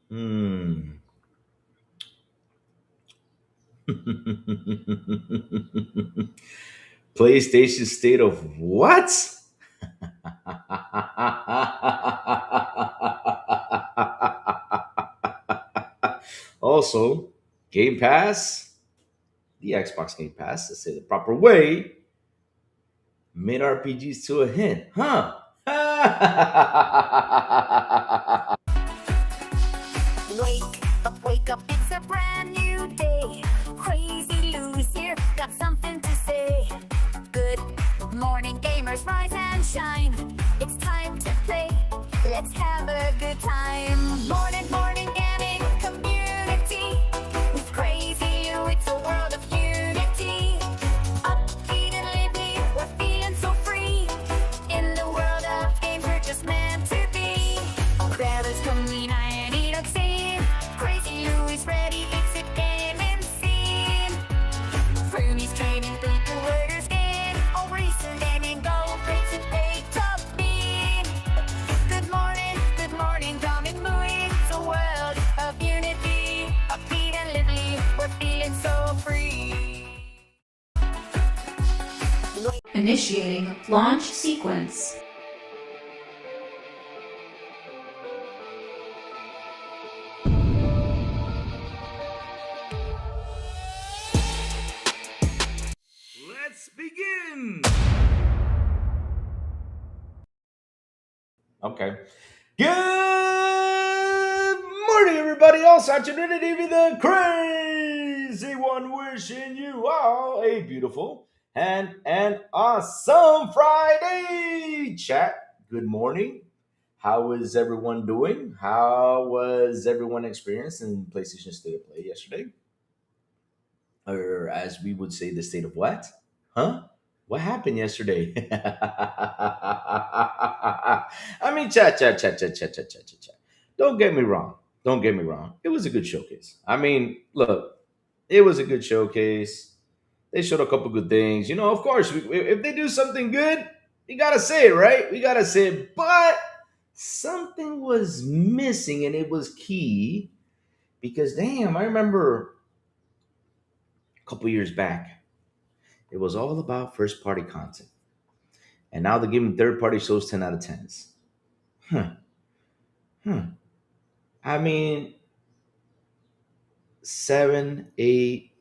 Hmm. PlayStation State of what? Also, Game Pass, the Xbox Game Pass, to say the proper way, made RPGs to a hint, huh? Wake up, it's a brand new day. Crazy Lou's here, got something to say. Good morning, gamers, rise and shine. It's time to play, let's have a good time. Morning, gaming community. With Crazy Lou, it's a world of unity. Upbeat and lively, we're feeling so free. In the world of games, we're just meant to be. Grab us coming and eat a scene. Crazy Lou is ready, it's a gaming scene. Fernie's trading people where their skin. All recent and go, rates and pay top mean. Good morning, come and moving. It's a world of unity. Upbeat and lively, we're feeling so free. Initiating launch sequence. Let's begin. Okay. Good morning, everybody. Also, Trinity be the crazy one, wishing you all a beautiful and an awesome Friday. Chat. Good morning. How is everyone doing? How was everyone experienced in PlayStation State of Play yesterday? Or as we would say, the state of what? Huh? What happened yesterday? I mean, chat. Don't get me wrong. Don't get me wrong. It was a good showcase. I mean, look, it was a good showcase. They showed a couple good things. Of course, if they do something good, we gotta say it, right? We gotta say it. But something was missing, and it was key because, damn, I remember a couple years back, it was all about first party content. And now they're giving third party shows 10 out of 10s. Huh. Huh. I mean, 7, 8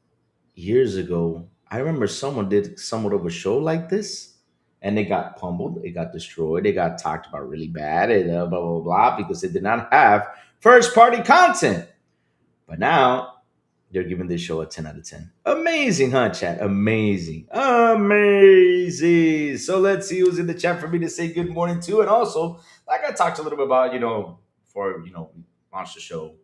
years ago, I remember someone did somewhat of a show like this, and they got pummeled, they got destroyed, they got talked about really bad, and blah, blah, blah, because they did not have first party content. But now they're giving this show a 10 out of 10. Amazing, huh, chat? Amazing. Amazing. So let's see who's in the chat for me to say good morning to. And also, like I talked a little bit about, before, we launched the show,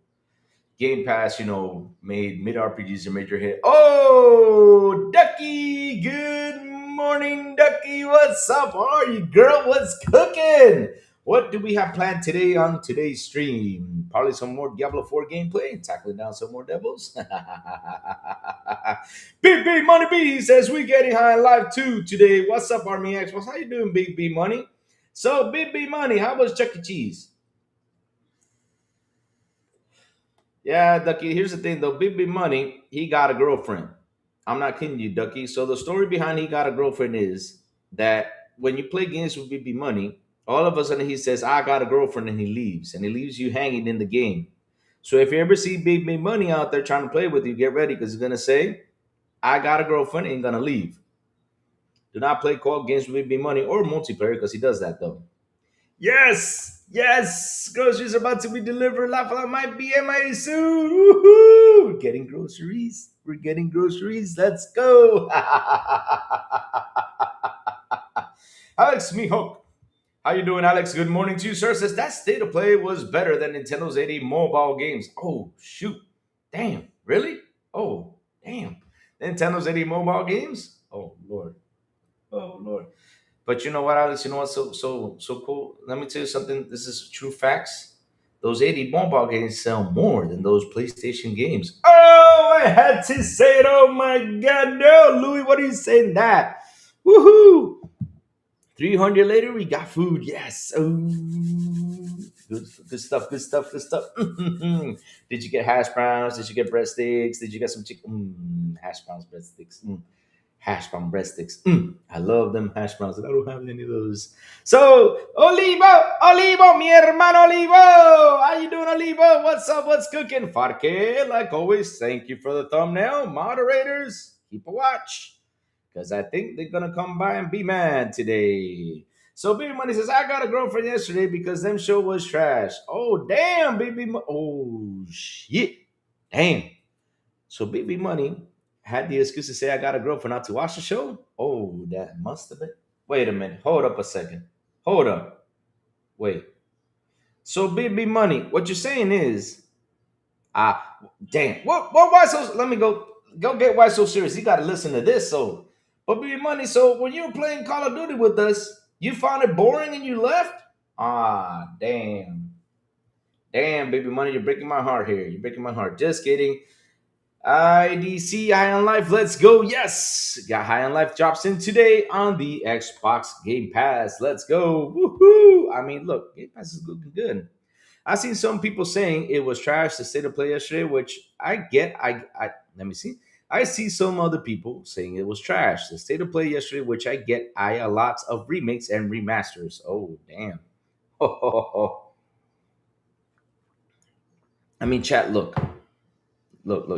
Game Pass, made mid RPGs a major hit. Oh, Ducky. Good morning, Ducky. What's up? How are you, girl? What's cooking? What do we have planned today on today's stream? Probably some more Diablo 4 gameplay, tackling down some more devils. Big B Money B says we getting high in live too today. What's up, Army X? How you doing, Big B Money? So, Big B Money, how was Chuck E. Cheese? Yeah, Ducky, here's the thing though. Big B Money, he got a girlfriend. I'm not kidding you, Ducky. So the story behind he got a girlfriend is that when you play games with Big B Money, all of a sudden he says, I got a girlfriend, and he leaves. And he leaves you hanging in the game. So if you ever see Big B Money out there trying to play with you, get ready because he's gonna say, I got a girlfriend and he's gonna leave. Do not play co-op games with Big B Money or multiplayer because he does that though. Yes, groceries are about to be delivered. Laugh out might be MIA soon. Woohoo! We're getting groceries. Let's go. Alex Mihok. How you doing, Alex? Good morning to you, sir. Says that state of play was better than Nintendo's 80 mobile games. Oh, shoot. Damn. Really? Oh, damn. Nintendo's 80 mobile games? Oh, Lord. Oh, Lord. But you know what, Alex? You know what's so cool? Let me tell you something. This is true facts. Those 80 mobile games sell more than those PlayStation games. Oh, I had to say it. Oh my God, no, Louis, what are you saying that? Woohoo! 300 later, we got food. Yes. Oh, good stuff. Good stuff. Good stuff. Did you get hash browns? Did you get breadsticks? Did you get some chicken? Hash browns, breadsticks. Hash brown breadsticks. I love them hash browns, and I don't have any of those. So, Olivo, mi hermano Olivo. How you doing, Olivo? What's up? What's cooking? Farke, like always, thank you for the thumbnail. Moderators, keep a watch, because I think they're going to come by and be mad today. So, Baby Money says, I got a girlfriend yesterday because them show was trash. Oh, damn, Oh, shit. Damn. So BB Money had the excuse to say I got a girlfriend not to watch the show. Oh, that must have been. Wait a minute. Hold up a second. Hold up. Wait. So BB Money, what you're saying is, damn. What? Why so? Let me go get why so serious. You got to listen to this. So, but BB Money. So when you were playing Call of Duty with us, you found it boring and you left. Damn. Damn, Baby Money, you're breaking my heart here. You're breaking my heart. Just kidding. IDC High on Life, let's go. Yes, got High on Life drops in today on the Xbox Game Pass. Let's go. Woohoo! I mean, look, Game Pass is looking good. I seen some people saying it was trash the state of play yesterday, which I get. I let me see. I see some other people saying it was trash the state of play yesterday, which I get. I lots of remakes and remasters. Oh damn. I mean, chat. Look,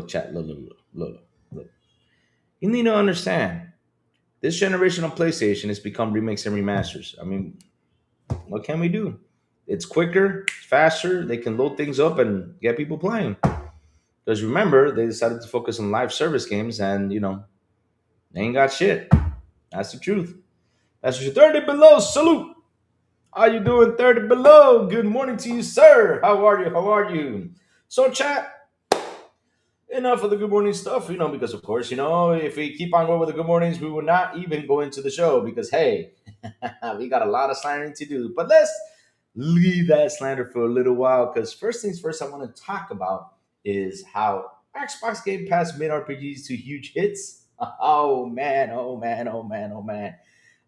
chat. Look. You need to understand. This generation of PlayStation has become remakes and remasters. I mean, what can we do? It's quicker, it's faster. They can load things up and get people playing. Because remember, they decided to focus on live service games, and they ain't got shit. That's the truth. That's your 30 below. Salute. How you doing, 30 below? Good morning to you, sir. How are you? How are you? So, chat. Enough of the good morning stuff, because of course, if we keep on going with the good mornings, we will not even go into the show because, hey, we got a lot of slandering to do. But let's leave that slander for a little while because first things first, I want to talk about is how Xbox Game Pass made RPGs to huge hits. Oh, man. Oh, man. Oh, man. Oh, man.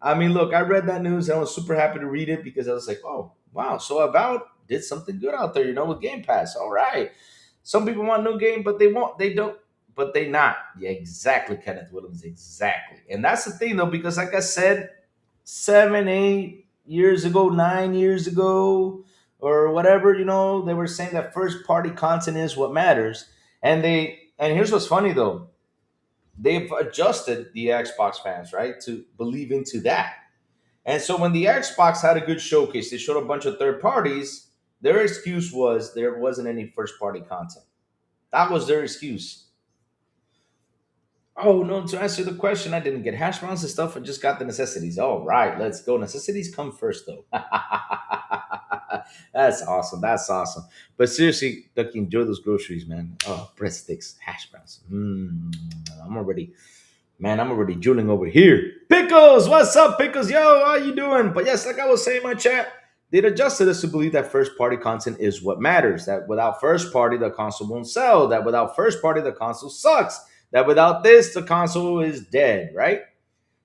I mean, look, I read that news and I was super happy to read it because I was like, oh, wow. So Avowed did something good out there, with Game Pass. All right. Some people want new game, but they don't, but they not. Yeah, exactly, Kenneth Williams, exactly. And that's the thing, though, because like I said, 7, 8 years ago, 9 years ago, or whatever, they were saying that first party content is what matters. And here's what's funny though, they've adjusted the Xbox fans, right, to believe into that. And so when the Xbox had a good showcase, they showed a bunch of third parties. Their excuse was there wasn't any first party content. That was their excuse. Oh, no, to answer the question, I didn't get hash browns and stuff. I just got the necessities. All right, let's go. Necessities come first, though. That's awesome. That's awesome. But seriously, Ducky, enjoy those groceries, man. Oh, breadsticks, hash browns. I'm already drooling over here. Pickles, what's up, Pickles? Yo, how you doing? But yes, like I was saying in my chat, they'd adjusted us to believe that first party content is what matters. That without first party, the console won't sell. That without first party, the console sucks. That without this, the console is dead, right?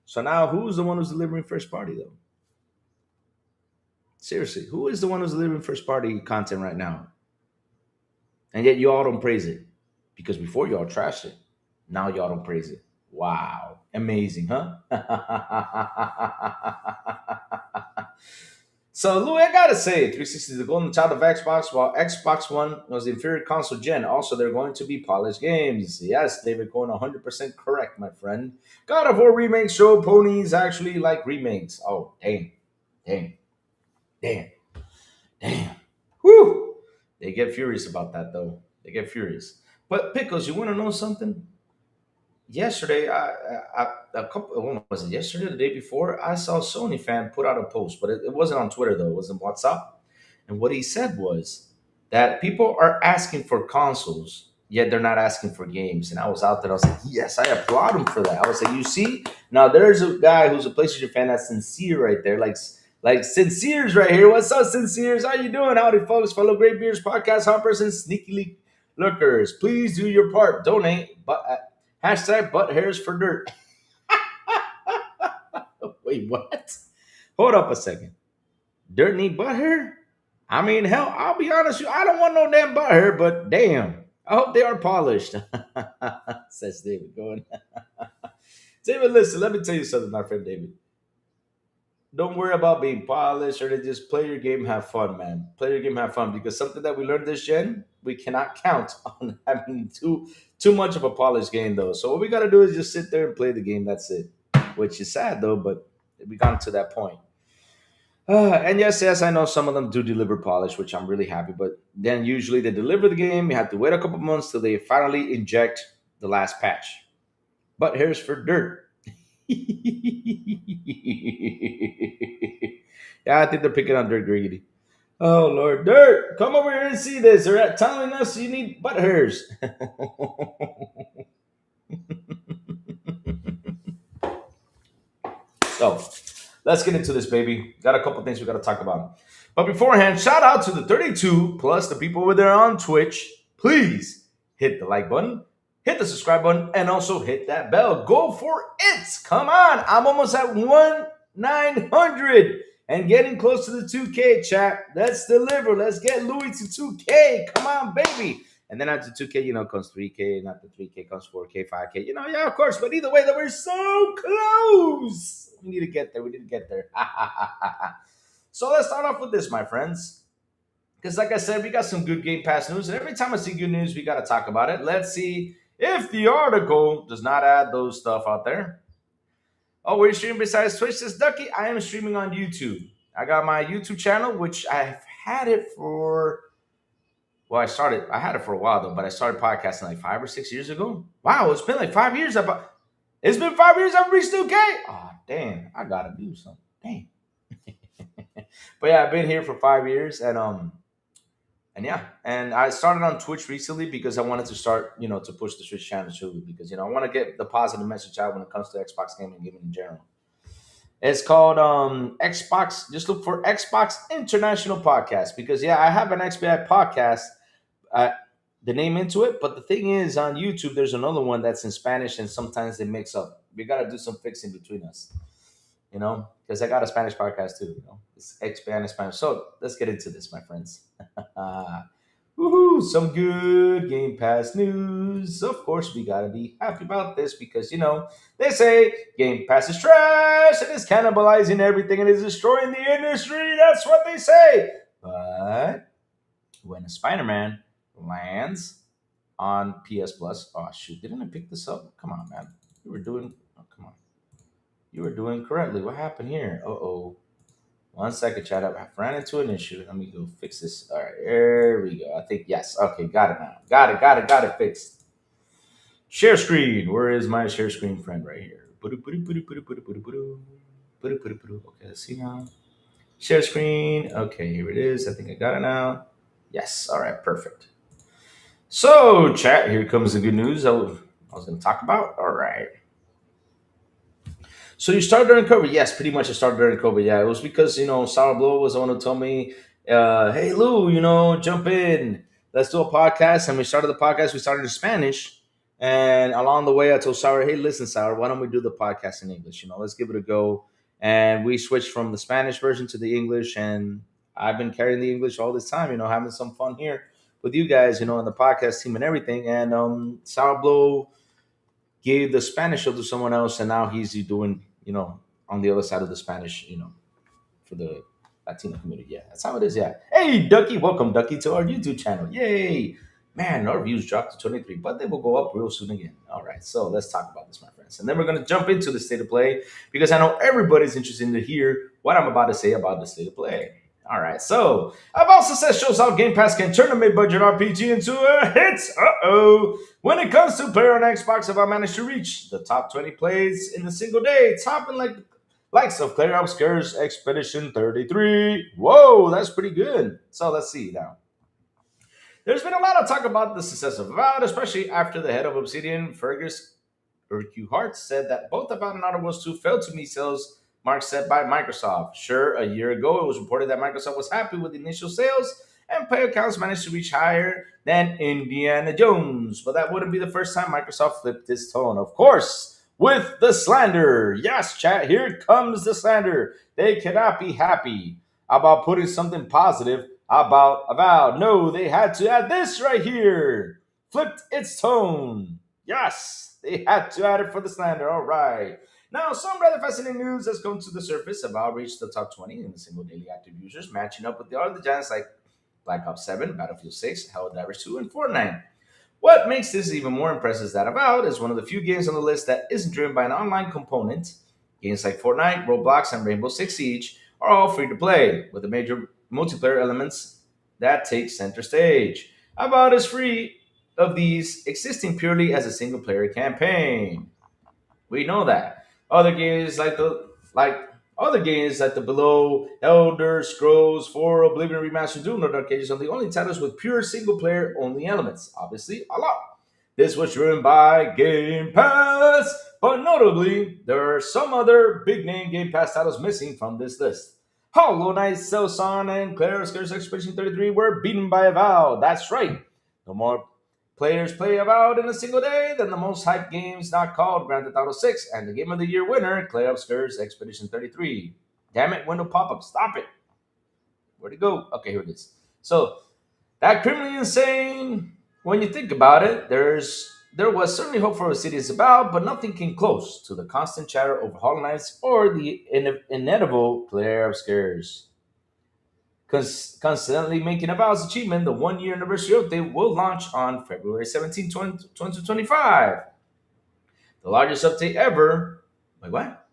So now who's the one who's delivering first party, though? Seriously, who is the one who's delivering first party content right now? And yet you all don't praise it. Because before y'all trashed it. Now y'all don't praise it. Wow. Amazing, huh? So, Louis, I gotta say, 360 is the golden child of Xbox, while Xbox One was the inferior console gen. Also, they're going to be polished games. Yes, David Cohen, 100% correct, my friend. God of War remakes show ponies actually like remakes. Oh, damn, damn. Whew. They get furious about that, though. They get furious. But, Pickles, you want to know something? Yesterday, a couple. When was it? Yesterday, the day before, I saw a Sony fan put out a post, but it wasn't on Twitter though. It was in WhatsApp, and what he said was that people are asking for consoles, yet they're not asking for games. And I was out there. I was like, yes, I applaud him for that. I was like, you see, now there's a guy who's a PlayStation fan that's sincere right there, like Sincere's right here. What's up, Sincere's? How you doing? Howdy, folks. Fellow Great Beers podcast hoppers and sneaky lookers. Please do your part. Donate, but. Hashtag butt hairs for dirt. Wait, what? Hold up a second. Dirt need butt hair? I mean, hell, I'll be honest with you, I don't want no damn butt hair, but damn. I hope they are polished. Says David going. David, listen, let me tell you something, my friend David. Don't worry about being polished or to just play your game, have fun, man. Play your game, have fun. Because something that we learned this gen, we cannot count on having too much of a polished game though. So what we gotta do is just sit there and play the game. That's it. Which is sad though, but we got to that point. And yes, I know some of them do deliver polish, which I'm really happy. But then usually they deliver the game. You have to wait a couple months till they finally inject the last patch. But here's for dirt. Yeah, I think they're picking on Dirt greedy. Oh Lord, Dirt, come over here and see this. They're telling us you need butt hairs. So let's get into this, baby. Got a couple things we got to talk about. But beforehand, shout out to the 32 plus the people over there on Twitch. Please hit the like button, hit the subscribe button, and also hit that bell. Go for it. Come on. I'm almost at 1,900 and getting close to the 2K, chat. Let's deliver. Let's get Louis to 2K. Come on, baby. And then after 2K, comes 3K. And after 3K comes 4K, 5K. Yeah, of course. But either way, that we're so close. We need to get there. We need to get there. So let's start off with this, my friends. Because like I said, we got some good Game Pass news. And every time I see good news, we got to talk about it. Let's see if the article does not add those stuff out there. Oh, where you streaming besides Twitch? Says Ducky. I am streaming on YouTube. I got my YouTube channel, which I've had it for... Well, I had it for a while, though, but I started podcasting like 5 or 6 years ago. Wow, it's been like 5 years. It's been 5 years I've reached 2K. Oh, damn. I got to do something. Damn. But yeah, I've been here for 5 years, and yeah, and I started on Twitch recently because I wanted to start, to push the Twitch channel too, because I want to get the positive message out when it comes to Xbox gaming in general. It's called Xbox. Just look for Xbox International Podcast because I have an XBI podcast, the name into it, but the thing is on YouTube there's another one that's in Spanish and sometimes they mix up. We got to do some fixing between us. Because I got a Spanish podcast too. It's expand in Spanish. So let's get into this, my friends. Woohoo! Some good Game Pass news. Of course, we gotta be happy about this because they say Game Pass is trash and it's cannibalizing everything and is destroying the industry. That's what they say. But when a Spider-Man lands on PS Plus, oh shoot, didn't I pick this up? Come on, man. Come on. You were doing correctly. What happened here? Uh-oh. 1 second, chat up. I ran into an issue. Let me go fix this. All right, there we go. I think, yes. Okay, got it now. Got it fixed. Share screen. Where is my share screen friend right here? Okay, let's see now. Share screen. Okay, here it is. I think I got it now. Yes. All right, perfect. So, chat, here comes the good news I was going to talk about. All right. So you started during COVID? Yes, pretty much I started during COVID. Yeah, it was because, Sour Blow was the one who told me, hey, Lou, jump in. Let's do a podcast. And we started the podcast. We started in Spanish. And along the way, I told Sour, hey, listen, Sour, why don't we do the podcast in English? Let's give it a go. And we switched from the Spanish version to the English. And I've been carrying the English all this time, having some fun here with you guys, and the podcast team and everything. And Sour Blow gave the Spanish show to someone else. And now he's doing on the other side of the Spanish, for the Latino community. Yeah, that's how it is. Yeah. Hey, Ducky. Welcome, Ducky, to our YouTube channel. Yay. Man, our views dropped to 23, but they will go up real soon again. All right, so let's talk about this, my friends. And then we're going to jump into the state of play because I know everybody's interested to hear what I'm about to say about the state of play. All right, so Avowed Success shows how Game Pass can turn a mid-budget RPG into a hit. When it comes to player on Xbox, Avowed managed to reach the top 20 plays in a single day, topping likes of Player Obscure's Expedition 33. Whoa, that's pretty good. So let's see now. There's been a lot of talk about the success of Avowed, especially after the head of Obsidian, Fergus Urquhart, said that both Avowed and Outer Worlds 2 failed to meet sales mark set by Microsoft. Sure, a year ago, it was reported that Microsoft was happy with the initial sales and player counts managed to reach higher than Indiana Jones. But that wouldn't be the first time Microsoft flipped its tone. Of course, with the slander. Yes, chat, here comes the slander. They cannot be happy about putting something positive about Avowed. No, they had to add this right here. Flipped its tone. Yes, they had to add it for the slander. All right. Now, some rather fascinating news has come to the surface. Avowed reached the top 20 in the single daily active users, matching up with the other giants like Black Ops 7, Battlefield 6, Helldivers 2, and Fortnite. What makes this even more impressive is that Avowed is one of the few games on the list that isn't driven by an online component. Games like Fortnite, Roblox, and Rainbow Six Siege are all free to play, with the major multiplayer elements that take center stage. Avowed is free of these, existing purely as a single player campaign. We know that. Other games like other games like the Below, Elder Scrolls 4, Oblivion Remastered, Doom, and Arcades are the only titles with pure single player only elements. Obviously, a lot. This was driven by Game Pass, but notably, there are some other big name Game Pass titles missing from this list. Hollow Knight, Silson, and Claire's Curse Expedition 33 were beaten by Avowed. That's right. No more players play Avowed in a single day than the most hyped games not called Grand Theft Auto 6 and the Game of the Year winner, Clay Obscure's Expedition 33. Damn it, window pop up. Stop it. Where'd it go? Okay, here it is. So, that criminally insane, when you think about it, there was certainly hope for a city is about, but nothing came close to the constant chatter over Hollow Knights or the inevitable Claire Obscures. Constantly making Avowed's achievement, the 1 year anniversary update will launch on February 17th, 2025. The largest update ever. Wait, what?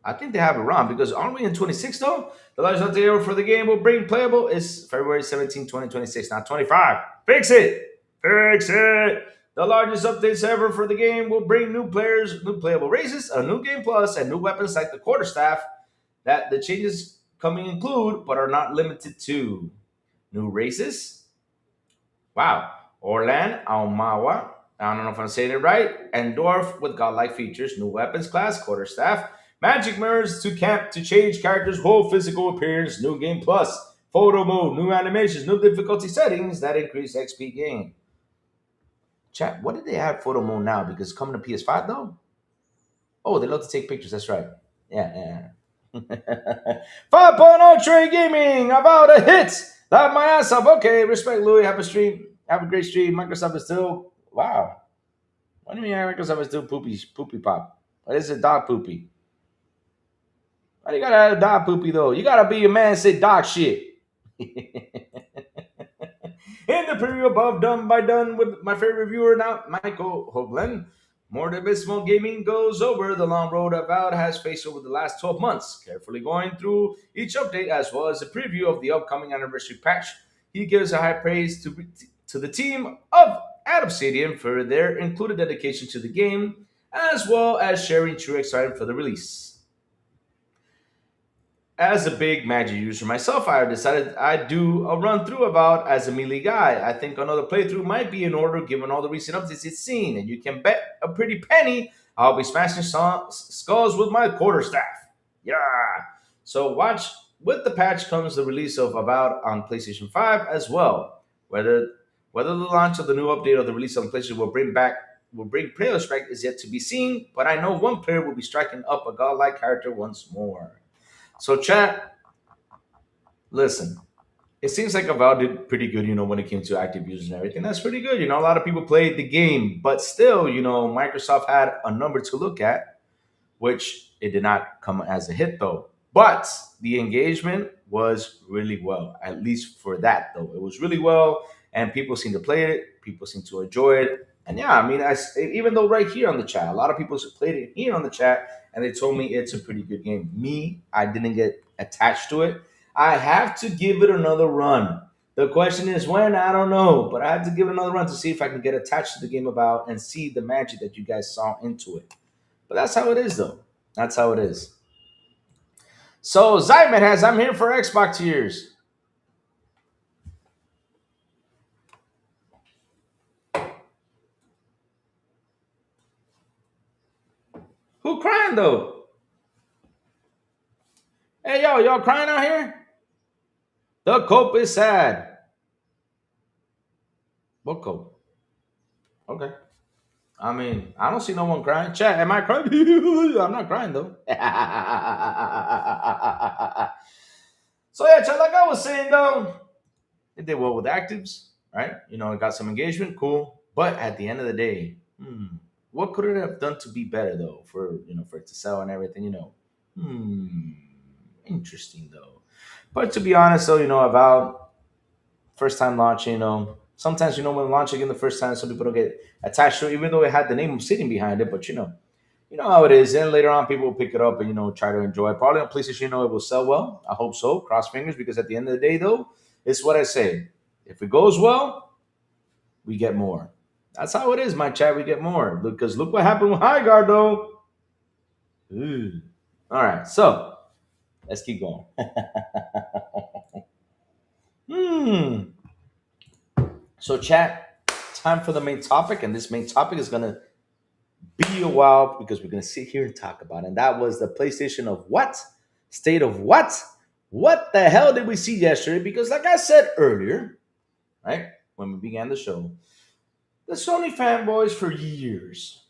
I think they have it wrong because aren't we in 26 though? The largest update ever for the game will bring playable is February 17th, 2026, not 25. Fix it! Fix it! The largest updates ever for the game will bring new players, new playable races, a new game plus, and new weapons like the quarterstaff that the changes coming include, but are not limited to. New races. Wow. Orlan, Aumawa, I don't know if I'm saying it right, and Dwarf with godlike features, new weapons class, quarterstaff, magic mirrors to camp to change characters' whole physical appearance, new game plus, photo mode, new animations, new difficulty settings that increase XP gain. Chat, what did they have photo mode now? Because it's coming to PS5 though? Oh, they love to take pictures, that's right. Yeah. 5.0 Trade Gaming about a hit. Laugh my ass off. Okay, respect Louis. Have a stream. Have a great stream. Microsoft is still wow. What do you mean Microsoft is still poopy pop? What is it, dog poopy? Why you gotta have dog poopy though? You gotta be a man and say dog shit. In the preview above, done with my favorite reviewer now, Michael Hoagland. More than abysmal gaming goes over the long road Avowed has faced over the last 12 months, carefully going through each update as well as a preview of the upcoming anniversary patch. He gives a high praise to the team of at Obsidian for their included dedication to the game, as well as sharing true excitement for the release. As a big Magic user myself, I decided I'd do a run through about as a melee guy. I think another playthrough might be in order given all the recent updates it's seen, and you can bet a pretty penny I'll be smashing skulls with my quarterstaff. Yeah. So watch. With the patch comes the release of About on PlayStation 5 as well. Whether the launch of the new update or the release on PlayStation will bring players back is yet to be seen, but I know one player will be striking up a godlike character once more. So, chat, listen. It seems like Avowed did pretty good, when it came to active users and everything. That's pretty good. A lot of people played the game, but still, Microsoft had a number to look at, which it did not come as a hit though. But the engagement was really well, at least for that though. It was really well, and people seem to play it. People seem to enjoy it. And yeah, I mean, even though right here on the chat, a lot of people played it here on the chat, and they told me it's a pretty good game. Me, I didn't get attached to it. I have to give it another run. The question is when? I don't know, but I have to give it another run to see if I can get attached to the game about and see the magic that you guys saw into it. But that's how it is, though. That's how it is. So Zymet has I'm here for Xbox years. Who crying though? Hey y'all crying out here? The cope is sad. What cope? Okay. I mean, I don't see no one crying. Chat, am I crying? I'm not crying though. So yeah, chat, like I was saying though, it did well with actives, right? It got some engagement, cool. But at the end of the day, what could it have done to be better though, for it to sell and everything, Hmm, interesting though. But to be honest though, about first time launching, sometimes when launching in the first time, some people don't get attached to it, even though it had the name sitting behind it. But you know how it is. Then later on, people will pick it up and try to enjoy it. Probably on PlayStation, it will sell well. I hope so. Cross fingers, because at the end of the day, though, it's what I say. If it goes well, we get more. That's how it is, my chat. We get more because look what happened with High Guard, though. Ooh. All right, so let's keep going. Hmm. So, chat, time for the main topic, and this main topic is gonna be a while because we're gonna sit here and talk about it. And that was the PlayStation of what? State of what? What the hell did we see yesterday? Because, like I said earlier, right when we began the show, the Sony fanboys for years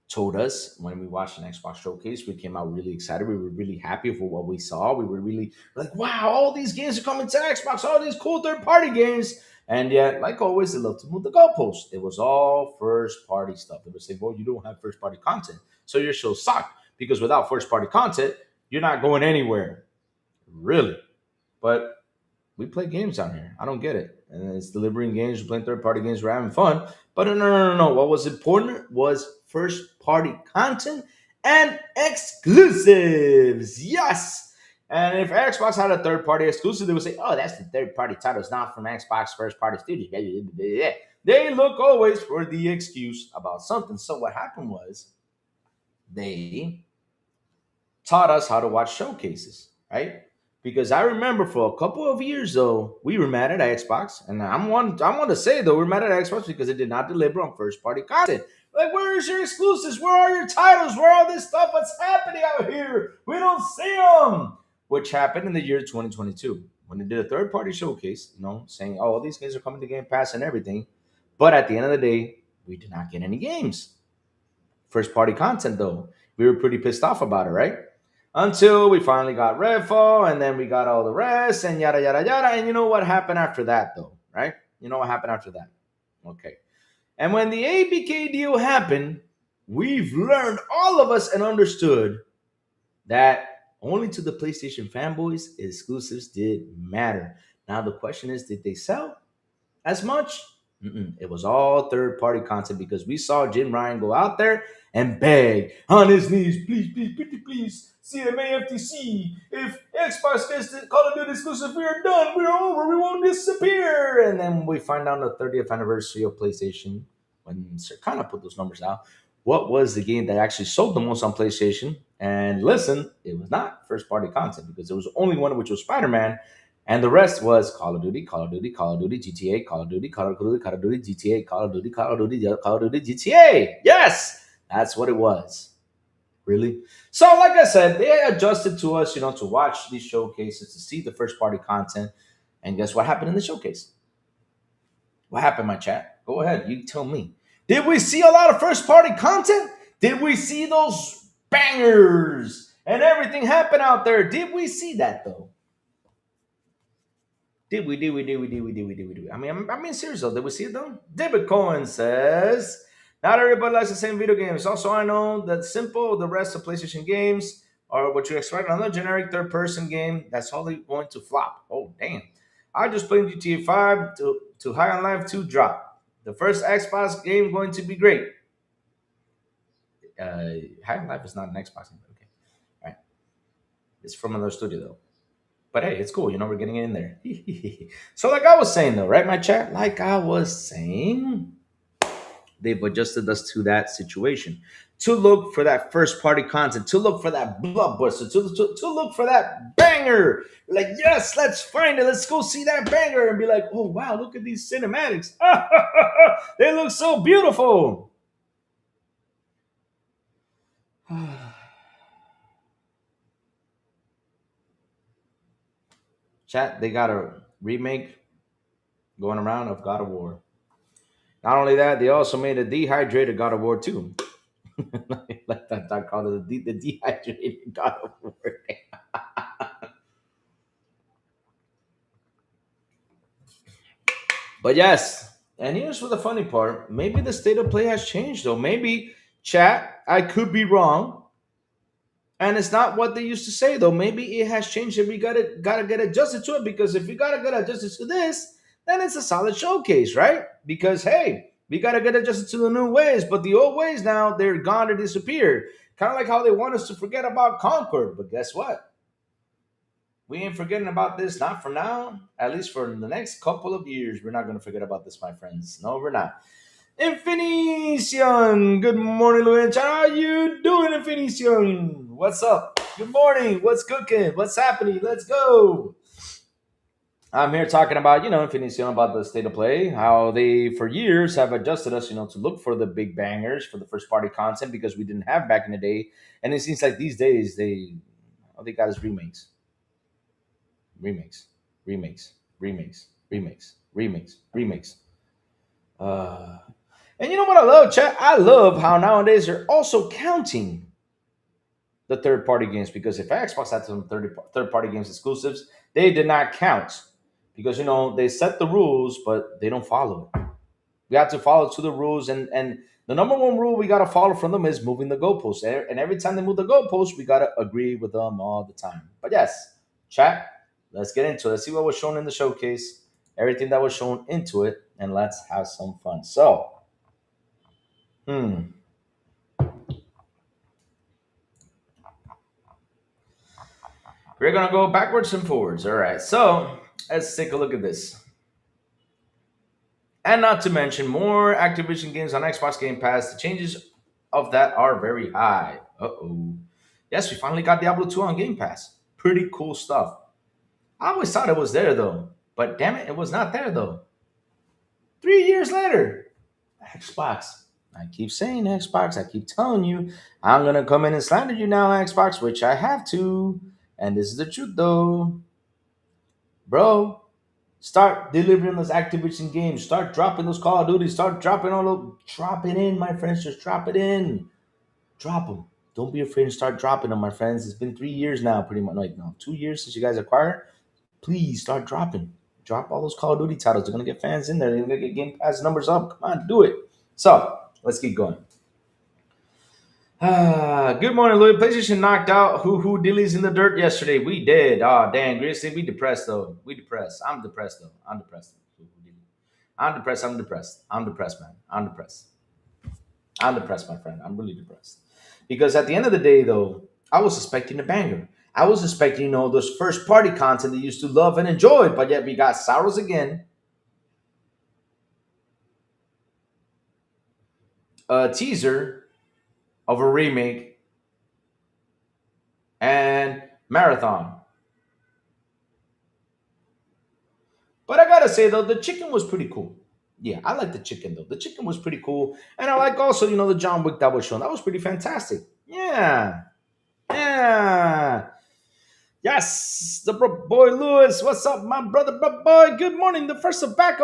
told us when we watched an Xbox showcase, we came out really excited. We were really happy for what we saw. We were really like, wow, all these games are coming to Xbox, all these cool third party games. And yet, like always, they love to move the goalposts. It was all first party stuff. They would say, well, you don't have first party content. So your show sucked because without first party content, you're not going anywhere. Really. But we play games down here. I don't get it. And it's delivering games, we're playing third party games, we're having fun. But no. What was important was first party content and exclusives. Yes. And if Xbox had a third party exclusive, they would say, oh, that's the third party title. It's not from Xbox first party studio. They look always for the excuse about something. So what happened was they taught us how to watch showcases, right? Because I remember for a couple of years though, we were mad at Xbox, and I want to say though we're mad at Xbox because it did not deliver on first party content. Like, where is your exclusives? Where are your titles? Where all this stuff? What's happening out here? We don't see them. Which happened in the year 2022 when they did a third party showcase, saying, "Oh, all these games are coming to Game Pass and everything," but at the end of the day, we did not get any games. First party content though, we were pretty pissed off about it, right? Until we finally got Redfall, and then we got all the rest, and yada yada yada. And you know what happened after that, though, right? You know what happened after that? Okay. And when the ABK deal happened, we've learned, all of us, and understood that only to the PlayStation fanboys exclusives did matter. Now the question is, did they sell as much? Mm-mm. It was all third party content because we saw Jim Ryan go out there and beg on his knees, please, please, please, please, CMAFTC. If Xbox gets the Call of Duty exclusive, we are done. We're over. We won't disappear. And then we find out on the 30th anniversary of PlayStation, when Circana put those numbers out, what was the game that actually sold the most on PlayStation? And listen, it was not first party content because there was only one, which was Spider Man, and the rest was Call of Duty, Call of Duty, Call of Duty, GTA, Call of Duty, Call of Duty, Call of Duty, GTA, Call of Duty, Call of Duty, Call of Duty, GTA. Yes, that's what it was. Really? So, like I said, they adjusted to us, to watch these showcases, to see the first party content. And guess what happened in the showcase? What happened, my chat? Go ahead, you tell me. Did we see a lot of first party content? Did we see those bangers and everything happen out there? Did we see that though? Did we? I mean, serious though. Did we see it though? David Cohen says, not everybody likes the same video games. Also, I know that simple, the rest of PlayStation games are what you expect. Another generic third person game that's only going to flop. Oh, damn. I just played GTA 5 to High on Life 2 drop. The first Xbox game going to be great. High on Life is not an Xbox game. Okay. All right. It's from another studio though. But hey, it's cool. We're getting in there. So, like I was saying, though, right, my chat? Like I was saying, they've adjusted us to that situation to look for that first party content, to look for that blockbuster, to look for that banger. Like, yes, let's find it. Let's go see that banger and be like, oh, wow, look at these cinematics. They look so beautiful. Chat, they got a remake going around of God of War. Not only that, they also made a dehydrated God of War 2. Like that, I call it the dehydrated God of War. But yes, and here's what the funny part. Maybe the state of play has changed though. Maybe chat, I could be wrong. And it's not what they used to say though. Maybe it has changed and we gotta get adjusted to it because if we gotta get adjusted to this, then it's a solid showcase, right? Because hey, we gotta get adjusted to the new ways, but the old ways now they're gone or disappeared. Kind of like how they want us to forget about Concord, but guess what? We ain't forgetting about this, not for now. At least for the next couple of years, we're not gonna forget about this, my friends. No, we're not. Infinicion. Good morning, Luis. How are you doing, Infinicion? What's up? Good morning. What's cooking? What's happening? Let's go. I'm here talking about, Infinicion, about the state of play, how they, for years, have adjusted us, to look for the big bangers for the first party content because we didn't have back in the day. And it seems like these days, all they got is remakes, remakes, remakes, remakes, remakes, remakes, remakes. Uh, And you know what I love, chat? I love how nowadays they're also counting the third party games because if Xbox had some third party games exclusives, they did not count because they set the rules, but they don't follow it. We have to follow to the rules, and the number one rule we gotta follow from them is moving the goalposts. And every time they move the goalposts, we gotta agree with them all the time. But yes, chat, let's get into it. Let's see what was shown in the showcase, everything that was shown into it, and let's have some fun. So, hmm. We're gonna go backwards and forwards. All right. So let's take a look at this. And not to mention more Activision games on Xbox Game Pass. The changes of that are very high. Uh-oh. Yes, we finally got Diablo 2 on Game Pass. Pretty cool stuff. I always thought it was there though. But damn it, it was not there though. 3 years later. Xbox. I keep saying Xbox. I keep telling you. I'm gonna come in and slander you now, Xbox, which I have to. And this is the truth though. Bro, start delivering those Activision games. Start dropping those Call of Duty. Start dropping all those. Drop it in, my friends. Just drop it in. Drop them. Don't be afraid to start dropping them, my friends. It's been 3 years now, pretty much. Like, no, 2 years since you guys acquired. Please start dropping. Drop all those Call of Duty titles. They're going to get fans in there. They're going to get Game Pass numbers up. Come on, do it. So, let's keep going. Good morning, Louis. PlayStation knocked out who Dillies in the dirt yesterday. We did. Oh, damn, Grizzly. We depressed though. We depressed. I'm depressed though. I'm depressed. I'm depressed. I'm depressed. I'm depressed, man. I'm depressed. I'm depressed, my friend. I'm really depressed. Because at the end of the day, though, I was expecting a banger. I was expecting, those first party content that you used to love and enjoy, but yet we got Sorrows again, a teaser of a remake, and Marathon. But I gotta say though, the chicken was pretty cool. Yeah, I like the chicken though. The chicken was pretty cool, and I like also the John Wick that was shown. That was pretty fantastic. Yeah, yeah, yes. The boy Lewis, what's up, my brother, bro boy? Good morning. The first of back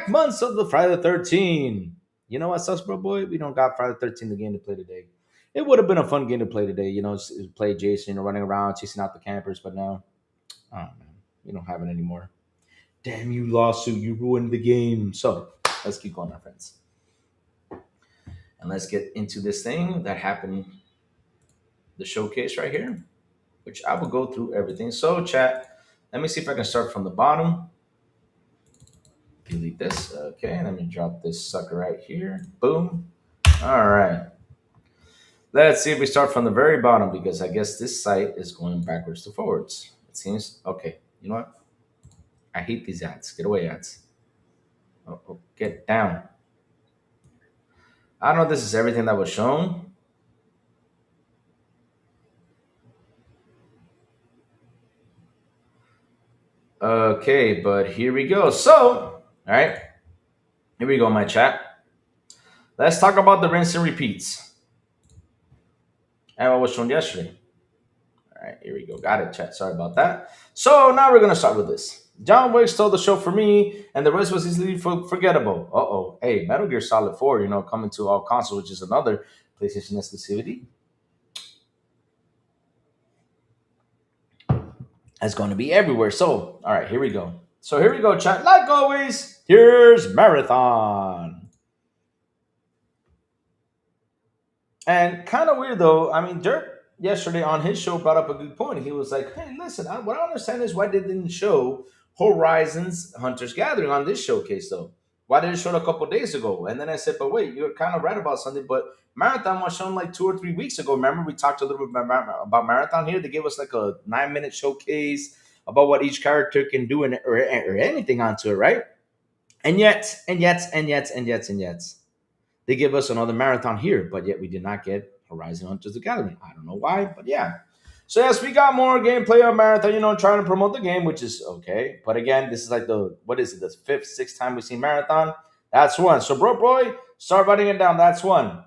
months of the Friday the 13th. You know what, sus, bro boy? We don't got Friday the 13th the game to play today. It would have been a fun game to play today. Play Jason, running around chasing out the campers, but now, oh man, we don't have it anymore. Damn you, lawsuit. You ruined the game. So let's keep going, my friends. And let's get into this thing that happened, the showcase right here, which I will go through everything. So, chat, let me see if I can start from the bottom. Delete this. Okay, let me drop this sucker right here. Boom. All right. Let's see if we start from the very bottom because I guess this site is going backwards to forwards. It seems. Okay, you know what? I hate these ads. Get away, ads. Oh, get down. I don't know if this is everything that was shown. Okay, but here we go. So, all right. Here we go, my chat. Let's talk about the rinse and repeats. And what was shown yesterday. All right, here we go. Got it, chat. Sorry about that. So now we're going to start with this. John Wick stole the show for me, and the rest was easily forgettable. Uh oh. Hey, Metal Gear Solid 4, coming to all consoles, which is another PlayStation exclusivity. That's going to be everywhere. So, all right, here we go. So, here we go, chat. Like always, here's Marathon. And kind of weird though. I mean, Dirk yesterday on his show brought up a good point. He was like, "Hey, listen, what I understand is why they didn't show Horizons Hunters Gathering on this showcase though. Why did it show it a couple days ago?" And then I said, "But wait, you're kind of right about something. But Marathon was shown like 2 or 3 weeks ago. Remember, we talked a little bit about Marathon here. They gave us like a 9-minute showcase about what each character can do or anything onto it, right? And yet, they give us another marathon here, but yet we did not get Horizon Hunters Academy. I don't know why, but yeah. So yes, we got more gameplay on marathon, trying to promote the game, which is okay. But again, this is like what is it, the fifth, sixth time we've seen marathon? That's one. So bro, boy, start writing it down. That's one.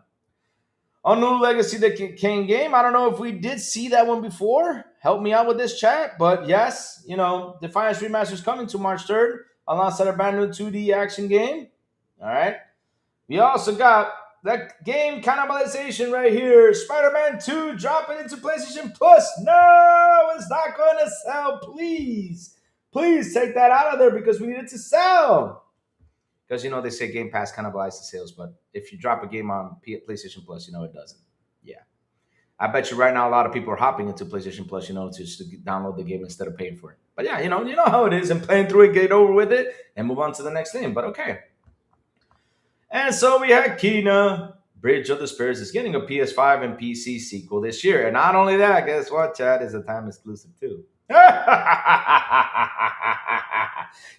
On New Legacy, the King game. I don't know if we did see that one before. Help me out with this chat. But yes, Defiance Remaster is coming to March 3rd alongside a brand new 2D action game. All right. We also got that game cannibalization right here. Spider-Man 2 dropping into PlayStation Plus. No, it's not going to sell. Please, please take that out of there because we need it to sell. Because, they say Game Pass cannibalizes the sales, but if you drop a game on PlayStation Plus, it doesn't. Yeah. I bet you right now a lot of people are hopping into PlayStation Plus, just to download the game instead of paying for it. But yeah, you know how it is, and playing through it, get over with it, and move on to the next thing. But okay. And so we had Kena. Bridge of the Spirits is getting a PS5 and PC sequel this year. And not only that, guess what, Chad? Is a time exclusive too.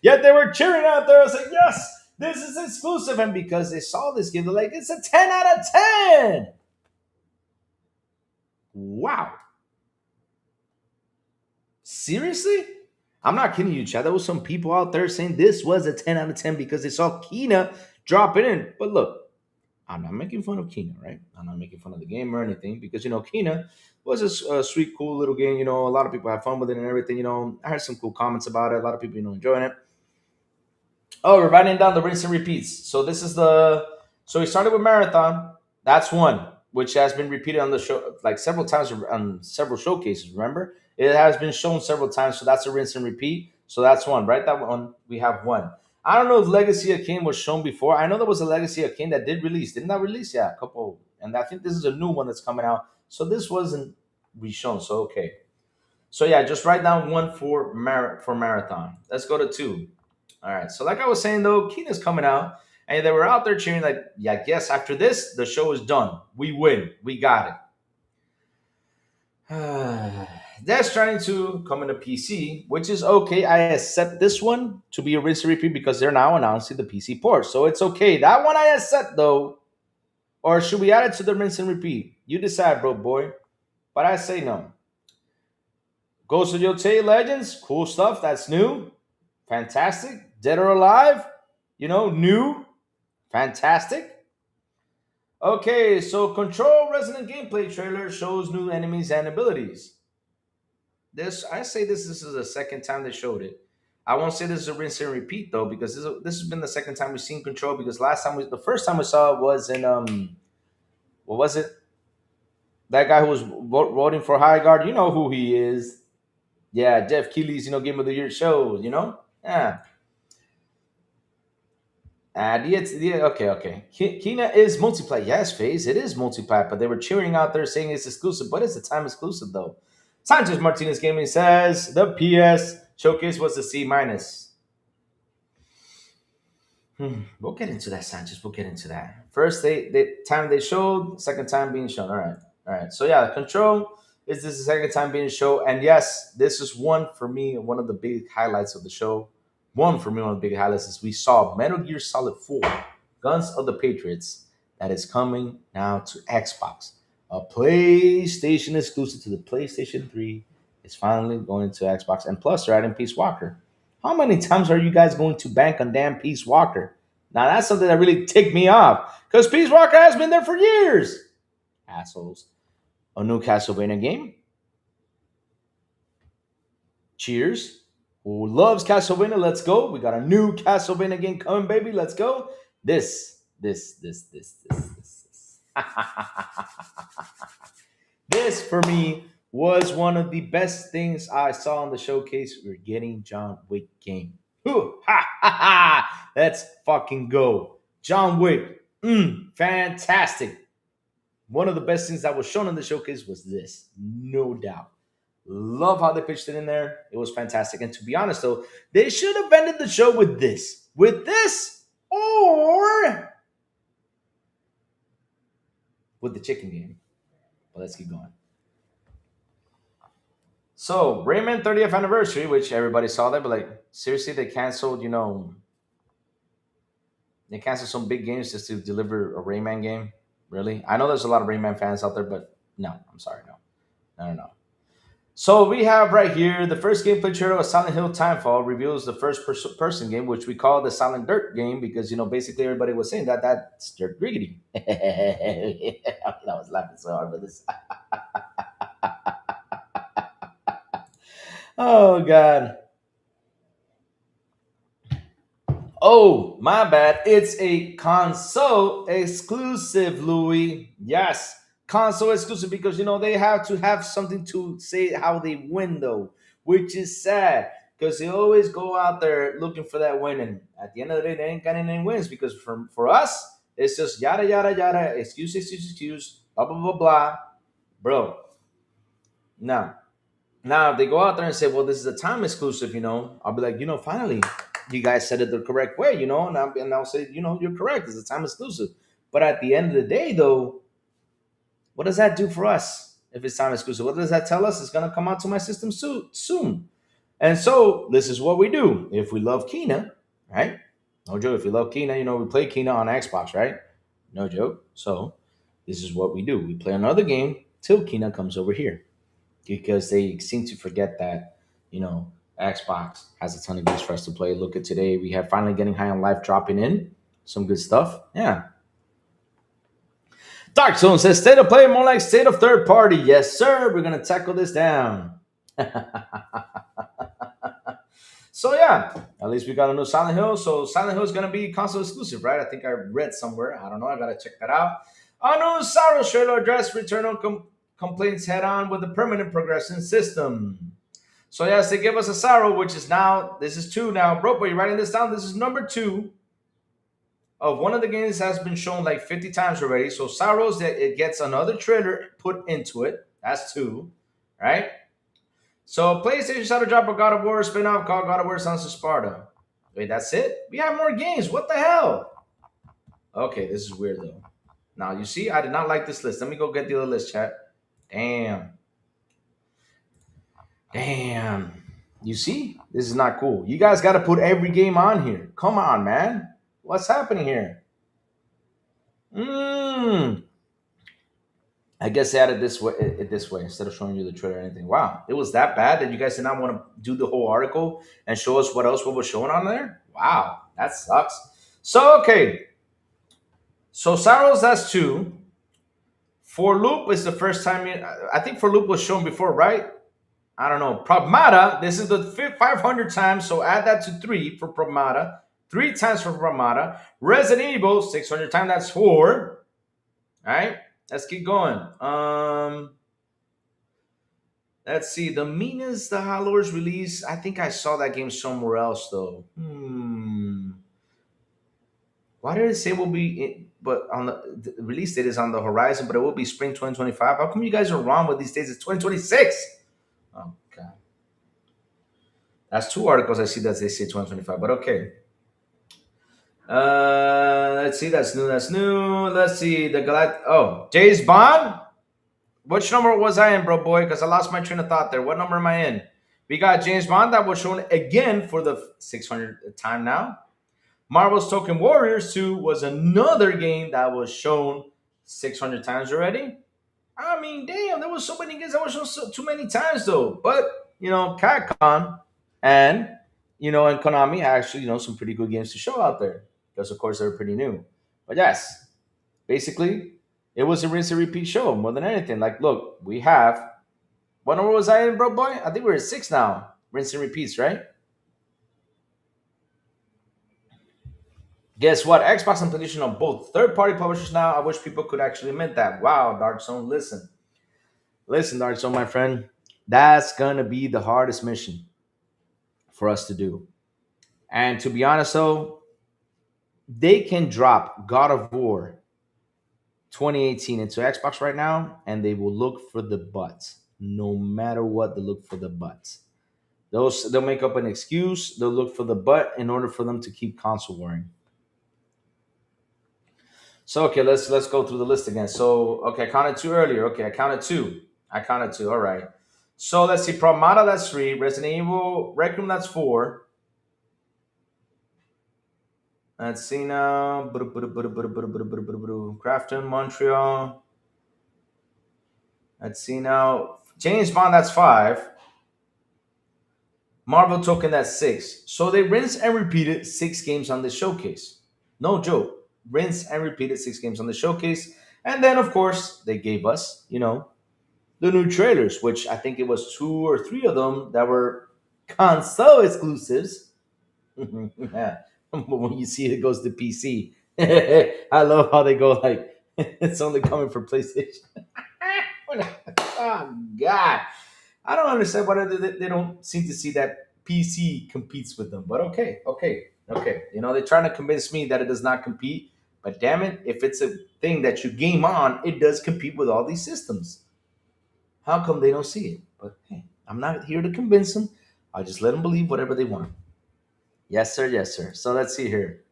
Yet they were cheering out there. I was like, yes, this is exclusive. And because they saw this game, they're like, it's a 10 out of 10. Wow. Seriously? I'm not kidding you, Chad. There was some people out there saying this was a 10 out of 10 because they saw Kena drop it in. But look, I'm not making fun of Kena, right? I'm not making fun of the game or anything because, Kena was a sweet, cool little game. A lot of people have fun with it and everything. I heard some cool comments about it. A lot of people, enjoying it. Oh, we're writing down the rinse and repeats. So this is so we started with Marathon. That's one, which has been repeated on the show like several times on several showcases. Remember? It has been shown several times. So that's a rinse and repeat. So that's one, right? That one, we have one. I don't know if Legacy of Kain was shown before. I know there was a Legacy of Kain that did release. Didn't that release? Yeah, a couple. And I think this is a new one that's coming out. So this wasn't re-shown. So okay. So yeah, just write down one for Marathon. Let's go to two. All right. So like I was saying though, Kena's coming out, and they were out there cheering like, yeah, guess after this, the show is done. We win. We got it. Death Stranding 2 coming to PC, which is okay. I accept this one to be a rinse and repeat because they're now announcing the PC port. So it's okay. That one I accept though. Or should we add it to the rinse and repeat? You decide, bro, boy. But I say no. Ghost of Yotei Legends, cool stuff. That's new. Fantastic. Dead or Alive, new. Fantastic. Okay, so Control Resident gameplay trailer shows new enemies and abilities. I say this is the second time they showed it. I won't say this is a rinse and repeat though, because this has been the second time we've seen Control. Because the first time we saw it was in what was it? That guy who was voting for High Guard. You know who he is? Yeah, Jeff Keighley's Game of the Year show. Yeah. Okay. Kena is multiplayer. Yes, Phase, it is multiplayer, but they were cheering out there saying it's exclusive, but it's a time exclusive though. Sanchez Martinez Gaming says the PS showcase was a C minus. We'll get into that, Sanchez. We'll get into that. First, time they showed, second time being shown. All right. So yeah, Control is this the second time being shown, and yes, this is one for me, one of the big highlights of the show. One for me, one of the big highlights is we saw Metal Gear Solid 4, Guns of the Patriots, that is coming now to Xbox. A PlayStation exclusive to the PlayStation 3 is finally going to Xbox. And plus, they're adding Peace Walker. How many times are you guys going to bank on damn Peace Walker? Now, that's something that really ticked me off. Because Peace Walker has been there for years. Assholes. A new Castlevania game. Cheers. Who loves Castlevania? Let's go. We got a new Castlevania game coming, baby. Let's go. This. This for me was one of the best things I saw in the showcase. We're getting John Wick game. Ooh, ha, ha, ha. Let's fucking go. John Wick. Fantastic. One of the best things that was shown in the showcase was this, no doubt. Love how they pitched it in there. It was fantastic. And to be honest, though, they should have ended the show with this. With this or with the chicken game. But let's keep going. So, Rayman 30th anniversary, which everybody saw that, but like, seriously, they canceled some big games just to deliver a Rayman game. Really? I know there's a lot of Rayman fans out there, but no, I'm sorry, no. No, no, no. So we have right here the first gameplay trailer of Silent Hill Timefall reveals the person game, which we call the Silent Dirt game because basically everybody was saying that that's dirt griggity. I was laughing so hard for this. Oh God. Oh, my bad. It's a console exclusive, Louis. Yes, console exclusive because they have to have something to say how they win though, which is sad because they always go out there looking for that win, and at the end of the day, they ain't got any wins because for us, it's just yada yada yada, excuse, blah blah blah blah, bro. Now, now if they go out there and say, well, this is a time exclusive, I'll be like, finally you guys said it the correct way, and I'll say, you're correct. It's a time exclusive. But at the end of the day, though, what does that do for us if it's time exclusive? What does that tell us? It's going to come out to my system soon. And so this is what we do. If we love Kina, right? No joke. If we love Kina, we play Kina on Xbox, right? No joke. So this is what we do. We play another game till Kina comes over here because they seem to forget that, Xbox has a ton of games for us to play. Look at today. We have finally getting high on life dropping in. Some good stuff. Yeah. Dark Zone says state of play more like state of third party. Yes, sir. We're gonna tackle this down. So yeah, at least we got a new Silent Hill. So Silent Hill is gonna be console exclusive, right? I think I read somewhere. I don't know. I gotta check that out. A new Saros trailer address returnal complaints head on with a permanent progression system. So yes, they give us a Sorrow, which is now, this is two now. Bro, are you writing this down? This is number 2 of one of the games that has been shown like 50 times already. So Sorrows, that it gets another trailer put into it. That's 2, right? So PlayStation started drop a God of War spin-off called God of War Sons of Sparta. Wait, that's it? We have more games. What the hell? Okay, this is weird though. Now, you see, I did not like this list. Let me go get the other list, chat. Damn. You see? This is not cool. You guys got to put every game on here. Come on, man. What's happening here? I guess they added this way instead of showing you the trailer or anything. Wow. It was that bad that you guys did not want to do the whole article and show us what was showing on there? Wow. That sucks. So, okay. So, Saros, that's 2. For Loop is the first time. I think For Loop was shown before, right? I don't know. Pragmata, this is the 500 times, so add that to 3 for Pragmata. 3 times for Pragmata. Resident Evil, 600 times, that's 4. All right, let's keep going. Let's see. The Minas, the Hallowers release. I think I saw that game somewhere else, though. Why did it say will be, but on the release date is on the horizon, but it will be spring 2025? How come you guys are wrong with these dates? It's 2026. Oh, God. That's 2 articles I see that they say 2025, but okay. Let's see. That's new. Let's see. James Bond? Which number was I in, bro, boy? Because I lost my train of thought there. What number am I in? We got James Bond that was shown again for the 600th time now. Marvel's Token Warriors 2 was another game that was shown 600 times already. I mean, damn, there was so many games that were shown too many times, though. But, Capcom and, and Konami actually, some pretty good games to show out there. Because, of course, they're pretty new. But, yes, basically, it was a rinse and repeat show more than anything. Like, look, we have... What number was I in, bro, boy? I think we're at 6 now. Rinse and repeats, right? Guess what? Xbox and PlayStation are both third-party publishers now. I wish people could actually admit that. Wow, Dark Zone, listen. Listen, Dark Zone, my friend. That's gonna be the hardest mission for us to do. And to be honest, though, they can drop God of War 2018 into Xbox right now, and they will look for the butts. No matter what, they look for the butts. They'll make up an excuse. They'll look for the butt in order for them to keep console warring. So okay, let's go through the list again. So okay, I counted two earlier. Okay, I counted two. I counted two. All right. So let's see. Promata, that's three. Resident Evil Requiem, that's four. Let's see now. Crafton, Montreal. Let's see now. James Bond, that's five. Marvel Token, that's six. So they rinse and repeated six games on the showcase. No joke. Rinse and repeated six games on the showcase. And then, of course, they gave us, the new trailers, which I think it was two or three of them that were console exclusives. Yeah. But when you see it goes to PC, I love how they go like, it's only coming for PlayStation. Oh, God. I don't understand why they don't seem to see that PC competes with them. But okay, okay, okay. They're trying to convince me that it does not compete. But damn it, if it's a thing that you game on, it does compete with all these systems. How come they don't see it? But hey, I'm not here to convince them. I'll just let them believe whatever they want. Yes, sir. Yes, sir. So let's see here.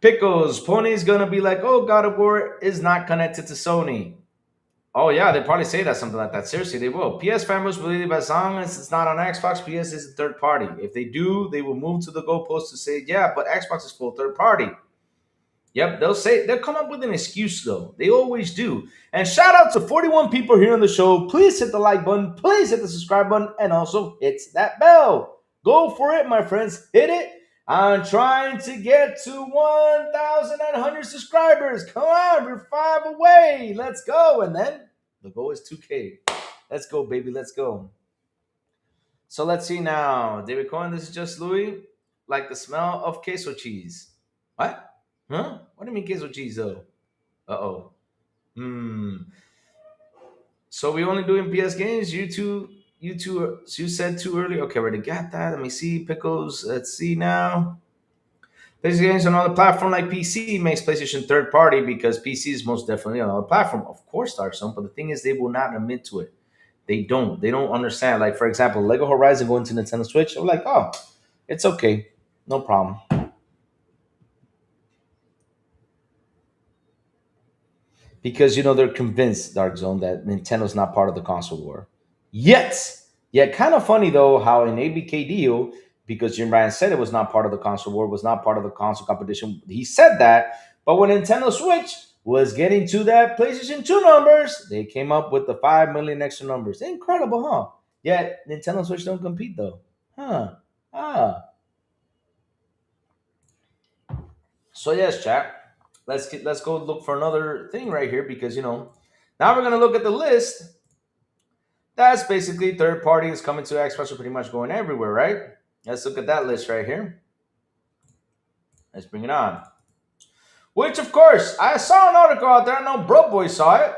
Pickles, Pony's gonna be like, oh, God of War is not connected to Sony. Oh yeah, they probably say that something like that. Seriously, they will. PS fanboys believe as long as it's not on Xbox, PS is a third party. If they do, they will move to the goalpost to say, yeah, but Xbox is full third party. Yep, they'll come up with an excuse though. They always do. And shout out to 41 people here on the show. Please hit the like button, please hit the subscribe button, and also hit that bell. Go for it, my friends. Hit it. I'm trying to get to 1,900 subscribers. Come on, we're five away. Let's go. And then the goal is 2K. Let's go, baby. Let's go. So let's see now. David Cohen, this is just Louis. Like the smell of queso cheese. What? Huh? What do you mean queso cheese though? Uh-oh. Hmm. So we only doing PS games? You said too early. Okay, already got that. Let me see. Pickles. Let's see now. PlayStation games on another platform like PC makes PlayStation third party because PC is most definitely on another platform. Of course, Dark Zone, but the thing is, they will not admit to it. They don't. They don't understand. Like for example, Lego Horizon going to Nintendo Switch. I'm like, oh, it's okay, no problem. Because they're convinced, Dark Zone, that Nintendo's not part of the console war. Yet, kind of funny though how in ABK deal, because Jim Ryan said it was not part of the console war, was not part of the console competition. He said that, but when Nintendo Switch was getting to that PlayStation 2 numbers, they came up with the 5 million extra numbers. Incredible, huh? Yet Nintendo Switch don't compete though. Huh. Ah. So yes, chat. Let's go look for another thing right here because now we're gonna look at the list. That's basically third party is coming to Xbox. Are pretty much going everywhere, right? Let's look at that list right here. Let's bring it on. Which, of course, I saw an article out there. I know Bro Boy saw it.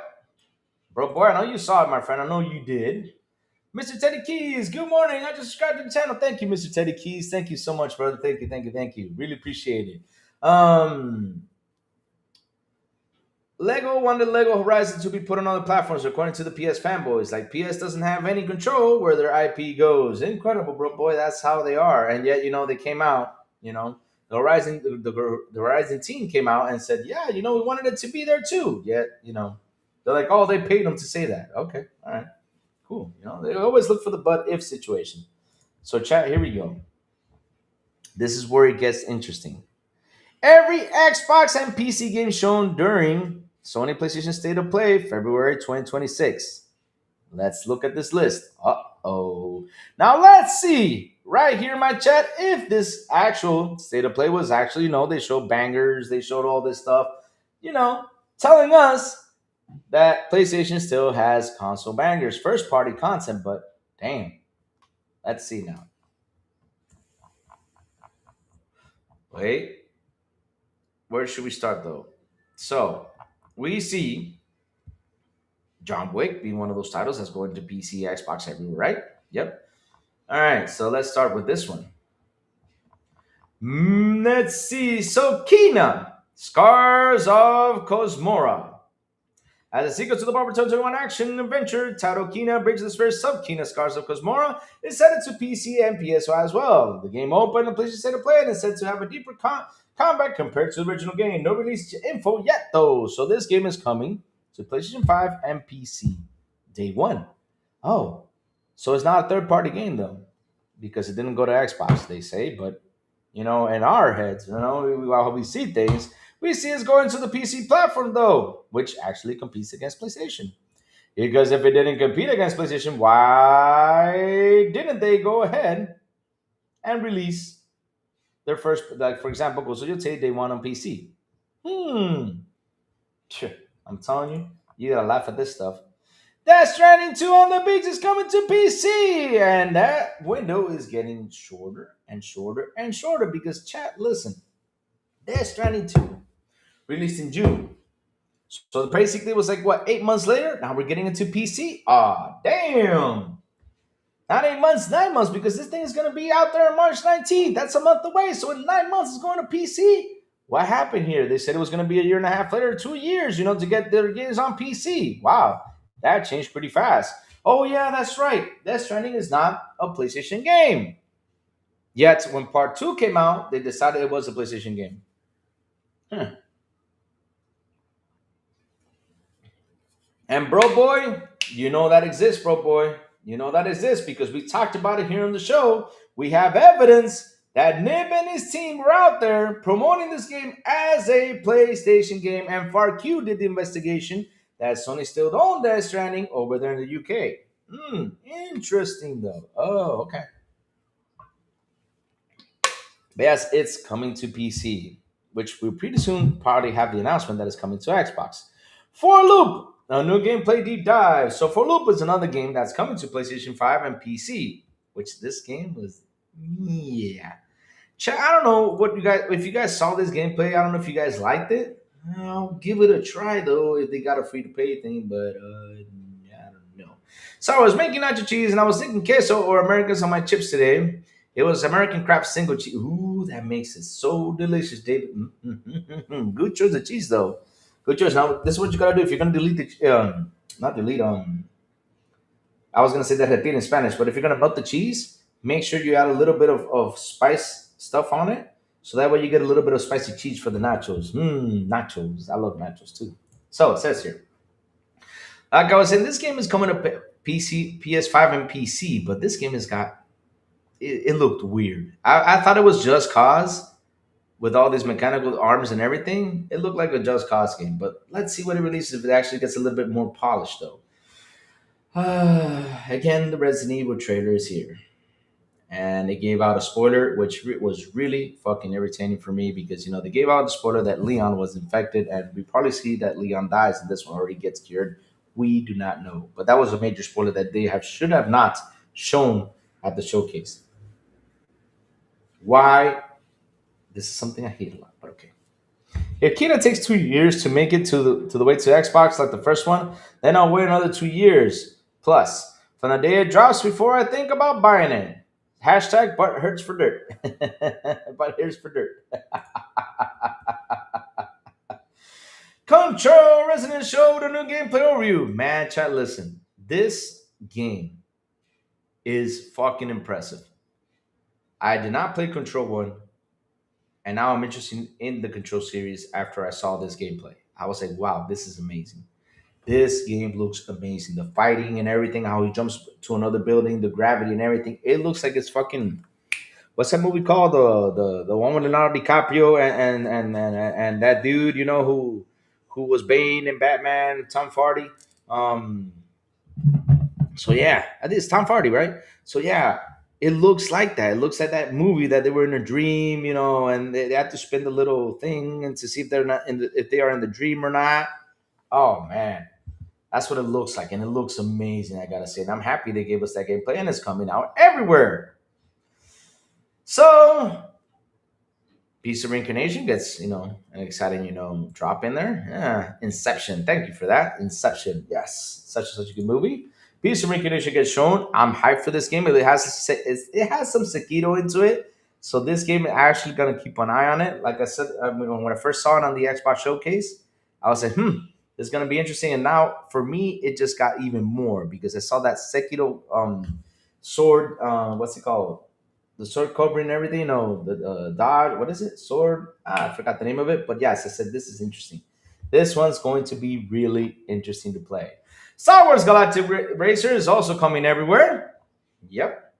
Bro Boy, I know you saw it, my friend. I know you did. Mr. Teddy Keys, good morning. I just subscribed to the channel. Thank you, Mr. Teddy Keys. Thank you so much, brother. Thank you, thank you, thank you. Really appreciate it. Lego wanted Lego Horizon to be put on other platforms, according to the PS fanboys. Like PS doesn't have any control where their IP goes. Incredible, bro, boy. That's how they are. And yet, they came out. The Horizon team came out and said, yeah, we wanted it to be there too. Yet, they're like, oh, they paid them to say that. Okay, all right, cool. They always look for the but if situation. So, chat, here we go. This is where it gets interesting. Every Xbox and PC game shown during Sony PlayStation State of Play, February 2026. Let's look at this list. Uh-oh. Now let's see right here in my chat if this actual State of Play was actually, they showed bangers, they showed all this stuff, telling us that PlayStation still has console bangers, first party content, but damn. Let's see now. wait, where should we start though? So we see John Wick being one of those titles that's going to PC, Xbox, everywhere, right? Yep. All right, so let's start with this one. Let's see. So Kina, Scars of Cosmora. As a sequel to the Barber 21 action adventure titled Kina Bridge of the Spirit sub Kina Scars of Cosmora is set to PC and PSO as well. The game opened and PlayStation State of Play and is said to have a deeper combat compared to the original game. No release info yet though, so this game is coming to PlayStation 5 and PC day one. Oh, so it's not a third party game though, because it didn't go to Xbox, they say, but in our heads, while we see things, we see it's going to the PC platform though, which actually competes against PlayStation. Because if it didn't compete against PlayStation, why didn't they go ahead and release their first, like for example, Ghost of Yotei Day One on PC? Hmm. I'm telling you, you gotta laugh at this stuff. Death Stranding 2 on the Beach is coming to PC, and that window is getting shorter and shorter and shorter because chat, listen, Death Stranding 2 released in June. So basically it was like what, 8 months later? Now we're getting into PC? Ah, damn. Not 8 months, 9 months, because this thing is gonna be out there on March 19th. That's a month away. So in 9 months it's going to PC. What happened here? They said it was gonna be a year and a half later, 2 years, to get their games on PC. Wow. That changed pretty fast. Oh, yeah, that's right. Death Stranding is not a PlayStation game. Yet, when part 2 came out, they decided it was a PlayStation game. Huh. And Bro Boy, that exists, Bro Boy. That exists because we talked about it here on the show. We have evidence that Nib and his team were out there promoting this game as a PlayStation game, and FarQ did the investigation that Sony still owned Death Stranding over there in the UK. Interesting though. Oh, okay. But yes, it's coming to PC, which we'll pretty soon probably have the announcement that it's coming to Xbox. For Loop, a new gameplay deep dive. So For Loop is another game that's coming to PlayStation 5 and PC, which this game was, yeah. I don't know what if you guys saw this gameplay, I don't know if you guys liked it. I'll give it a try though if they got a free to play thing, but yeah, I don't know. So I was making nacho cheese and I was thinking queso or Americans on my chips today. It was American Craft single cheese. Ooh, that makes it so delicious, David. Good choice of cheese though. Good choice. Now this is what you gotta do if you're gonna delete the not delete I was gonna say that had been in Spanish, but if you're gonna melt the cheese, make sure you add a little bit of spice stuff on it. So that way you get a little bit of spicy cheese for the nachos. Nachos. I love nachos too. So it says here. Like I was saying, this game is coming up PC, PS5, and PC, but this game has got it looked weird. I thought it was Just Cause with all these mechanical arms and everything. It looked like a Just Cause game, but let's see what it releases if it actually gets a little bit more polished though. Again, the Resident Evil trailer is here. And they gave out a spoiler, which was really fucking irritating for me because they gave out the spoiler that Leon was infected, and we probably see that Leon dies, and this one already gets cured. We do not know, but that was a major spoiler that they should have not shown at the showcase. Why? This is something I hate a lot, but okay. If Kina takes 2 years to make it to the way to Xbox like the first one, then I'll wait another 2 years plus from the day it drops before I think about buying it. Hashtag butt hurts for dirt. Butt hurts for dirt. Control Resident showed a new gameplay overview. Man, chat, listen. This game is fucking impressive. I did not play Control 1, and now I'm interested in the Control series after I saw this gameplay. I was like, wow, this is amazing. This game looks amazing. The fighting and everything, how he jumps to another building, the gravity and everything. It looks like it's fucking. What's that movie called? The one with Leonardo DiCaprio and that dude, who was Bane in Batman, Tom Hardy. So yeah, I think it's Tom Hardy, right? So yeah, it looks like that. It looks like that movie that they were in a dream, and they have to spin the little thing and to see if they're not if they are in the dream or not. Oh man, that's what it looks like, and it looks amazing. I gotta say, and I'm happy they gave us that gameplay, and it's coming out everywhere. So Piece of Reincarnation gets, an exciting, drop in there. Yeah. Inception. Thank you for that. Inception. Yes. Such a good movie. Piece of Reincarnation gets shown. I'm hyped for this game. It has some Sekiro into it. So this game actually gonna keep an eye on it. Like I said, when I first saw it on the Xbox showcase, I was like, this is gonna be interesting. And now for me, it just got even more because I saw that Sekiro sword. What's it called? The sword covering and everything. The dodge. What is it? Sword. I forgot the name of it. But yes, I said this is interesting. This one's going to be really interesting to play. Star Wars Galactic Racer is also coming everywhere. Yep.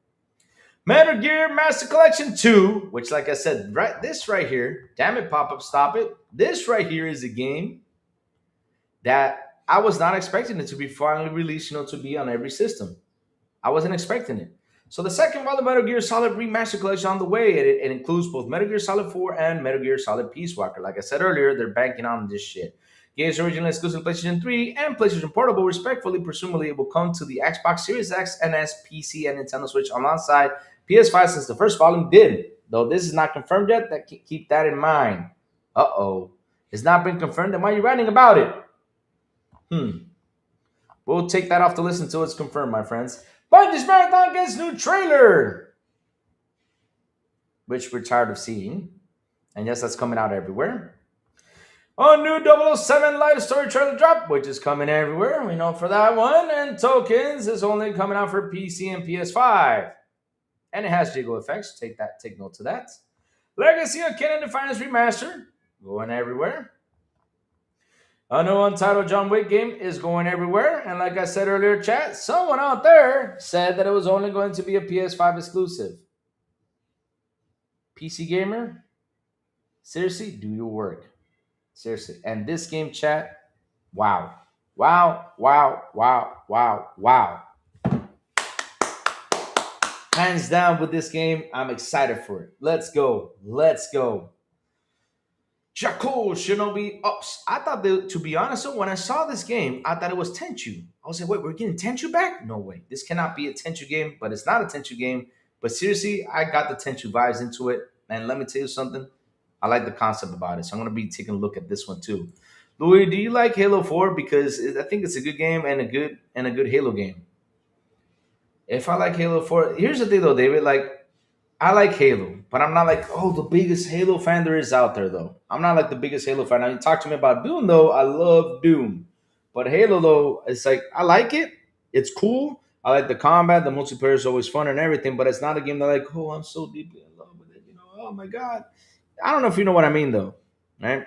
Metal Gear Master Collection 2, which, like I said, this right here, damn it, pop up, stop it. This right here is a game that I was not expecting it to be finally released, to be on every system. I wasn't expecting it. So the second one, the Metal Gear Solid Remaster Collection on the way. It includes both Metal Gear Solid 4 and Metal Gear Solid Peace Walker. Like I said earlier, they're banking on this shit. Games originally exclusive to PlayStation 3 and PlayStation Portable, respectfully, presumably it will come to the Xbox Series X and S, PC, and Nintendo Switch alongside PS5 since the first volume did. Though this is not confirmed yet, keep that in mind. Uh-oh. It's not been confirmed, then why are you writing about it? We'll take that off the list until it's confirmed, my friends. Bungie's Marathon gets new trailer, which we're tired of seeing. And yes, that's coming out everywhere. A new 007 live story trailer drop, which is coming everywhere. We know for that one. And Tokens is only coming out for PC and PS5. And it has jiggle effects. Take note of that. Legacy of Kanan Defiance Remaster, going everywhere. A new untitled John Wick game is going everywhere. And like I said earlier, chat, someone out there said that it was only going to be a PS5 exclusive. PC gamer, seriously, do your work. Seriously. And this game, chat, wow. Wow, wow, wow, wow, wow. Hands down with this game, I'm excited for it. Let's go. Let's go. Jakul Shinobi Ups. I thought, to be honest, when I saw this game, I thought it was Tenchu. I was like, wait, we're getting Tenchu back? No way. This cannot be a Tenchu game, but it's not a Tenchu game. But seriously, I got the Tenchu vibes into it. And let me tell you something. I like the concept about it. So I'm going to be taking a look at this one too. Louis, do you like Halo 4? Because I think it's a good game and a good Halo game. If I like Halo 4, here's the thing though, David. Like, I like Halo, but I'm not like, the biggest Halo fan there is out there, though. I'm not like the biggest Halo fan. Now, you talk to me about Doom, though. I love Doom. But Halo, though, it's like, I like it. It's cool. I like the combat. The multiplayer is always fun and everything, but it's not a game that, like, I'm so deeply in love with it. Oh my God. I don't know if you know what I mean, though, right?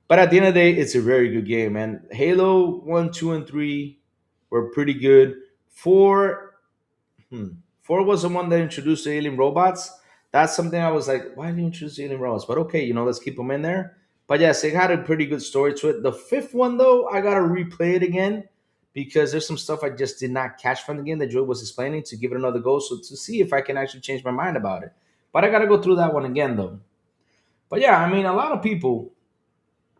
But at the end of the day, it's a very good game, man. Halo 1, 2, and 3 were pretty good. 4, 4 was the one that introduced the alien robots. That's something I was like, why did you introduce the alien robots? But okay, let's keep them in there. But yes, it had a pretty good story to it. The 5th one, though, I got to replay it again because there's some stuff I just did not catch from the game that Joe was explaining to give it another go. So to see if I can actually change my mind about it. But I got to go through that one again, though. But yeah, I mean, a lot of people,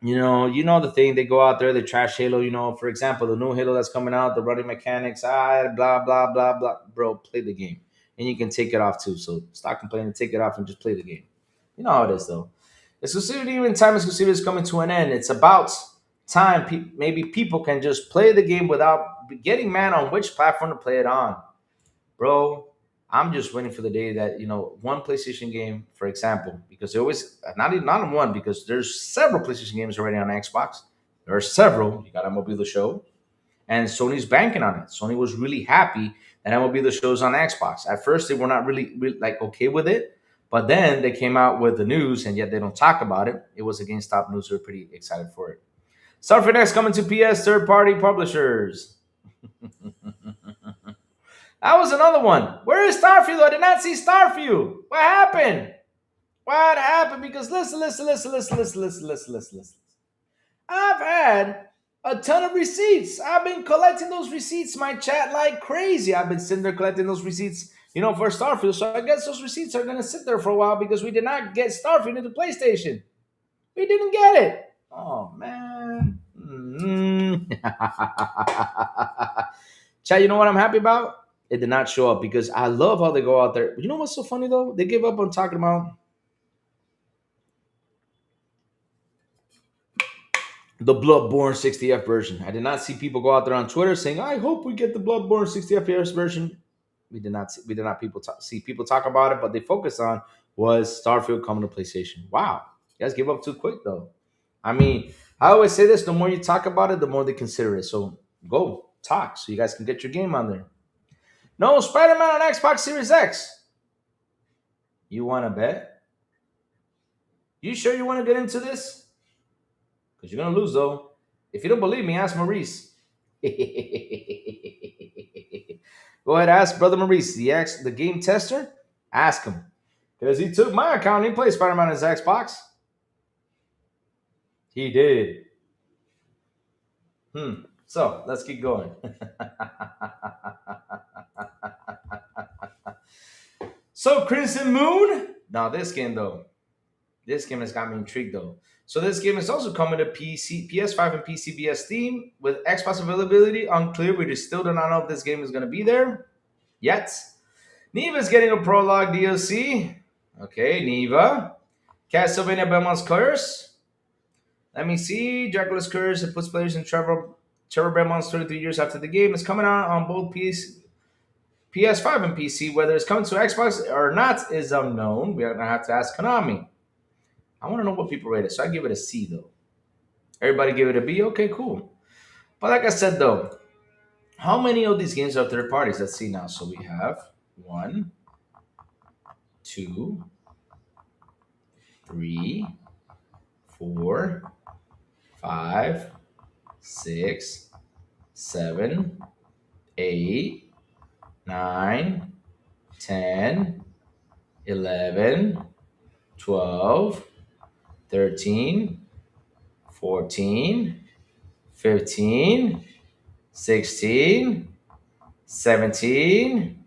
the thing, they go out there, they trash Halo, for example, the new Halo that's coming out, the running mechanics, blah, blah, blah, blah. Bro, play the game. And you can take it off too. So stop complaining, take it off, and just play the game. You know how it is, though. Exclusivity and time exclusivity is coming to an end. It's about time maybe people can just play the game without getting mad on which platform to play it on. Bro, I'm just waiting for the day that, one PlayStation game, for example, because they always, not on one, because there's several PlayStation games already on Xbox. There are several. You got MLB The Show, and Sony's banking on it. Sony was really happy that MLB The Show's on Xbox. At first, they were not really like okay with it, but then they came out with the news, and yet they don't talk about it. It was a GameStop news. They're pretty excited for it. Starfield Next coming to PS third-party publishers. That was another one. Where is Starfield? I did not see Starfield. What happened? What happened? Because listen. I've had a ton of receipts. I've been collecting those receipts, my chat, like crazy. I've been sitting there collecting those receipts, for Starfield. So I guess those receipts are going to sit there for a while because we did not get Starfield into PlayStation. We didn't get it. Oh, man. Chat, you know what I'm happy about? It did not show up because I love how they go out there. You know what's so funny, though? They give up on talking about the Bloodborne 60 FPS version. I did not see people go out there on Twitter saying, "I hope we get the Bloodborne 60 FPS version." We did not see people talk about it, but they focused on was Starfield coming to PlayStation. Wow, you guys give up too quick though. I mean, I always say this: the more you talk about it, the more they consider it. So go talk, so you guys can get your game on there. No Spider-Man on Xbox Series X. You want to bet? You sure you want to get into this? Because you're gonna lose though. If you don't believe me, ask Maurice. Go ahead, ask brother Maurice, the game tester. Ask him because he took my account. And he played Spider Man on his Xbox. He did. So let's keep going. So Crimson Moon. Now this game though, this game has got me intrigued though. So this game is also coming to PC, PS5, and PC via Steam with Xbox availability unclear. We just still do not know if this game is going to be there yet. Neva is getting a prologue DLC. Okay, Neva. Castlevania Belmont's Curse. Let me see. Dracula's Curse. It puts players in Trevor Belmont's 33 years after the game. It's coming out on both PS5 and PC. Whether it's coming to Xbox or not is unknown. We're going to have to ask Konami. I want to know what people rate it, so I give it a C though. Everybody give it a B? Okay, cool. But like I said though, how many of these games are third parties? Let's see now. So we have 1, 2, 3, 4, 5, 6, 7, 8, 9, 10, 11, 12, 13, 14, 15, 16, 17.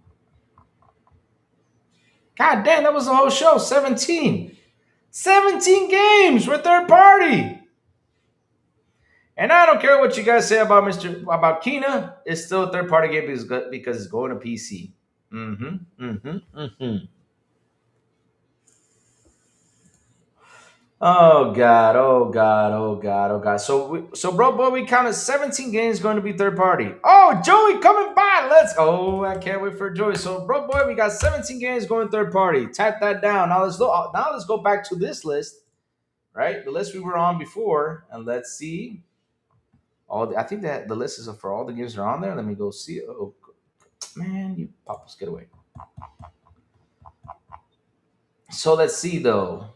God damn, that was the whole show. 17. 17 games with third party. And I don't care what you guys say about Kina. It's still a third party game because it's going to PC. Oh God, oh God, oh God, oh God. So bro, boy, we counted 17 games going to be third party. Oh, Joey coming by. I can't wait for Joey. So bro, boy, we got 17 games going third party. Tap that down. Now let's go back to this list, right? The list we were on before, and let's see. I think that the list is for all the games that are on there. Let me go see. Oh man, you papas, get away. So let's see though.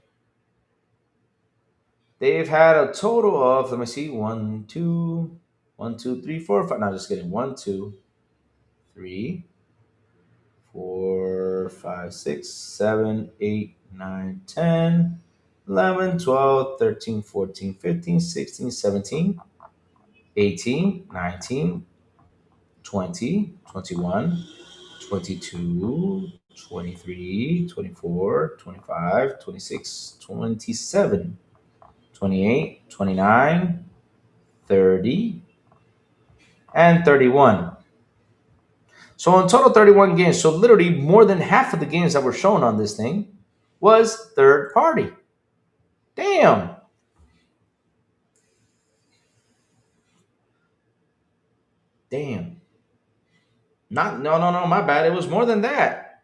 They've had a total of, let me see, 1, 2, 1, 2, 3, 4, 5. No, just kidding. 1, 2, 3, 4, 5, 6, 7, 8, 9, 10, 11, 12, 13, 14, 15, 16, 17, 18, 19, 20, 21, 22, 23, 24, 25, 26, 27. 28, 29, 30, and 31. So in total, 31 games. So literally more than half of the games that were shown on this thing was third party. Damn. Damn. No, my bad. It was more than that.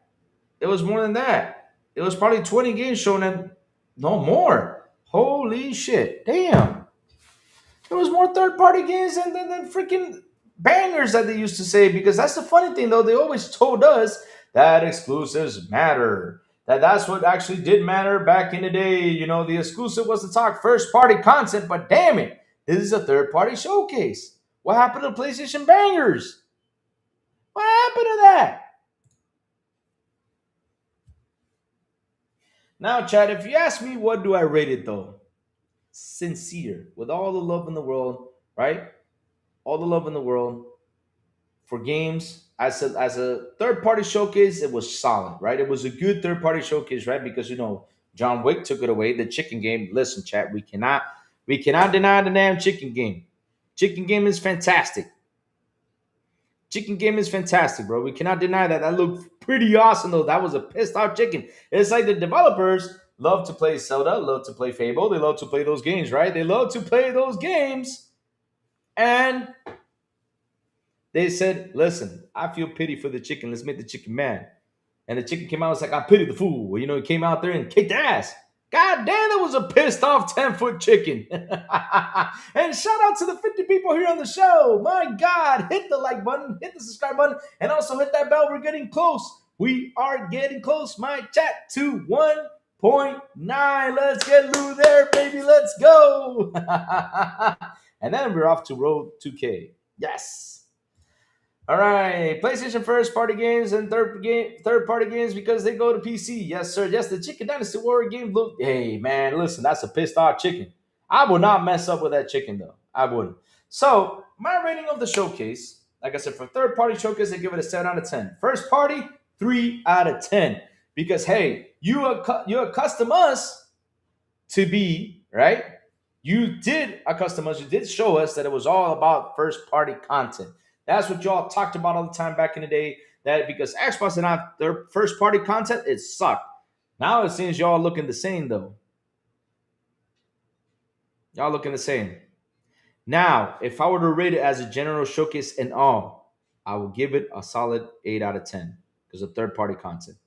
It was more than that. It was probably 20 games shown and no more. Holy shit. Damn. There was more third party games than freaking bangers that they used to say, because that's the funny thing though. They always told us that exclusives matter. That's what actually did matter back in the day. You know, the exclusive was to talk first party content, but damn it, this is a third party showcase. What happened to PlayStation bangers? What happened to that? Now, Chad, if you ask me what do I rate it though, sincere, with all the love in the world, right? All the love in the world for games. As a third party showcase, it was solid, right? It was a good third party showcase, right? Because John Wick took it away. The chicken game. Listen, chat, we cannot deny the damn chicken game. Chicken game is fantastic. Chicken game is fantastic, bro. We cannot deny that. That looked pretty awesome, though. That was a pissed off chicken. It's like the developers love to play Zelda, love to play Fable. They love to play those games, right? They love to play those games. And they said, listen, I feel pity for the chicken. Let's make the chicken mad. And the chicken came out and was like, I pity the fool. Well, he came out there and kicked ass. God damn, that was a pissed off 10-foot chicken. And shout out to the 50 people here on the show. My God, hit the like button, hit the subscribe button, and also hit that bell. We're getting close. We are getting close, my chat, to 1.9. Let's get Lou there, baby. Let's go. And then we're off to Road 2K. Yes. All right, PlayStation first party games and third party games because they go to PC. Yes, sir. Yes, the Chicken Dynasty Warrior game look. Hey, man, listen, that's a pissed off chicken. I would not mess up with that chicken though. I wouldn't. So my rating of the showcase, like I said, for third party showcase, I give it a 7 out of 10. First party, 3 out of 10. Because hey, you accustom us to be right. You did accustom us. You did show us that it was all about first party content. That's what y'all talked about all the time back in the day. That because Xbox did not their first party content, it sucked. Now it seems y'all looking the same though. Y'all looking the same. Now, if I were to rate it as a general showcase and all, I will give it a solid 8 out of 10 because of third party content.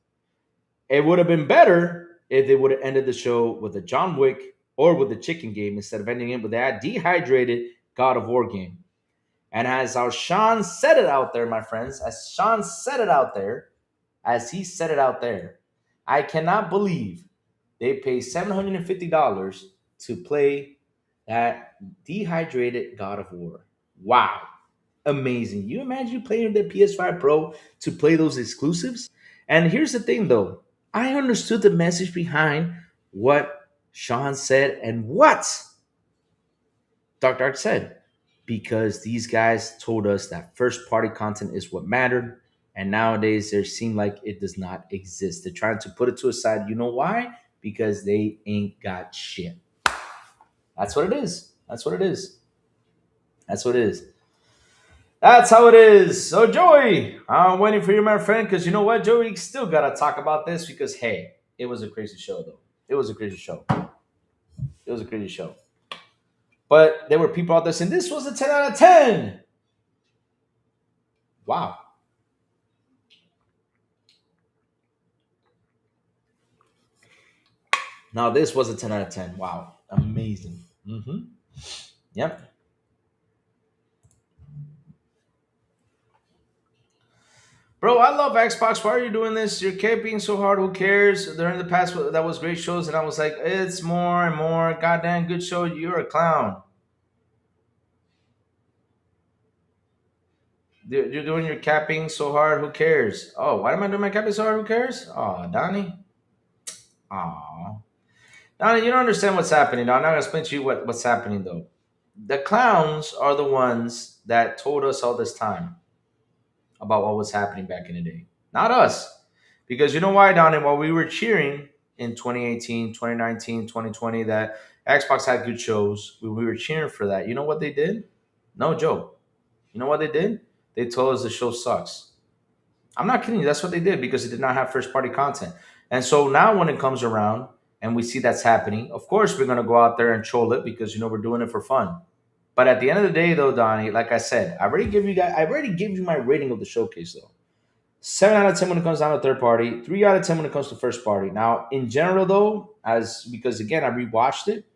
It would have been better if they would have ended the show with a John Wick or with a chicken game instead of ending it with that dehydrated God of War game. And as our Sean said it out there, my friends, as Sean said it out there, as he said it out there, I cannot believe they pay $750 to play that dehydrated God of War. Wow. Amazing. You imagine playing the PS5 Pro to play those exclusives? And here's the thing though. I understood the message behind what Sean said and what Dark said because these guys told us that first party content is what mattered. And nowadays, they seem like it does not exist. They're trying to put it to a side. You know why? Because they ain't got shit. That's what it is. That's what it is. That's what it is. That's how it is. So, Joey, I'm waiting for you, my friend, because you know what, Joey? Still got to talk about this because, hey, it was a crazy show, though. It was a crazy show. It was a crazy show. But there were people out there saying this was a 10 out of 10. Wow. Now this was a 10 out of 10. Wow. Amazing. Yep. Bro, I love Xbox. Why are you doing this? You're camping so hard. Who cares? During the past, that was great shows. And I was like, it's more and more. Goddamn good show. You're a clown. You're doing your capping so hard. Who cares? Oh, why am I doing my capping so hard? Who cares? Oh, Donnie. Oh, Donnie, you don't understand what's happening. Now, I'm not going to explain to you what's happening, though. The clowns are the ones that told us all this time about what was happening back in the day. Not us. Because you know why, Donnie? While we were cheering in 2018, 2019, 2020 that Xbox had good shows, we were cheering for that. You know what they did? No joke. You know what they did? They told us the show sucks. I'm not kidding you. That's what they did because it did not have first party content. And so now when it comes around and we see that's happening, of course we're going to go out there and troll it because we're doing it for fun. But at the end of the day, though, Donnie, like I said, I already gave you my rating of the showcase, though. 7 out of 10 when it comes down to third party, 3 out of 10 when it comes to first party. Now, in general, though, because again I rewatched it,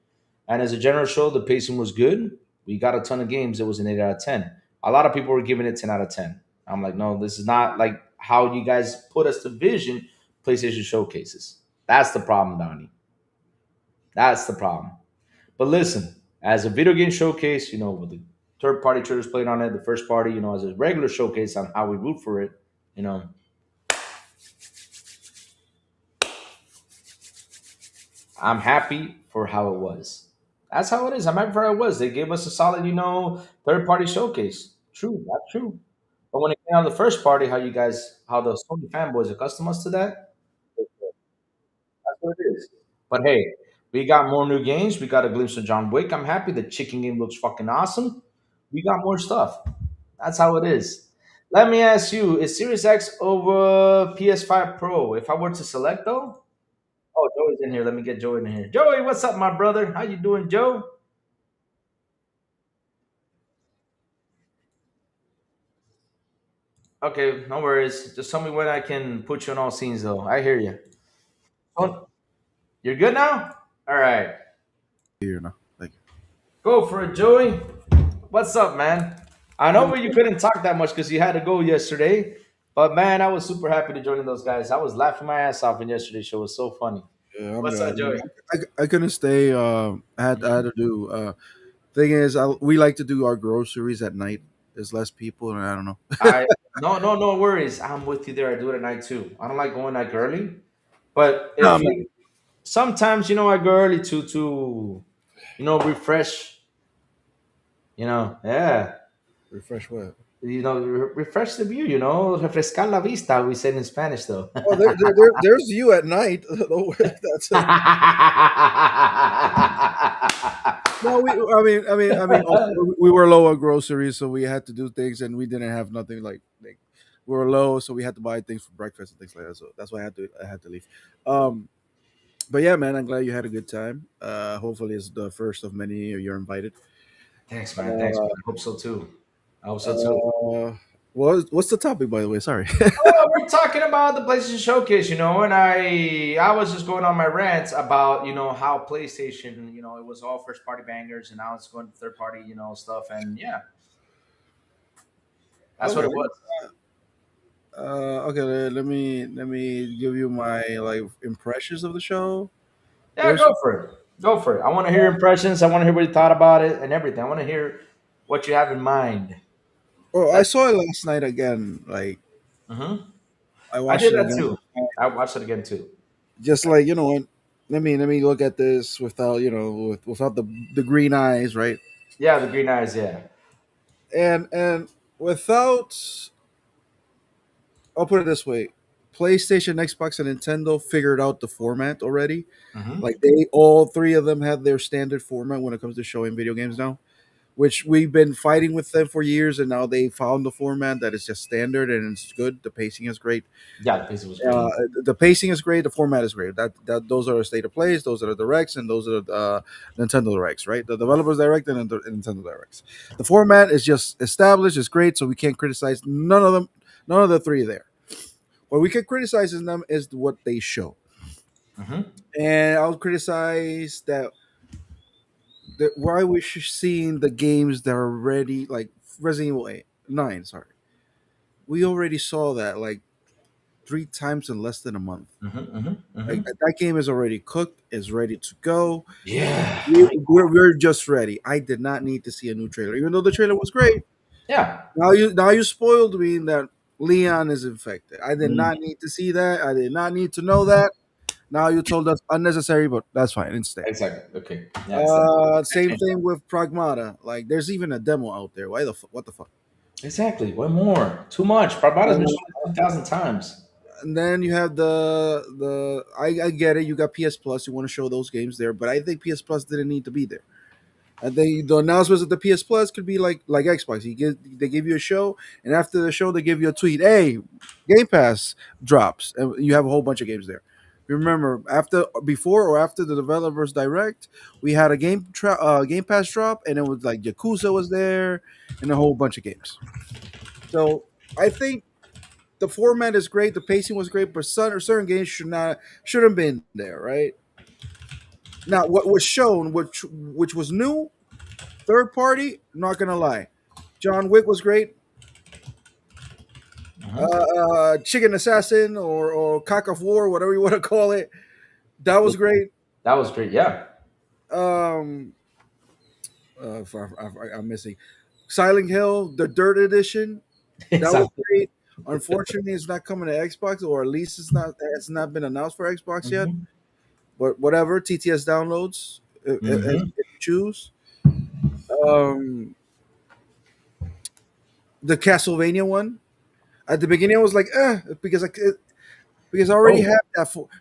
and as a general show, the pacing was good. We got a ton of games. It was an 8 out of 10. A lot of people were giving it 10 out of 10. I'm like, no, this is not like how you guys put us to vision PlayStation showcases. That's the problem, Donnie. That's the problem. But listen, as a video game showcase, with the third party trailers played on it, the first party, as a regular showcase on how we root for it, I'm happy for how it was. That's how it is. I'm happy for how it was. They gave us a solid, third party showcase. True, that's true. But when it came out of the first party, how the Sony fanboys accustomed us to that, that's what it is. But hey, we got more new games. We got a glimpse of John Wick. I'm happy. The chicken game looks fucking awesome. We got more stuff. That's how it is. Let me ask you: is Series X over PS5 Pro? If I were to select though, oh, Joey's in here. Let me get Joey in here. Joey, what's up, my brother? How you doing, Joe? Okay, no worries. Just tell me when I can put you on all scenes, though. I hear you. Oh, you're good now? All right. Here now. Like, Go for it, Joey. What's up, man? I know you couldn't talk that much because you had to go yesterday, but man, I was super happy to join those guys. I was laughing my ass off in yesterday's show. It was so funny. yeah, I'm What's up, glad. Joey? I couldn't stay. I had to do. Thing is, we like to do our groceries at night. There's less people, and I don't know. I no worries. I'm with you there. I do it at night too. I don't like going like early, but No, if man. you sometimes I go early to refresh. Yeah, Refresh what? refresh the view. Refrescar la vista. We said in Spanish though. Oh, there's you at night. That's it. No, we were low on groceries, so we had to do things, and we didn't have nothing like we were low, so we had to buy things for breakfast and things like that. So that's why I had to leave. Um, but yeah, man, I'm glad you had a good time. Hopefully, it's the first of many. You're invited. Thanks, man. Thanks, man. Uh, I hope so too. I hope so too. uh, what's the topic, by the way? Sorry. Oh, we're talking about the PlayStation Showcase, and I was just going on my rants about how PlayStation, it was all first party bangers, and now it's going to third party, stuff, and yeah, that's what Okay. it was. Okay. Let me give you my like impressions of the show. Yeah, There's go for it. Go for it. I want to hear impressions. I want to hear what you thought about it and everything. I want to hear what you have in mind. Oh, I That's saw it last night again. Like hmm I I watched did it that again. too. I watched it again too. Just like what. Let me look at this without without the green eyes, right? Yeah, the green eyes. Yeah. And without, I'll put it this way: PlayStation, Xbox, and Nintendo figured out the format already. hmm Like they all three of them have their standard format when it comes to showing video games now, which we've been fighting with them for years, and now they found the format that is just standard and it's good. The pacing is great. Yeah, the pizza was Uh, great. the pacing is great. The format is great. That those are the state of plays. Those are the directs, and those are the Nintendo directs, right? The developers direct and the Nintendo directs. The format is just established. It's great, so we can't criticize none of them. None of the three there. What we can criticize in them is what they show, hmm and I'll criticize that why we're seeing the games that are ready, like Resident Evil 8, 9. Sorry, we already saw that like three times in less than a month. Like that game is already cooked, is ready to go. Yeah. We're just ready. I did not need to see a new trailer, even though the trailer was great. Yeah. Now you spoiled me that Leon is infected. I did Mm, not need to see that. I did not need to know that. Now you told us unnecessary, but that's fine instead. exactly. Okay. Yeah, it's that. Same thing with Pragmata. Like, there's even a demo out there. What the fuck? Exactly. One more. Too much. Barbada's been Uh, shown 2,000 times. and then you have I get it. You got PS Plus. You want to show those games there, but I think PS Plus didn't need to be there. And the announcements of the PS Plus could be like Xbox. They give you a show, and after the show, they give you a tweet. Hey, Game Pass drops, and you have a whole bunch of games there. Remember, before or after the developers direct, we had a Game Pass drop, and it was like Yakuza was there, and a whole bunch of games. So I think the format is great, the pacing was great, but certain games shouldn't have been there, right? Now, what was shown, which was new, third party, not gonna lie, John Wick was great. Mhm. Chicken Assassin or Cock of War, whatever you want to call it, that was great. That was great. Yeah. Um, I'm missing Silent Hill, the Dirt Edition. That was exactly. great. Unfortunately, it's not coming to Xbox, or at least it's not been announced for Xbox yet. hmm But whatever, TTS downloads if hmm you choose. Um, the Castlevania one. At the beginning, I was like, because I already Oh. had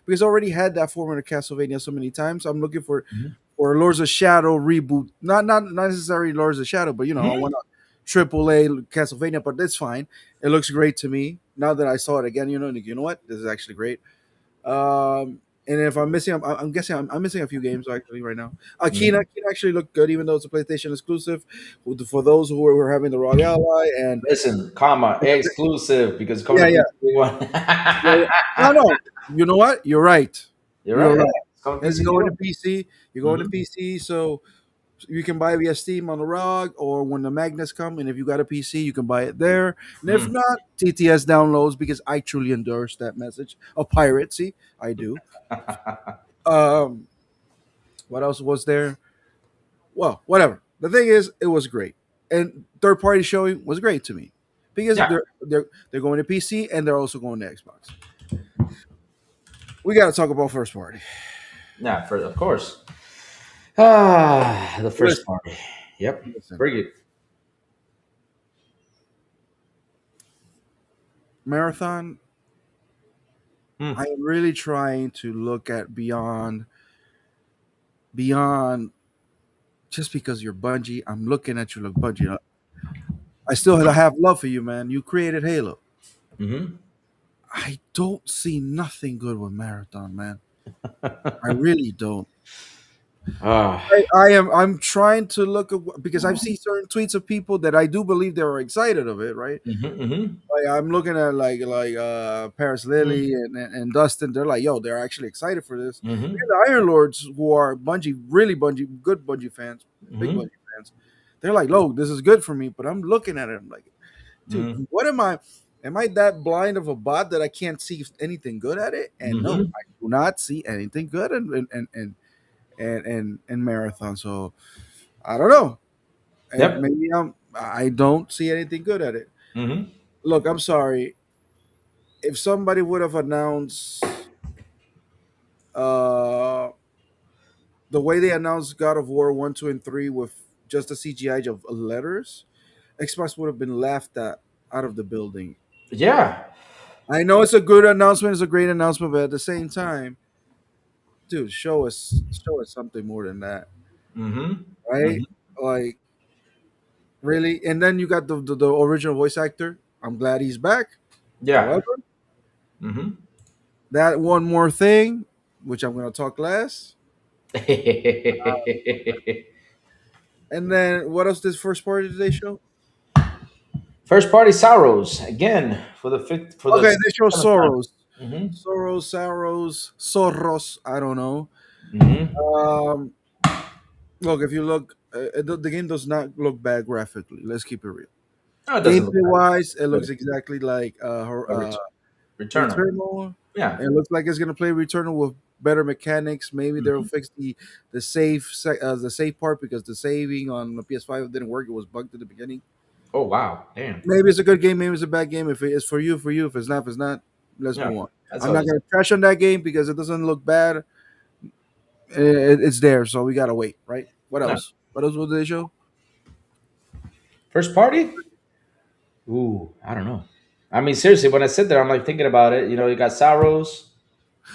because I already had that format of Castlevania so many times. I'm looking Mhm. for Lords of Shadow reboot. Not necessarily Lords of Shadow, but I Mhm. want a AAA Castlevania. But that's fine. It looks great to me now that I saw it again. You know what? This is actually great. And if I'm missing, I'm guessing I'm missing a few games actually right now. Mhm. Kina actually looked good, even though it's a PlayStation exclusive. For those who are having the wrong ally, and Listen, comma exclusive because it's coming yeah, to yeah, PC one. yeah, yeah. No, no. You know what? You're right. You're You're right. Yeah, right. it's coming to It's PC day going to one. PC. You're going to Hmm. PC, so you can buy via Steam on the ROG, or when the magnets come. And if you got a PC, you can buy it there. And if Mm. not, TTS downloads, because I truly endorse that message of piracy. I do. Um, what else was there? Well, whatever. The thing is, it was great, and third party showing was great to me because Yeah, they're going to PC and they're also going to Xbox. We got to talk about first party. yeah, for of course. Ah, the first Listen, party. Yep, listen. bring it. Marathon. Hmm. I am really trying to look at beyond just because you're Bungie. I'm looking at you like Bungie. I still have love for you, man. You created Halo. Hmm. I don't see nothing good with Marathon, man. I really don't. Ah. I'm trying to look at because I've seen certain tweets of people that I do believe they were excited of it, right? Hmm. Hmm. Like I'm looking at Paris Lily and Dustin. They're like, yo, they're actually excited for this. Hmm. And the Iron Lords, who are Bungie, really Bungie, good Bungie fans, big Hmm. Bungie fans, they're like, "Lo, this is good for me." But I'm looking at it, I'm like, dude, Hmm. what am I? Am I that blind of a bot that I can't see anything good at it? And no, Hmm. I do not see anything good in Marathon. So I don't know. And Yep. maybe I don't see anything good at it. Hmm. Look, I'm sorry. If somebody would have announced uh the way they announced God of War 1, 2, and 3 with just the CGI of letters, Xbox would have been laughed at out of the building. Yeah. I know it's a good announcement, it's a great announcement, but at the same time, dude, show us something more than that, Hmm. right? Hmm. Like really. And then you got the original voice actor. I'm glad he's back. Yeah. However, Hmm. that one more thing, which I'm gonna talk last. And then what else? This first party did they show? First party Sorrows again for the fifth for the Okay, they show seventh time. Soros, Hmm. Soros. I don't know. Hmm. Um, look, if you look, the game does not look bad graphically. Let's keep it real. No, it doesn't look Gameplay bad. wise, it But looks exactly like a Returnal. Returnal. Yeah. It looks like it's gonna play Returnal with better mechanics. Maybe they'll Hmm. fix the save part because the saving on the PS5 didn't work. It was bugged at the beginning. Oh wow. Damn. Maybe it's a good game. Maybe it's a bad game. If it is for you, for you. If it's not, if it's not. Let's Yeah. move on. That's I'm all not this. gonna trash on that game because it doesn't look bad. It's there, so we gotta wait, right? What Yeah. else? What else was they show? First party? Ooh, I don't know. I mean, seriously, when I sit there, I'm like thinking about it. You know, you got Sorrows.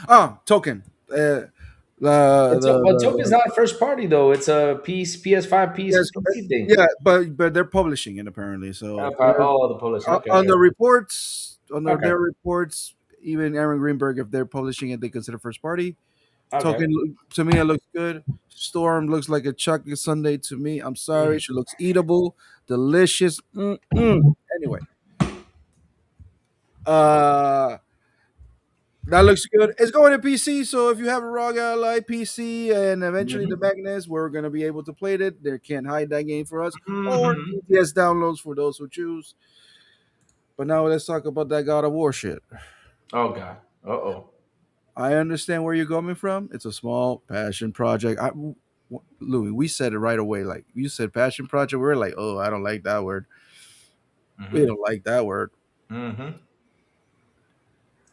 Ah, Token. But Token's not a first party though. It's a PS5, Yes, PC thing. yeah, but they're publishing it apparently. So Oh, the publishing. Okay, on okay, the reports, under okay, their reports, even Aaron Greenberg, if they're publishing it, they consider first party. okay. Token to me, it looks good. Storm looks like a chocolate sundae to me. I'm sorry, Mm. she looks eatable, delicious. Anyway, uh, that looks good. It's going to PC, so if you have a ROG Ally PC and eventually the Mhm. Magnus, we're gonna be able to play it. They can't hide that game for us, or Mhm. TTS downloads for those who choose. But now let's talk about that God of War shit. Oh God. Uh oh. I understand where you're coming from. It's a small passion project. Louis, we said it right away. Like you said, passion project. We're like, oh, I don't like that word. We Mhm. don't like that word. Mhm.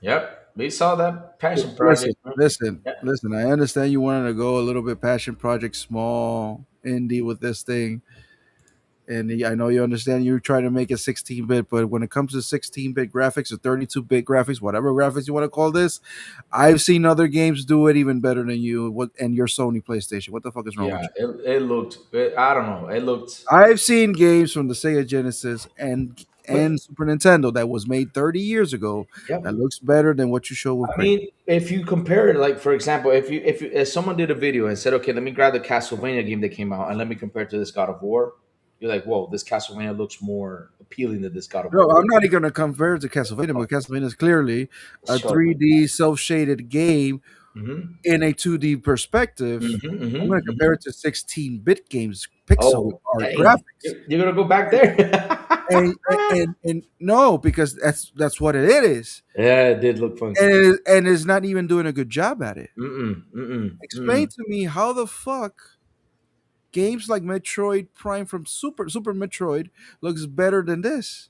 Yep. We saw that passion Listen, project. listen, Yeah. listen. I understand you wanted to go a little bit passion project, small indie with this thing, and I know you understand. You're trying to make it 16-bit, but when it comes to 16-bit graphics or 32-bit graphics, whatever graphics you want to call this, I've seen other games do it even better than you. What and your Sony PlayStation? What the fuck is wrong with Yeah. you? It looked. I don't know. It looked. I've seen games from the Sega Genesis and But and Super Nintendo that was made 30 years ago that yep. looks better than what you show with I Kratos. mean, if you compare it, like for example, if someone did a video and said, okay, let me grab the Castlevania game that came out and let me compare it to this God of War, you're like, whoa, this Castlevania looks more appealing than this God of No, War. I'm not even going to compare it to Castlevania, but Castlevania is clearly a Sure. 3D self shaded game Mm-hmm. in a 2D perspective. Mm-hmm. I'm going to Mm-hmm. compare Hmm. it to 16-bit games, pixel Oh, art dang. graphics. You're gonna go back there? And no, because that's what it is. Yeah, it did look funky. And is not even doing a good job at it. Mm-mm. Mm-mm. Explain Mm-mm. to me how the fuck games like Metroid Prime from Super Metroid looks better than this.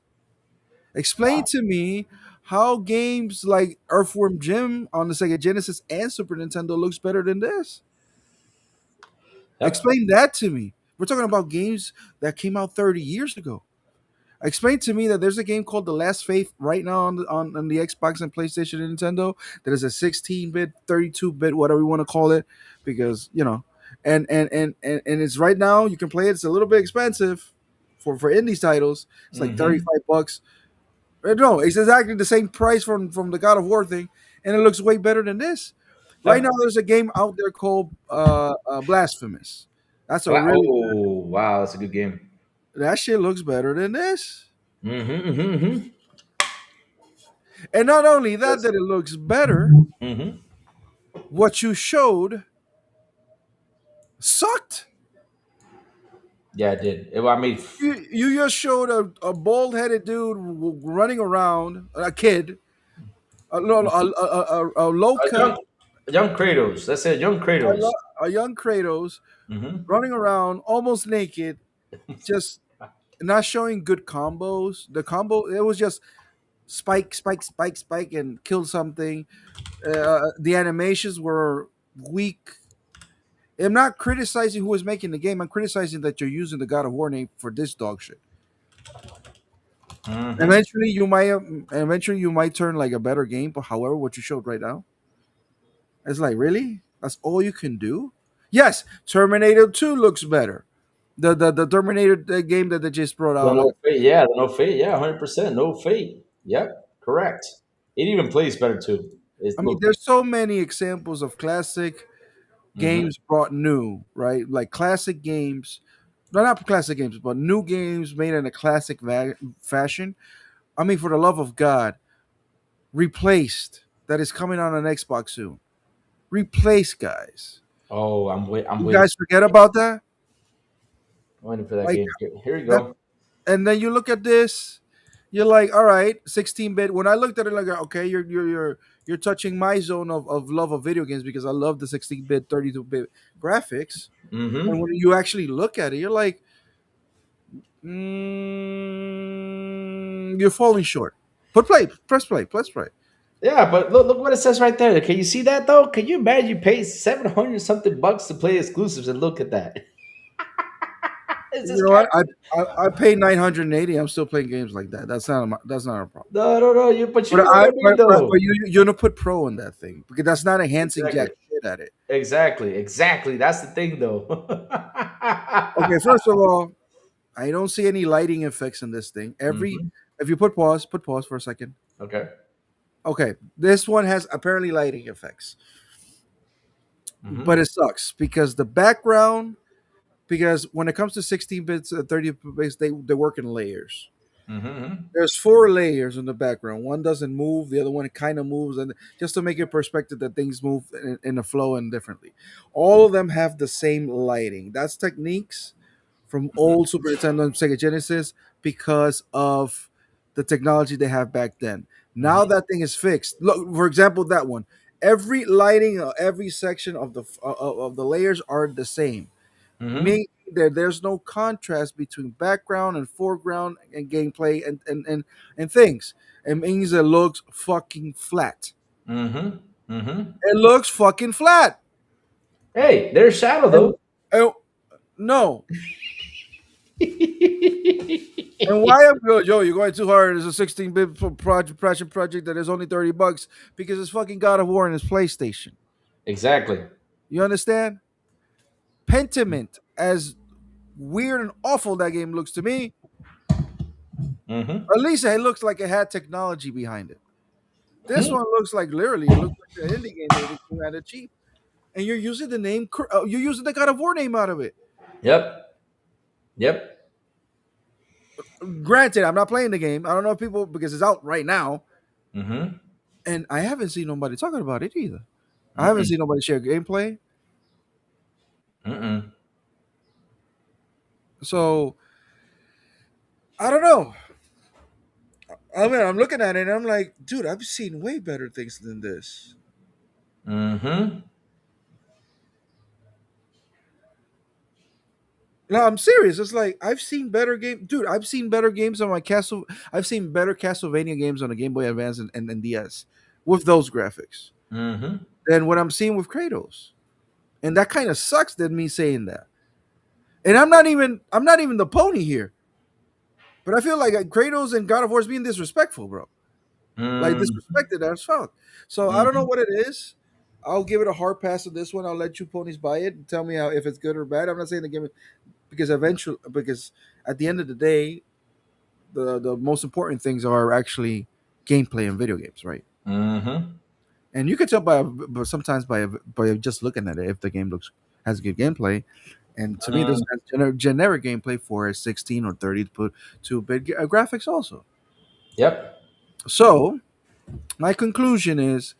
Explain to me how games like Earthworm Jim on the Sega Genesis and Super Nintendo looks better than this. Yep. Explain that to me. We're talking about games that came out 30 years ago. Explain to me that there's a game called The Last Faith right now on the Xbox and PlayStation and Nintendo that is a 16-bit, 32-bit, whatever you want to call it, because and it's right now you can play it. It's a little bit expensive for indies titles. It's like Mm-hmm. 35 bucks. No, it's exactly the same price from the God of War thing, and it looks way better than this. Right now, Yep. there's a game out there called Blasphemous. That's a really Oh, wow, that's a good game. that shit looks better than this. Mm-hmm. Mm-hmm. And not only that, Yes. that it looks better, Mm-hmm. what you showed sucked. Yeah, I did. I mean, You just showed a bald headed dude running around, a kid, a low a cut, young Kratos. That's it, young Kratos. a young Kratos Mm-hmm. running around almost naked, just not showing good combos. The combo, it was just spike, spike, spike, spike, and kill something. The animations were weak. I'm not criticizing who was making the game. I'm criticizing that you're using the God of War name for this dog shit. Mm-hmm. Eventually you might turn like a better game. But however, what you showed right now, it's like really that's all you can do. Yes, Terminator 2 looks better. The Terminator game that they just brought The out. Like, no fate. Yeah, the no fate. Yeah, 100%. No fate. Yep. Correct. It even plays better too. It's I mean, look. there's so many examples of classic Mm-hmm. games brought new, right? Like classic games, no, not classic games, but new games made in a classic fashion. I mean, for the love of God, replaced that is coming out on Xbox soon. Replace, guys. Oh, I'm You waiting. guys forget about that? I'm waiting for that Like game. Here we that, go. and then you look at this, you're like, all right, 16-bit. When I looked at it, like, okay, you're touching my zone of love of video games because I love the 16-bit, 32-bit graphics. And Mm-hmm. when you actually look at it, you're like, you're falling short. Press play. Yeah, but look what it says right there. Can you see that though? Can you imagine you pay 700 something bucks to play exclusives and look at that? It's You just know what? casual. I paid 980. I'm still playing games like that. That's not a problem. No, no, no. But you But know what I mean though. you don't put pro in that thing because that's not enhancing Exactly. jack shit at it. Exactly. Exactly. That's the thing though. Okay, first of all, I don't see any lighting effects in this thing. Hmm. If you put pause for a second. Okay. Okay, this one has apparently lighting effects, Hmm. but it sucks because the background. Because when it comes to 16 bits, 30 bits, they work in layers. Hmm. There's four layers in the background. One doesn't move, the other one kind of moves, and just to make it perspective that things move in a flow and differently. All of them have the same lighting. That's techniques from old Super Nintendo and Sega Genesis because of the technology they have back then. Now Hmm. that thing is fixed. Look, for example, that one. Every lighting, every section of the layers are the same, Hmm. meaning that there's no contrast between background and foreground and gameplay and things. It means it looks fucking flat. Hmm. Hmm. It looks fucking flat. Hey, there's Shadow And, though. and no. And why am yo, you're going too hard. It's a 16-bit project that is only $30 because it's fucking God of War and it's PlayStation. Exactly. You understand? Pentiment, as weird and awful that game looks to me, Mm-hmm. At least it looks like it had technology behind it. This one looks like literally, it looks like an indie game they just had it cheap, and you're using the name, you're using the God of War name out of it. Yep. Yep. Granted, I'm not playing the game. I don't know if people because it's out right now, Mm-hmm. and I haven't seen nobody talking about it either. I haven't Mm-mm. seen nobody share gameplay. Mm-mm. So I don't know. I mean, I'm looking at it and I'm like, dude, I've seen way better things than this. Mm-hmm. No, I'm serious. It's like I've seen better game, dude. I've seen better games on my Castle. I've seen better Castlevania games on the Game Boy Advance and DS with those graphics Mm-hmm. than what I'm seeing with Kratos. And that kind of sucks than me saying that. And I'm not even the pony here. But I feel like Kratos and God of War is being disrespectful, bro. Like Mm-hmm. disrespected as fuck. So I don't know Mm-hmm. what it is. I'll give it a hard pass on this one. I'll let you ponies buy it and tell me how if it's good or bad. I'm not saying the game because at the end of the day, the most important things are actually gameplay in video games, right? Mm-hmm. And you can tell but sometimes by just looking at it if the game looks has good gameplay. And to me, this has generic gameplay for a 16 or 30 to put two bit graphics also. Yep. So my conclusion is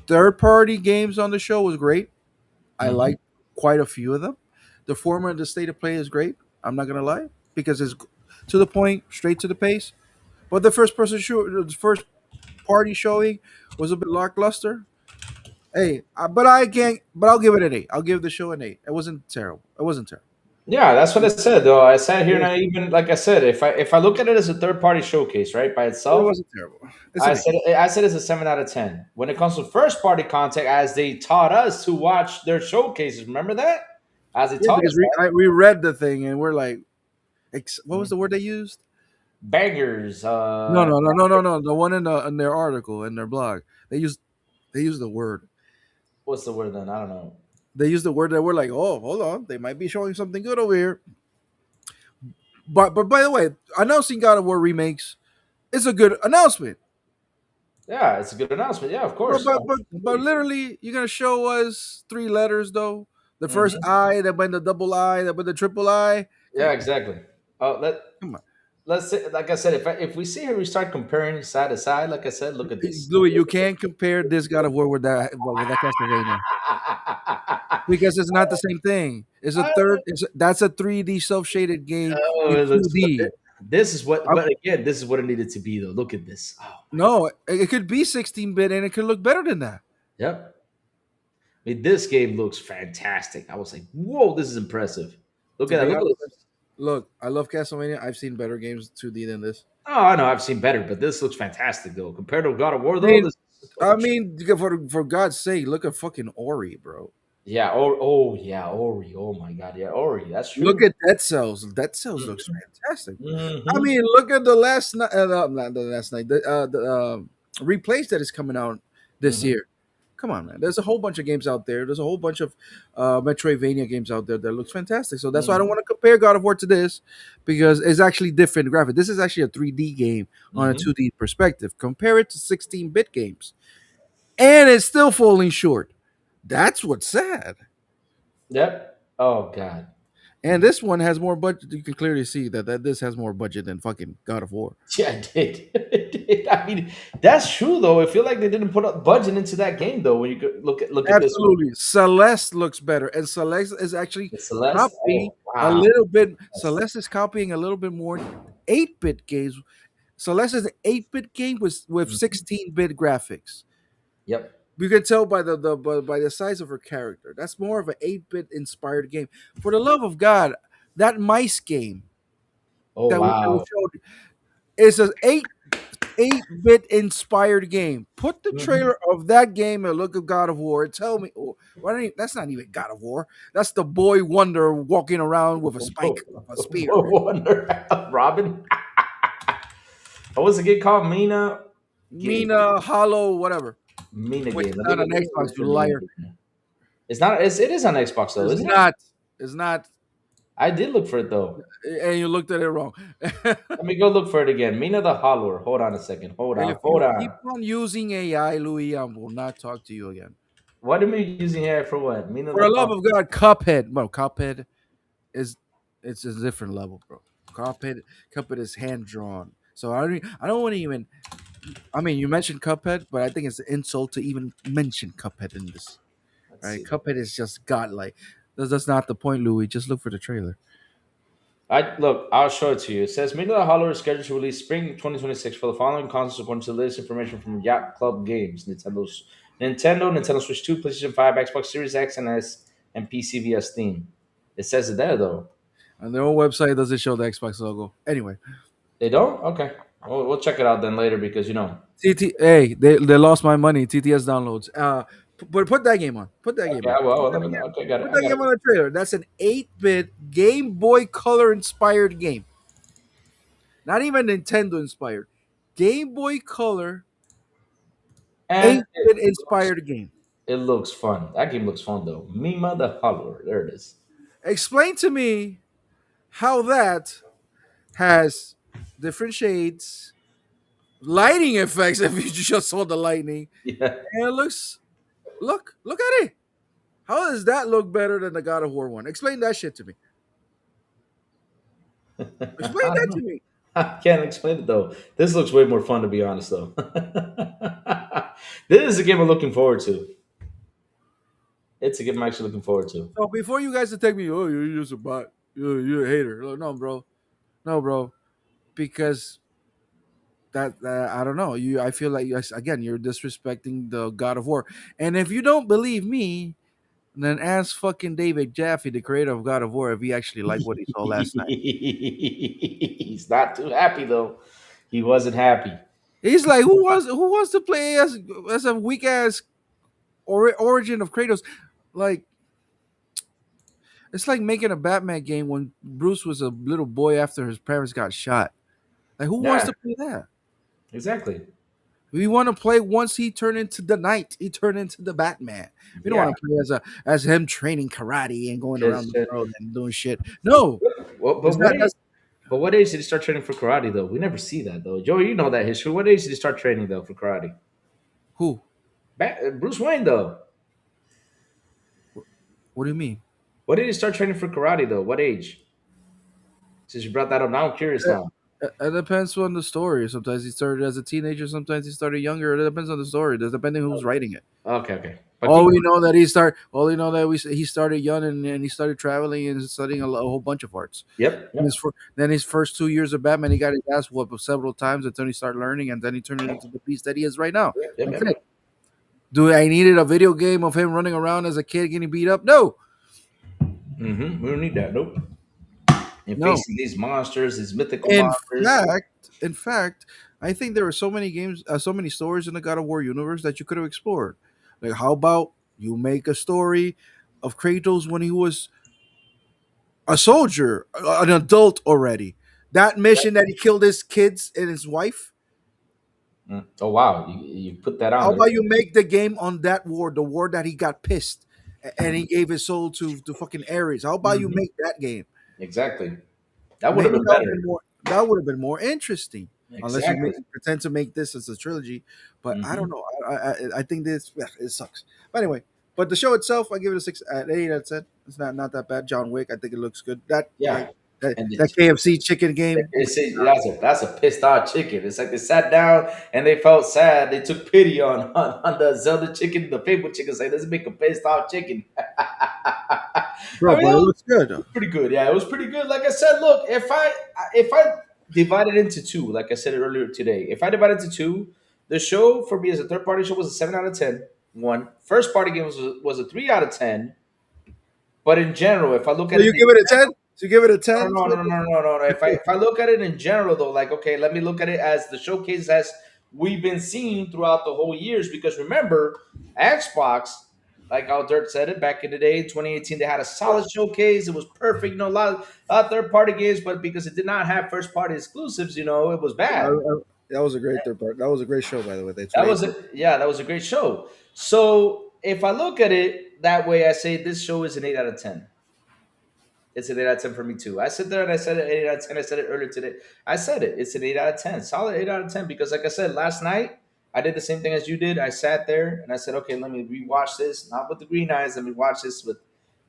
third party games on the show was great. I Mm-hmm. liked quite a few of them. The former the state of play is great. I'm not gonna lie because it's to the point, straight to the pace. But the first party showing was a bit lackluster. Hey, but I can't. But I'll give it an eight. I'll give the show an eight. It wasn't terrible. It wasn't terrible. Yeah, that's what I said though. I sat here and It I even like I said, if I look at it as a third party showcase, right, by itself, wasn't terrible. It's an eight. I said it's a 7 out of 10. When it comes to first party content, as they taught us to watch their showcases, remember that? As they Yeah, taught because us that. we read the thing and we're like, what was Mhm. the word they used? Bangers. No, no, no, no, no, no. The one in their article in their blog, they used they used the word. What's the word then? I don't know. They used the word that we're like, oh, hold on, they might be showing something good over here. But by the way, announcing God of War remakes is a good announcement. Yeah, it's a good announcement. Yeah, of But course. but but, but literally, you're gonna show us three letters though. The first Mhm. I, then went the double I, then went the triple I. Come Yeah, on, exactly. Oh, come on, let's say, like I said, if we see here, we start comparing side to side. Like I said, look at this. Louis. You can't compare this God of War with that Castlevania because it's not the same thing. It's a third. That's a 3D self shaded game Oh, in it looks. 2D. This is what. Uh, But again, this is what it needed to be, though. Look at this. Oh my. no, it could be 16-bit and it could look better than that. Yep. I mean, this game looks fantastic. I was like, whoa, this is impressive. Look To at that. be Look at honest, this. look, I love Castlevania. I've seen better games 2D than this. Oh, I know. I've seen better, but this looks fantastic, though. Compared to God of War, I though, mean, this is off I the chain. mean, for God's sake, look at fucking Ori, bro. Yeah. Oh, yeah. Ori. Oh my God. Yeah. Ori. That's Look true. at Dead Cells. Dead Cells looks fantastic. I Mm-hmm. mean, look at the last night. Not the last night. The replays that is coming out this Hmm. year. Come on, man. There's a whole bunch of games out there. There's a whole bunch of Metroidvania games out there that looks fantastic. So that's why I don't Hmm. want to compare God of War to this because it's actually different graphic. This is actually a 3D game on a Hmm. 2D perspective. Compare it to 16-bit games, and it's still falling short. That's what's sad. Yep. Oh God. And this one has more budget. You can clearly see that this has more budget than fucking God of War. Yeah, it did. It did. I mean, that's true though. I feel like they didn't put a budget into that game though. When you look at this one, Absolutely. Celeste looks better. And Celeste is actually the Celeste. copying Oh a wow. little bit. That's- Celeste is copying a little bit more 8-bit games. Celeste is an 8-bit game with Mhm. 16-bit graphics. Yep. You can tell by by the size of her character. That's more of an 8-bit inspired game. For the love of God, that mice game Oh that we wow. showed is an 8-bit inspired game. Put the Hmm. trailer of that game and look at God of War and tell me, oh, that's not even God of War. That's the boy wonder walking around with a spike, a spear. Wonder Robin. What was the game called? Game. Mina, Hollow, whatever. Mina Wait, game. it's Let me not look, on let me Xbox, look you for Mina liar. game. It's not. It is on Xbox though, It's isn't it? not. It's not. I did look for it though. and you looked at it wrong. Let me go look for it again. Mina the Hollower. Hold on a second. Hold on. If Hold you keep on. on using AI, Louis, I will not talk to you again. What am I using here for what? Mina For the the love Hollower. of God, Cuphead. Bro, Cuphead is it's a different level, bro. Cuphead is hand drawn. So I don't want to even. I mean, you mentioned Cuphead, but I think it's an insult to even mention Cuphead in this. Let's Right? see. Cuphead is just godlike. That's not the point, Louis. Just look for the trailer. I look. I'll show it to you. It says Mina the Hollower is scheduled to release spring 2026 for the following consoles according to the latest information from Yacht Club Games. Nintendo Switch 2, PlayStation 5, Xbox Series X and S, and PC via Steam. It says it there though. On their own website, doesn't show the Xbox logo. Anyway, They don't? Okay. We'll check it out then later because you know. Hey, they lost my money. TTS downloads. Put that game on. Put that game Okay, on. let me know. Okay, got it. Put I that got game it. on the trailer. That's an 8-bit Game Boy Color inspired game. Not even Nintendo inspired. Game Boy Color And 8-bit inspired game. it looks fun. That game looks fun though. Mima the Hollower. There it is. Explain to me how that has different shades, lighting effects. If you just saw the lightning, Yeah. and it looks look at it. How does that look better than the God of War one? Explain that shit to me. Explain I don't that know. to me. I can't explain it though. This looks way more fun to be honest though. This is a game I'm looking forward to. It's a game I'm actually looking forward to. So before you guys attack me, oh, you're just a bot. You're a hater. Like, no, bro, because that I don't know. I feel like yes, again you're disrespecting the God of War. And if you don't believe me, then ask fucking David Jaffe, the creator of God of War, if he actually liked what he saw last night. He's not too happy though. He wasn't happy. He's like, who wants to play as a weak ass origin of Kratos? Like it's like making a Batman game when Bruce was a little boy after his parents got shot. Like who wants Yeah, to play that? exactly. We want to play once he turned into the knight. He turned into the Batman. We don't Yeah. want to play as him training karate and going around Because, the world and doing shit. No, well, it's not. That's but what age did he start training for karate though? We never see that though. Joey, you know that history. What age did he start training though for karate? who. Bruce Wayne though. What do you mean? What did he start training for karate though? What age? Since you brought that up, now I'm curious now. It depends on the story. Sometimes he started as a teenager. Sometimes he started younger. It depends on the story. It depending who's writing it. Okay, okay. But All keep we know that he start. All we know that he started young and he started traveling and studying a whole bunch of arts. Yep, And yep, then his first 2 years of Batman, he got his ass whooped several times until he started learning, and then he turned it into the beast that he is right now. yep, yep, That's yep. it. Do I needed a video game of him running around as a kid getting beat up? No, We don't need that. Nope. And no. facing these monsters, these mythical In monsters. in fact, I think there are so many games, so many stories in the God of War universe that you could have explored. Like, how about you make a story of Kratos when he was a soldier, an adult already? That mission that he killed his kids and his wife. Oh wow, you put that on How there. about you make the game on that war, the war that he got pissed and he gave his soul to fucking Ares? How about you Mhm. make that game? Exactly. That would have Maybe been better. that would have been more interesting. Unless you Exactly. pretend to make this as a trilogy, but I hmm don't know. I think this it sucks. But anyway, but the show itself, I give it a 6 at 8 out of 10. It's not that bad. John Wick, I think it looks good. That Yeah. like that, And that KFC chicken game. that's a pissed off chicken. It's like they sat down and they felt sad. They took pity on the Zelda chicken, the Fable chicken. Say, let's make a pissed off chicken. I Bro, mean, but it looks good. pretty good. Yeah, it was pretty good. Like I said, look, if I divide it into two, like I said earlier today, if I divide it into two, the show for me as a third party show was a 7 out of 10. One first party game was a 3 out of 10. But in general, if I look So at it, you give it a 10? So you give it a 10? no. If I look at it in general though, like okay, let me look at it as the showcase as we've been seeing throughout the whole years. Because remember, Xbox, like how Dirt said it back in the day, 2018, they had a solid showcase. It was perfect, a lot of third party games, but because it did not have first party exclusives, it was bad. That was a great third part. That was a great show, by the way. That's That great. was that was a great show. So if I look at it that way, I say this show is an 8 out of 10. It's an 8 out of 10 for me too. I sit there and I said it 8 out of 10. I said it earlier today. I said it. It's an 8 out of 10. Solid 8 out of 10 because, like I said, last night I did the same thing as you did. I sat there and I said, okay, let me rewatch this, not with the green eyes. Let me watch this with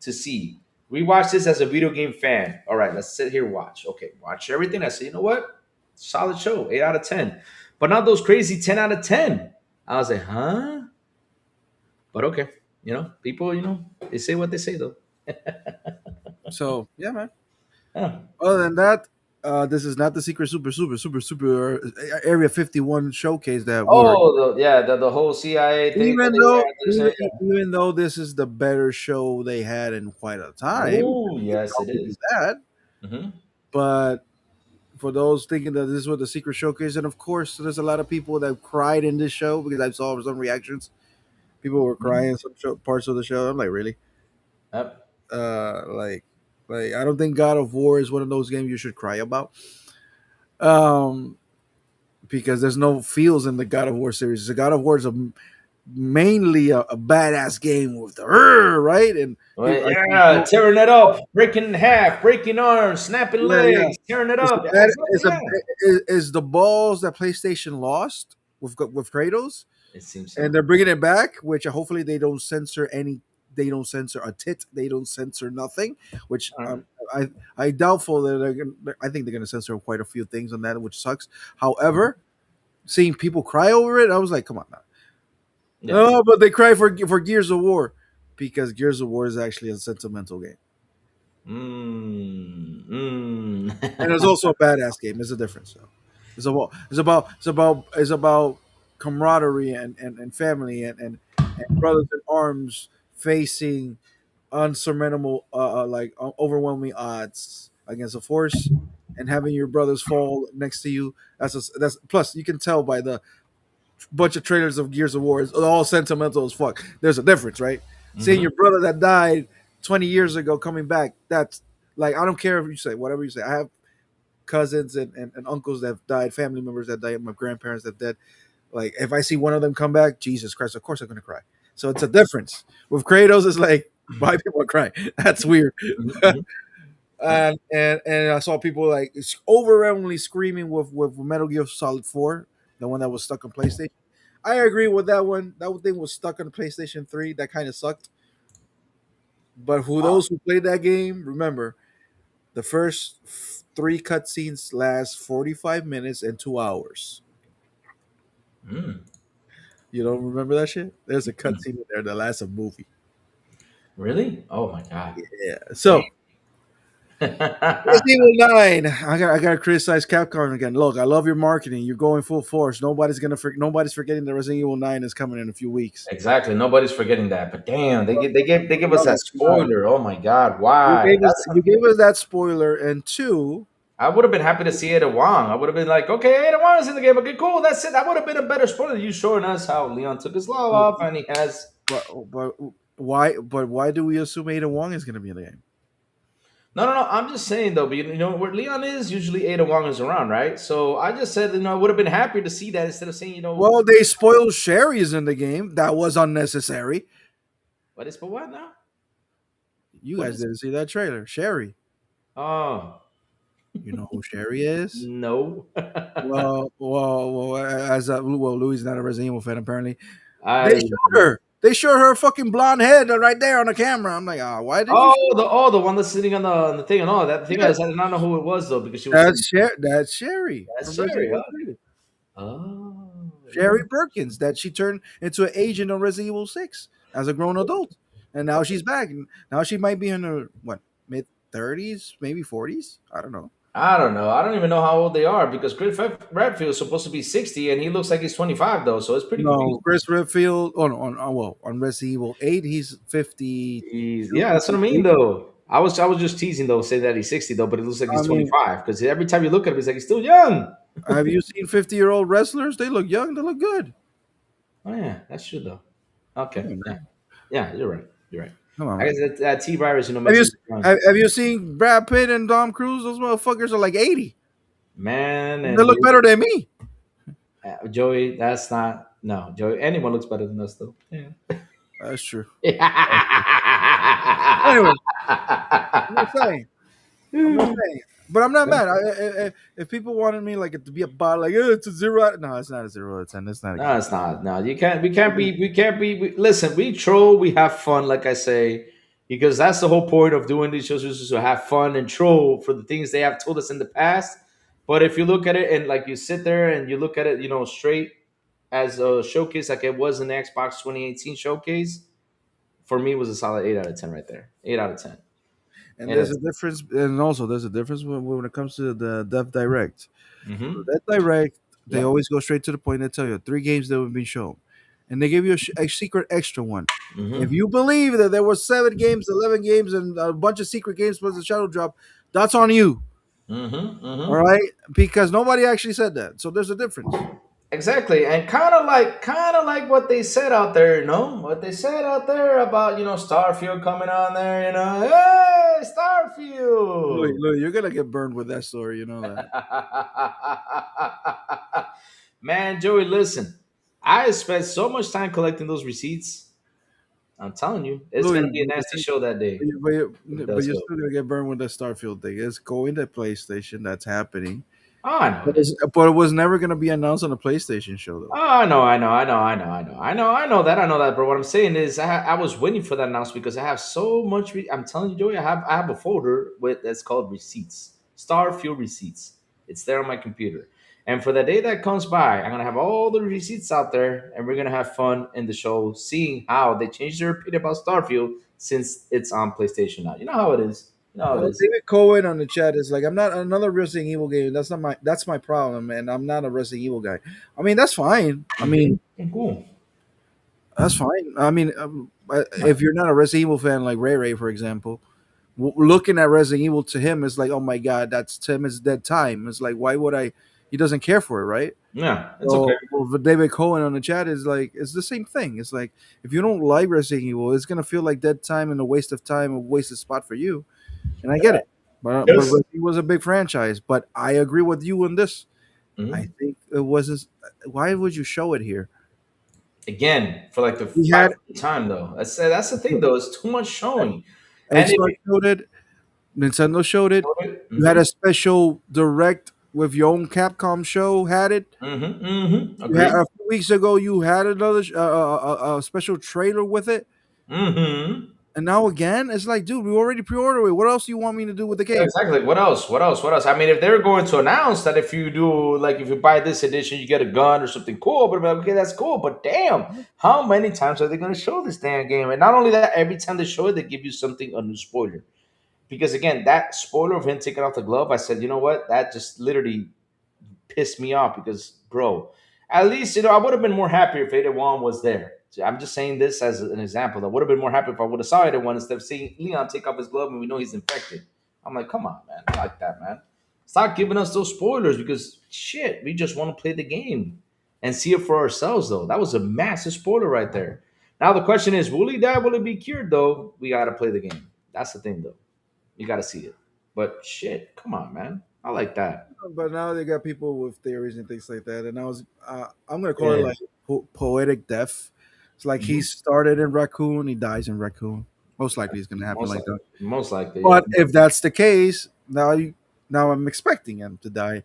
to see. Rewatch this as a video game fan. All right, let's sit here watch. Okay, watch everything. I said, you know what? Solid show, 8 out of 10. But not those crazy 10 out of 10. I was like, huh? But okay, people, they say what they say though. So yeah, man. Yeah. Other than that, this is not the secret super Area 51 showcase that we were. Oh, yeah, the whole CIA thing that Even they though were they're saying. even though this is the better show they had in quite a time, Oh, yes, I'll it give you is. that. Mm-hmm. But for those thinking that this is what the secret showcase, and of course, there's a lot of people that cried in this show because I saw some reactions. People were Mm-hmm. crying some parts of the show. I'm like, really? Yep. Uh, like, like I don't think God of War is one of those games you should cry about. Um, because there's no feels in the God of War series. The God of War is mainly a badass game with the right and Well, people. yeah, tearing it up, breaking in half, breaking arms, snapping Yeah, yeah. legs, tearing it It's a up. Yeah, bad. exactly. It's a Yeah. is the balls that PlayStation lost with Kratos, It seems and so. they're bringing it back. Which hopefully they don't censor any. They don't censor a tit. They don't censor nothing. Which All right. I doubtful that they're gonna, I think they're going to censor quite a few things on that, which sucks. However, seeing people cry over it, I was like, come on now. Yeah. No, but they cry for Gears of War because Gears of War is actually a sentimental game, and it's Mm. also a badass game. There's a difference. So it's about camaraderie and family and brothers in arms facing unsurmountable overwhelming odds against a force and having your brothers fall next to you. That's plus you can tell by the bunch of trailers of Gears of War. It's all sentimental as fuck. There's a difference, right? Seeing Hmm. your brother that died 20 years ago coming back, that's like, I don't care if you say whatever you say. I have cousins and uncles that have died, family members that died, my grandparents that dead. Like, if I see one of them come back, Jesus Christ, of course I'm going to cry. So it's a difference. With Kratos, it's like, why people are crying? That's weird. Hmm. And I saw people like overwhelmingly screaming with Metal Gear Solid 4, the one that was stuck on PlayStation. I agree with that one. That thing was stuck on the PlayStation 3. That kind of sucked. But who Wow. those who played that game, remember the first three cutscenes last 45 minutes and 2 hours. Mm. You don't remember that shit? There's a cutscene in there that lasts a movie. Really? Oh my god. Yeah. So Resident Evil 9. I gotta criticize Capcom again. Look, I love your marketing. You're going full force. Nobody's forgetting that Resident Evil 9 is coming in a few weeks. Exactly. Nobody's forgetting that. But damn, they give us No, that no. spoiler. Oh my god, You why? gave us you gave us that spoiler, and two, I would have been happy to see Ada Wong. I would have been like, okay, Ada Wong is in the game. Okay, cool. That's it. That would have been a better spoiler than you showing us how Leon took his glove but, off and he has. but why do we assume Ada Wong is gonna be in the game? No, no, no. I'm just saying though, but where Leon is, usually Ada Wong is around, right? So I just said, I would have been happy to see that instead of saying, Well, they spoiled Sherry's in the game. That was unnecessary. what is but what now? You What guys is? didn't see that trailer. Sherry. Oh You know who Sherry is? no. Louis is not a Resident Evil fan apparently. They I showed her. They showed her fucking blonde head right there on the camera. I'm like, why did you? the one that's sitting on the thing and all that thing. I Yeah, did not know who it was though because she was sitting. That's Sherry That's from Resident Sherry. Evil Okay. 3. Oh, Sherry Perkins that she turned into an agent on Resident Evil 6 as a grown adult, and now she's back. And now she might be in her mid 30s, maybe 40s. I don't know. I don't know. I don't even know how old they are because Redfield is supposed to be 60 and he looks like he's 25 though, so it's pretty No, confusing. Chris Redfield. Oh, no, on Resident Evil 8, he's 50. Yeah, that's what I mean though. I was just teasing though, saying that he's 60 though, but it looks like I he's mean, 25 because every time you look at him, he's like he's still young. have you seen 50-year-old wrestlers? They look young. They look good. Oh yeah, that's true though. Okay, Come on, yeah, man. yeah, you're right. You're right. Come on, I man. guess that T virus, Have you makes him young. have you seen Brad Pitt and Tom Cruise? Those motherfuckers are like 80. Man They and look better than me. Joey, that's not no Joey. Anyone looks better than us though. Yeah. That's true. Yeah. Anyway, I'm saying. I'm not saying, but I'm not mad. If people wanted me like to be a bot, like it's a zero, no, it's not a 0 out of 10. It's not a No, game. it's not. No, you can't. We can't be. We can't be. Listen, we troll. We have fun, like I say, because that's the whole point of doing these shows is to have fun and troll for the things they have told us in the past. But if you look at it and like you sit there and you look at it, straight as a showcase, like it was in the Xbox 2018 showcase, for me, it was a solid 8 out of 10 right there. 8 out of 10. And And there's a it's. difference, and also there's a difference when it comes to the Dev Direct. So Mm-hmm. that Direct, they Yep. always go straight to the point. They tell you 3 games that have been shown, and they give you a secret extra one. If Mm-hmm. you believe that there were 7 games, 11 games, and a bunch of secret games plus the shadow drop, that's on you. Mm-hmm. All Mm-hmm. right, because nobody actually said that. So there's a difference. Exactly, and kind of like what they said out there, what they said out there about Starfield coming on there, hey Starfield. Louis, you're gonna get burned with that story. You know that. Man, Joey, listen, I spent so much time collecting those receipts. I'm telling you, it's Louis, gonna be a nasty show that day. It but does you're go. still gonna get burned with that Starfield thing. It's going to PlayStation. That's happening. Oh, I know it is. But it was never gonna be announced on a PlayStation show, Oh, though. I know that. But what I'm saying is, I was waiting for that announcement because I have so much. I'm telling you, Joey, I have a folder with that's called receipts, Starfield receipts. It's there on my computer, and for the day that comes by, I'm gonna have all the receipts out there, and we're gonna have fun in the show, seeing how they changed their opinion about Starfield since it's on PlayStation now. You know how it is. You know how it is. David Cohen on the chat is like, I'm not another Resident Evil game. That's my problem, and I'm not a Resident Evil guy. I mean, that's fine. I mean, Cool. that's fine. I mean, if you're not a Resident Evil fan like Ray Ray, for example, looking at Resident Evil to him is like, oh my god, that's Tim is dead time. It's like, why would I? He doesn't care for it, right? Yeah, it's okay. So well, the David Cohen on the chat is like, it's the same thing. It's like if you don't like Resident Evil, it's gonna feel like dead time and a waste of time, a wasted spot for you. And I get it. But Yes. Resident Evil was a big franchise. But I agree with you on this. I Mhm. think it wasn't. Why would you show it here? Again for like the We had 5th time though. That's the thing though. It's too much showing, and if Xbox showed it, Nintendo showed it. You had mm-hmm, a special direct with your own Capcom show. Had it. mm-hmm, mm-hmm, You had agree, a few weeks ago. You had another a special trailer with it, mm-hmm. and now again, it's like, dude, we already pre-ordered it. What else do you want me to do with the Yeah, game? exactly. What else? What else? What else? I mean, if they're going to announce that if you do, like, if you buy this edition, you get a gun or something cool, but I'm like, okay, that's cool. But damn, how many times are they going to show this damn game? And not only that, every time they show it, they give you something a new spoiler. Because again, that spoiler of him taking off the glove, I said, you know what? That just literally pissed me off because, bro, at least I would have been more happy if Ada One was there. So I'm just saying this as an example. I would have been more happy if I would have saw Ada One instead of seeing Leon take off his glove and we know he's infected. I'm like, come on, man, I like that, man. Stop giving us those spoilers because shit, we just want to play the game and see it for ourselves. Though that was a massive spoiler right there. Now the question is, will he die? Will he be cured? Though we gotta play the game. That's the thing, though. You gotta see it. But shit, come on, man. I like that. But now they got people with theories and things like that. And I'm gonna call it Yeah. like poetic death. It's like he Mhm. started in Raccoon, he dies in Raccoon. Most likely, it's gonna happen Most like that. likely, most likely, yeah. But if that's the case, now I'm expecting him to die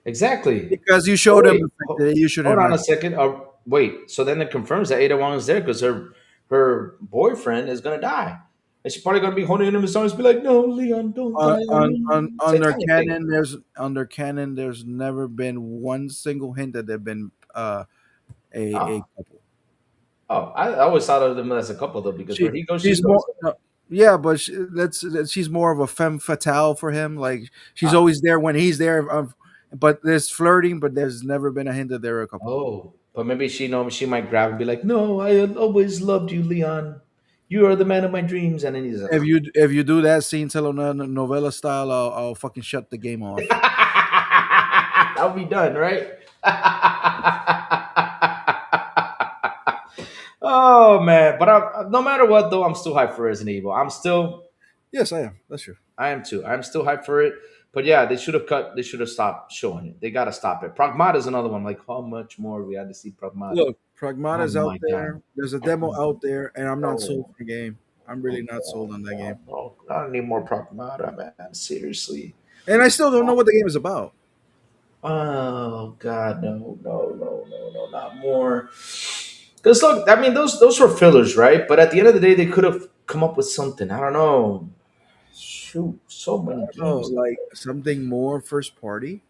Exactly. because you Oh, showed him wait, the fact that you should hold have on a Raccoon. second. Wait. So then it confirms that Ada Wong is there because her boyfriend is gonna die, and she's probably gonna be holding him in his arms, be like, "No, Leon, don't die on me." Under Satanic thing. canon, there's never been one single hint that they've been a Oh, couple. I always thought of them as a couple though, because where he goes, she She's goes. more no, yeah, but she's more of a femme fatale for him. Like she's Ah, always there when he's there. But there's flirting, but there's never been a hint that they're a couple. oh, but maybe she might grab and be like, "No, I always loved you, Leon. You are the man of my dreams." And then he's like, If you do that scene telenovela style, I'll fucking shut the game off. "That'll be done, right?" Oh man, but no matter what though, I'm still hyped for Resident Evil. Yes, I am. That's true. I am too. I'm still hyped for it. But yeah, they should have cut. They should have stopped showing it. They got to stop it. Pragmata is another one. Like how much more we had to see Pragmata? Look, Oh Pragmata's out my god. there. There's a demo Oh, out there, and I'm not sold oh. for the game. I'm really not sold on that game. No, I don't need more Pragmata, man. Seriously. And I still don't know what the game is about. Oh God, no, no, no, no, no, not more. Because look, I mean, those were fillers, right? But at the end of the day, they could have come up with something. I don't know. Shoot, so many Oh, games. like something more first party.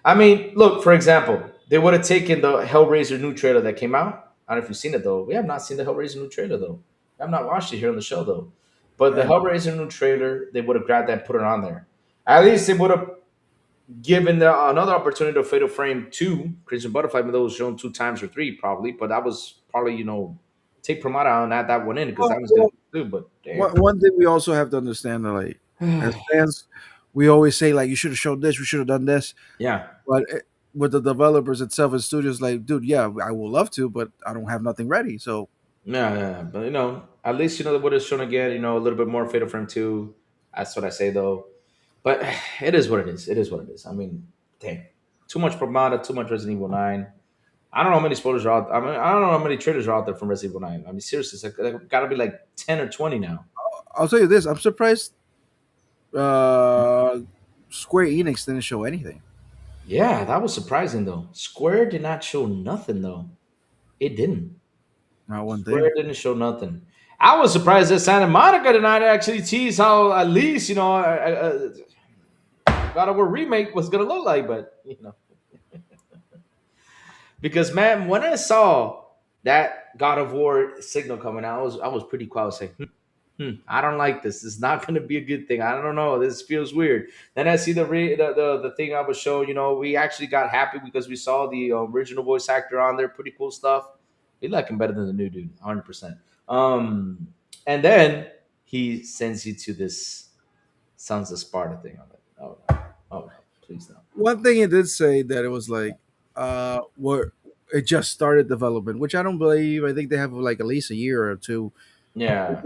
I mean, look, for example, they would have taken the Hellraiser new trailer that came out. I don't know if you've seen it though. We have not seen the Hellraiser new trailer though. I've not watched it here on the show though. But the Right. Hellraiser new trailer, they would have grabbed that and put it on there. At least they would have given another opportunity to Fatal Frame 2, Crimson Butterfly, even though it was shown two times or three probably. But that was probably, take Promata out and add that one in because that was going Well, to be two. But damn. one thing we also have to understand that, like, as fans, we always say like, you should have showed this, we should have done this, Yeah. but with the developers itself and studios, like, dude, yeah, I would love to, but I don't have nothing ready. So Yeah, yeah, but at least they would have shown again. A little bit more Fatal Frame 2. That's what I say though. But it is what it is. It is what it is. I mean, dang, too much Promata, too much Resident Evil 9. I don't know how many spoilers are out. I mean, I don't know how many trailers are out there from Resident Evil 9. I mean, seriously, it's like got to be like 10 or 20 now. I'll tell you this: I'm surprised uh, Square Enix didn't show anything. Yeah, that was surprising though. Square did not show nothing though. It didn't. Not one thing. Square didn't show nothing. I was surprised that Santa Monica did not actually tease how at least God of War remake was gonna look like, but because man, when I saw that God of War signal coming out, I was pretty quiet. I was like, I don't like this. This is not going to be a good thing. I don't know. This feels weird. Then I see the thing I was showing. We actually got happy because we saw the original voice actor on there. Pretty cool stuff. We like him better than the new dude, 100%. And then he sends you to this Sons of Sparta thing. I'm like, oh no, oh no, please no. One thing it did say that it was like, where it just started development, which I don't believe. I think they have like at least a year or two, Yeah,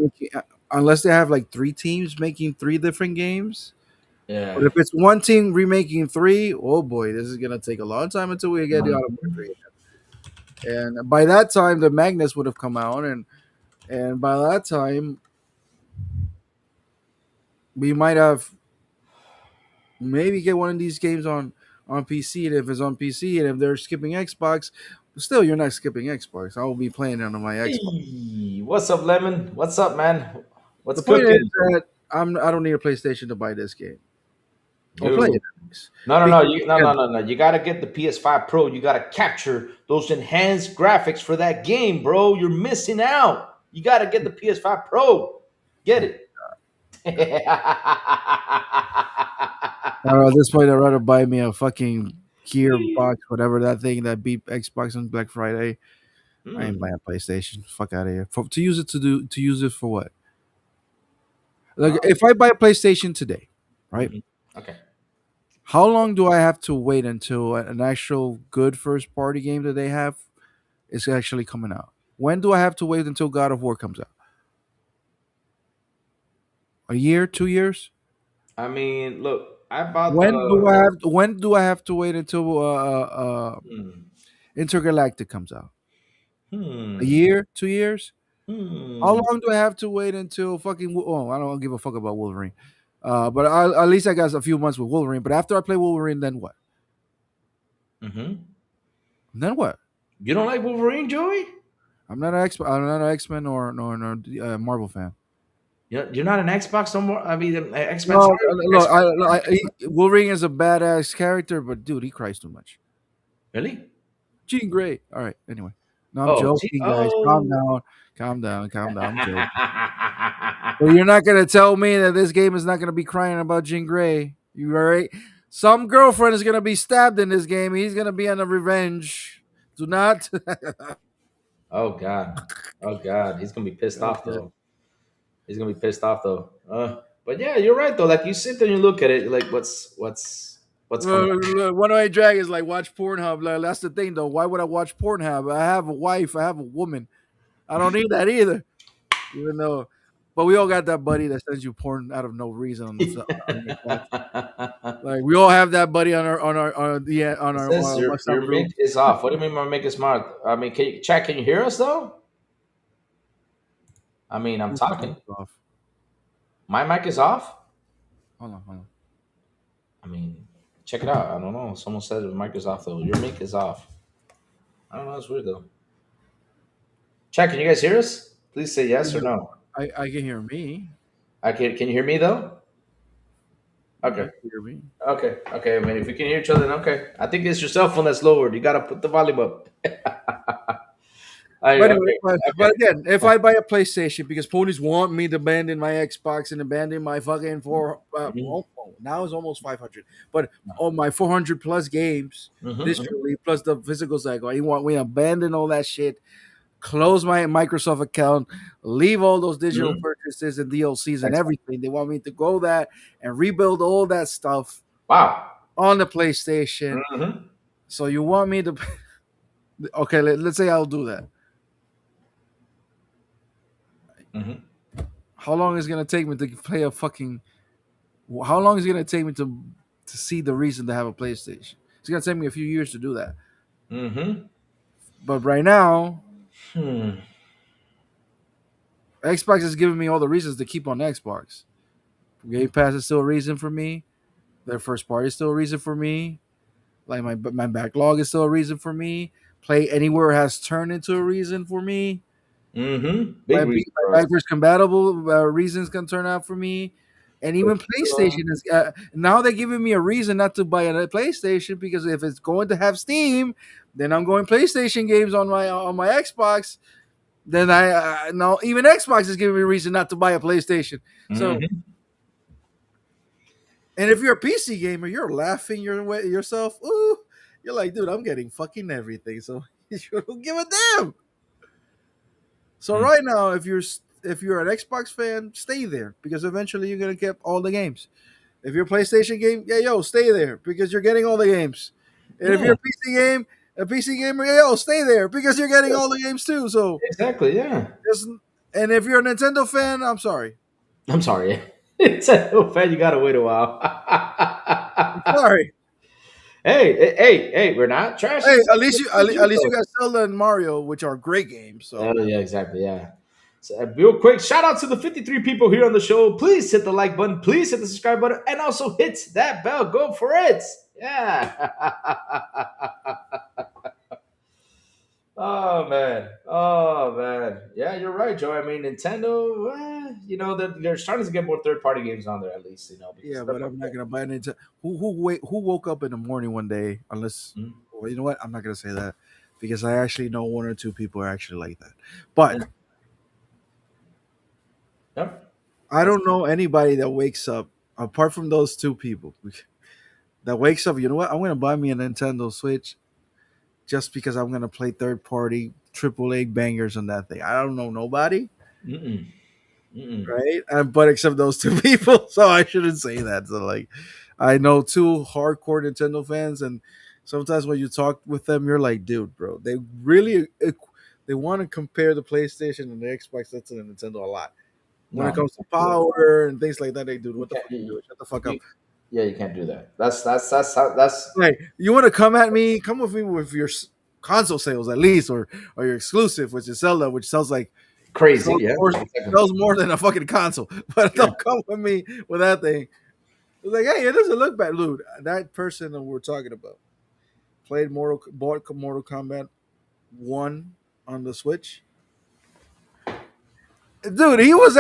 unless they have like three teams making three different games. But yeah. if it's one team remaking three, oh boy, this is gonna take a long time until we get the Auto War 3. And by that time, the Magnus would have come out, and by that time, we might have maybe get one of these games on PC. And if it's on PC, and if they're skipping Xbox, still you're not skipping Xbox. I will be playing it on my Xbox. Hey, what's up, Lemon? What's up, man? What's The point is cooking, that I don't need a PlayStation to buy this game or play dude? it. At least. No, no, no, Because no, no, no, no. You gotta get the PS5 Pro. You gotta capture those enhanced graphics for that game, bro. You're missing out. You gotta get the PS5 Pro. Get it. At this point, I'd rather buy me a fucking Gearbox, whatever that thing that beat Xbox on Black Friday. I ain't Hmm. buying a PlayStation. Fuck out of here. To use it to use it for what? Like if I buy a PlayStation today, right? Mhm. Okay. How long do I have to wait until an actual good first party game that they have is actually coming out? When do I have to wait until God of War comes out? A year, 2 years? I mean, look, I bought the. When do I have to wait until Hmm. Intergalactic comes out? A Hmm. year, 2 years? How Hmm. long do I have to wait until fucking? Oh, I don't give a fuck about Wolverine. But at least I got a few months with Wolverine. But after I play Wolverine, then what? Hmm. Then what? You don't like Wolverine, Joey? I'm not an X Men or Marvel fan. You're not an Xbox no more. I mean, X Men. No, Sorry, look, Wolverine is a badass character, but dude, he cries too much. really? Jean Grey. All right. Anyway, no, I'm Oh, joking, guys. Calm oh. down. Calm down. Calm down. I'm joking. But you're not gonna tell me that this game is not gonna be crying about Jean Grey. You all right? Some girlfriend is gonna be stabbed in this game. He's gonna be on a revenge. Do not. Oh God. Oh God. He's gonna be pissed off Okay. though. He's gonna be pissed off though. But yeah, you're right though. Like you sit there and you look at it, you're like what's coming up? One way drag is like watch Pornhub. Like, that's the thing, though. Why would I watch Pornhub? I have a wife. I have a woman. I don't need that either. Even though, but we all got that buddy that sends you porn out of no reason on on the Xbox. Like we all have that buddy on It our says your WhatsApp group. mic is off. What do you mean my mic is smart? I mean, can you hear us though? I mean, I'm Your mic talking. is off. My mic is off. Hold on, hold on. I mean, check it out. I don't know. Someone said the mic is off though. Your mic is off. I don't know. It's weird though. Check. Can you guys hear us? Please say yes or no. I can hear me. I can. Can you hear me though? Yeah, I Okay. can hear me. Okay. Okay. I mean, if we can hear each other, then okay. I think it's your cell phone that's lowered. You gotta put the volume up. But anyway, Okay. but Okay. again, if I buy a PlayStation because ponies want me to abandon my Xbox and abandon my fucking Mhm. now it's almost 500, but all my 400 plus games Mhm. Mhm. digitally plus the physical cycle, you want me to abandon all that shit, close my Microsoft account, leave all those digital Mhm. purchases and DLCs and Excellent. everything. They want me to go that and rebuild all that stuff Wow. on the PlayStation. Mhm. So you want me to okay, let's say I'll do that. Mhm. How long is it gonna take me to play a fucking? How long is it gonna take me to see the reason to have a PlayStation? It's gonna take me a few years to do that. Mhm. But right now, Hmm. Xbox is giving me all the reasons to keep on Xbox. Game Pass is still a reason for me. Their first party is still a reason for me. Like my backlog is still a reason for me. Play Anywhere has turned into a reason for me. Mhm. Big reason, My bro. backwards compatible reasons can turn out for me. And even PlayStation is now they're giving me a reason not to buy a PlayStation because if it's going to have Steam, then I'm going PlayStation games on my Xbox. Then I no even Xbox is giving me a reason not to buy a PlayStation. So Mhm. and if you're a PC gamer, you're laughing yourself. Ooh, you're like, dude, I'm getting fucking everything. So you don't give a damn. So Mhm. right now, if you're an Xbox fan, stay there because eventually you're gonna get all the games. If you're a PlayStation game, yeah, yo, stay there because you're getting all the games. And if you're Yeah. a PC gamer, yeah, yo, stay there because you're getting all the games too. So Exactly. Yeah. just and if you're a Nintendo fan, I'm sorry, I'm sorry. It's a fan. You gotta wait a while. I'm sorry. We're not Hey, trashing at least you though. got Zelda and Mario, which are great games. Oh So yeah, exactly. Yeah. So, real quick, shout out to the 53 people here on the show. Please hit the like button. Please hit the subscribe button, and also hit that bell. Go for it. Yeah. Oh man. Oh man. Yeah, you're right, Joe. I mean, Nintendo. They're starting to get more third-party games on there, at least. Because yeah, third but party. I'm not gonna buy Nintendo. Who woke up in the morning one day? Unless, Mhm. well, you know what? I'm not gonna say that because I actually know one or two people are actually like that. But And yep. I That's don't know anybody that wakes up apart from those two people that wakes up. You know what? I'm gonna buy me a Nintendo Switch just because I'm gonna play third party AAA bangers on that thing. I don't know nobody, mm-mm, mm-mm. right? But except those two people, so I shouldn't say that. So like, I know two hardcore Nintendo fans, and sometimes when you talk with them, you're like, dude, bro, they really they want to compare the PlayStation and the Xbox to the Nintendo a lot. When No, it you comes to can't do that. power and things like that, they dude, You what the can't. fuck are you doing? Shut the fuck up. You, yeah, you can't do that. That's Like, you want to come at me? Come with me with your console sales at least, or your exclusive, which is Zelda, which sells like crazy. sells Yeah. more, Exactly. sells more than a fucking console. But Yeah. don't come with me with that thing. It's like, hey, it doesn't look bad, dude. That person that we're talking about bought Mortal Kombat One on the Switch, dude. He Are was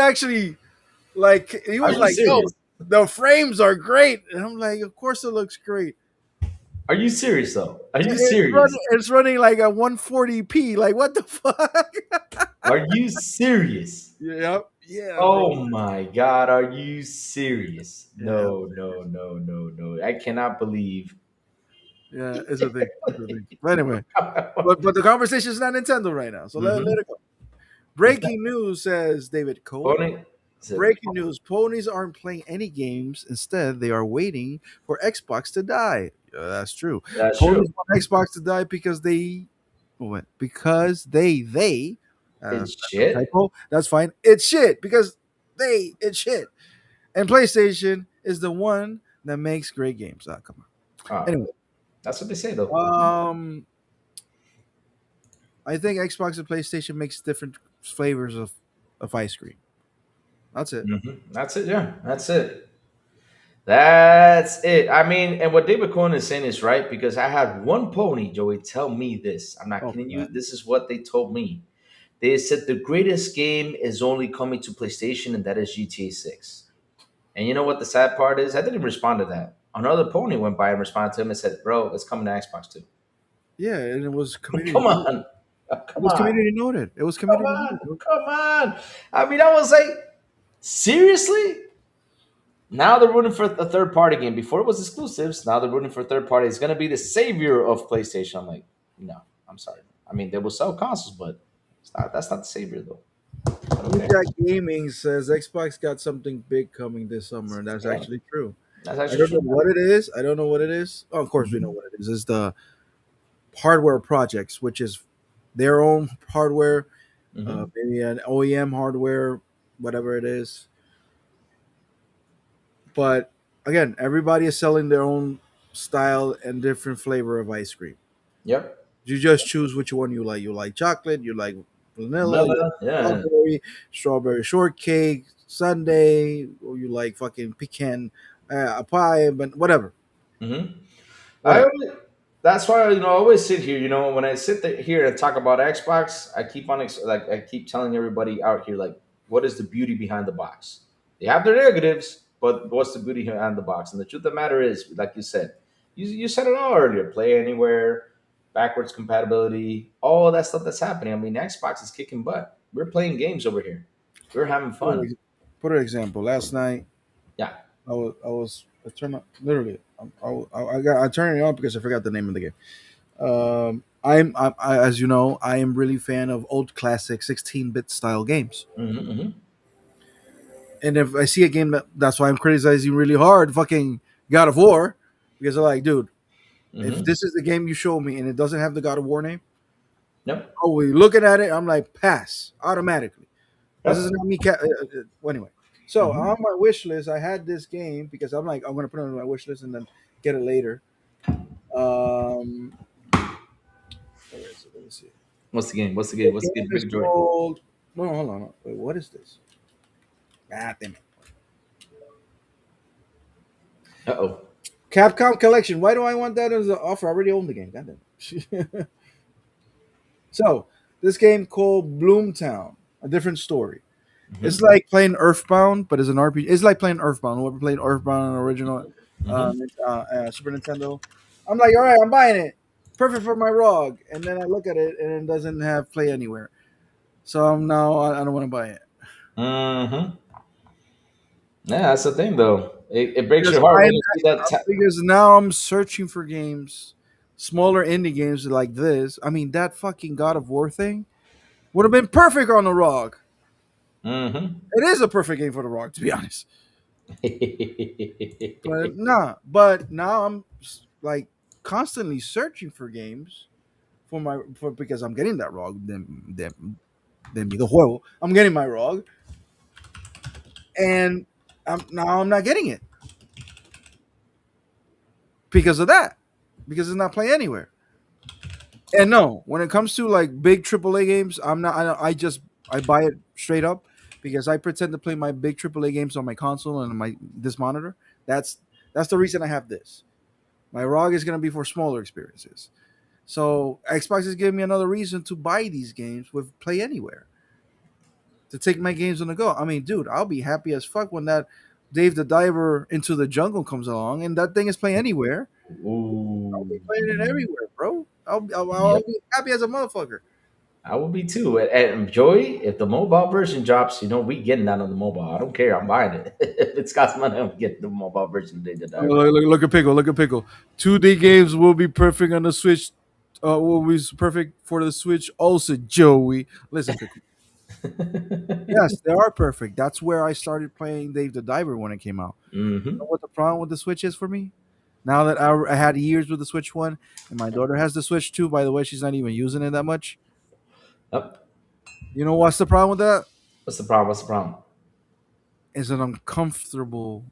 you like, yo, serious? the frames are great, and I'm like, of course it looks great. Are you serious though? Are you It's serious? running like a 140p. Like what the fuck? Are you serious? Yeah, bro. Oh my God, are you serious? Yeah, No, no, no, no, no. I cannot believe. yeah. It's a thing. It's a thing. But anyway, but the conversation is not Nintendo right now, so let Hmm. it go. Breaking news says David Cole. Pony said, Breaking news: Ponies aren't playing any games. Instead, they are waiting for Xbox to die. Yeah, that's true. that's true. Ponies want Xbox to die because they It's that's a shit. typo. That's fine. It's shit because it's shit. And PlayStation is the one that makes great games. Ah, come on. Oh, Anyway, that's what they say though. I think Xbox and PlayStation makes different flavors of. of ice cream. That's it. That's it. Yeah, that's it. That's it. I mean, and what David Cohen is saying is right because I had one pony, Joey, tell me this. I'm not Oh kidding you. man. This is what they told me. They said the greatest game is only coming to PlayStation, and that is GTA 6. And you know what the sad part is? I didn't respond to that. Another pony went by and responded to him and said, "Bro, it's coming to Xbox too." Yeah, and it was community Come noted. on, It come was on, community noted. It was come community on, noted, bro. come on. I mean, I was like, seriously? Now they're rooting for a third party game. Before it was exclusives. Now they're rooting for a third party. It's gonna be the savior of PlayStation. I'm like, no, I'm sorry. I mean, they will sell consoles, but it's not. That's not the savior though. But Blue okay, Jack Gaming says Xbox got something big coming this summer, and that's yeah, actually true. that's I actually don't know true. what it is. I don't know what it is. Oh, of course, we know Hmm. what it is. It's the hardware projects, which is their own hardware, Hmm. maybe an OEM hardware, whatever it is. But again, everybody is selling their own style and different flavor of ice cream. Yep. You just choose which one you like. You like chocolate, you like vanilla, you Vanilla. like Yeah. strawberry shortcake, sundae, or you like fucking pecan pie, but whatever, Hmm. I whatever. always, that's why I always sit here. When I sit here and talk about Xbox, I keep on like I keep telling everybody out here like, what is the beauty behind the box? They have their negatives, but what's the beauty behind the box? And the truth of the matter is, like you said, you said it all earlier. Play anywhere, backwards compatibility, all that stuff that's happening. I mean, Xbox is kicking butt. We're playing games over here. We're having For fun. ex- For example, last night Yeah. I turned on literally I turned it on because I forgot the name of the game. As you know, I am really fan of old classic 16-bit style games. Hmm. Hmm. And if I see a game that's why I'm criticizing really hard, fucking God of War, because I'm like, dude, if Hmm. this is the game you show me and it doesn't have the God of War name, Yep. oh, we looking at it, I'm like, pass automatically. This is Yep. not me. Well, anyway, so on Hmm. my wish list, I had this game because I'm like, I'm gonna put it on my wish list and then get it later. Um, where is it? Let me see. What's the game? What's the The game? What's the game game? is Big Joy. called. No, hold on. Wait, what is this? Ah, damn it. Uh oh. Capcom Collection. Why do I want that as an offer? I already own the game. God damn it. So this game called Bloomtown, a different story. It's Hmm. like playing Earthbound, but as an RPG. It's like playing Earthbound. Whoever played Earthbound on original Hmm. Super Nintendo, I'm like, all right, I'm buying it. Perfect for my ROG. And then I look at it and it doesn't have play anywhere. So I'm now I don't want to buy it Hmm. Yeah, that's the thing, though. It breaks because your heart when you see that. because now I'm searching for games, smaller indie games like this. I mean, that fucking God of War thing would have been perfect on the ROG. Hmm. It is a perfect game for the ROG, to be honest. But nah, but now I'm like constantly searching for games for because I'm getting that ROG. Then the juego. I'm getting my ROG, and I'm not getting it because of that. Because it's not playing anywhere. And no, when it comes to like big AAA games, I'm not. I buy it straight up because I pretend to play my big AAA games on my console and my this monitor. That's that's the reason I have this. My ROG is gonna be for smaller experiences. So Xbox is giving me another reason to buy these games with Play Anywhere to take my games on the go. I mean, dude, I'll be happy as fuck when that Dave the Diver Into the Jungle comes along and that thing is Play Anywhere. I'll Ooh. be playing it everywhere, bro. I'll Yep. be happy as a motherfucker. I will be too. And Joey, if the mobile version drops, we getting that on the mobile. I don't care. I'm buying it. If it's cost money, I'm getting the mobile version of Data Oh, Diver. look at Pickle. Look at Pickle. 2D games will be perfect on the Switch. Will be perfect for the Switch. Also, Joey. Listen, Pickle. Yes, they are perfect. That's where I started playing Dave the Diver when it came out. You know Hmm. what the problem with the Switch is for me? Now that I had years with the Switch one, and my daughter has the Switch too. By the way, she's not even using it that much. Yep. You know what's the problem with that? What's the problem? What's the problem? It's an uncomfortable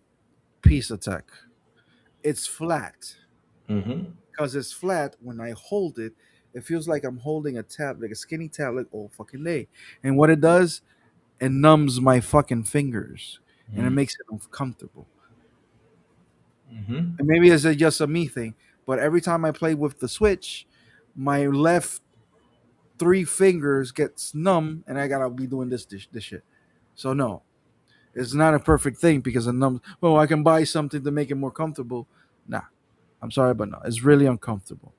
piece of tech. It's flat. Hmm. Because it's flat, when I hold it, it feels like I'm holding a tablet, like a skinny tablet all fucking day. And what it does, it numbs my fucking fingers and it Mm-hmm. makes it uncomfortable. Mm-hmm. And maybe it's just a me thing, but every time I play with the Switch, my left three fingers gets numb, and I gotta be doing this shit. So no, it's not a perfect thing because it numbs. Well, I can buy something to make it more comfortable. Nah, I'm sorry, but no, it's really uncomfortable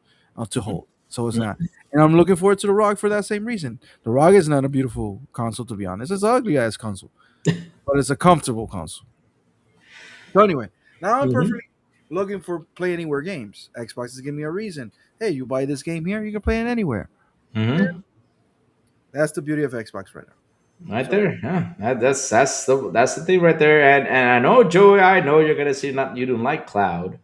to hold. So it's not. And I'm looking forward to the ROG for that same reason. The ROG is not a beautiful console, to be honest. It's an ugly ass console, but it's a comfortable console. So anyway, now I'm Mm-hmm. perfectly looking for play anywhere games. Xbox is giving me a reason. Hey, you buy this game here, you can play it anywhere. Mm-hmm. That's the beauty of Xbox right now. Right So there, yeah. That's the thing right there. And I know, Joey. I know you're gonna say not you don't like cloud.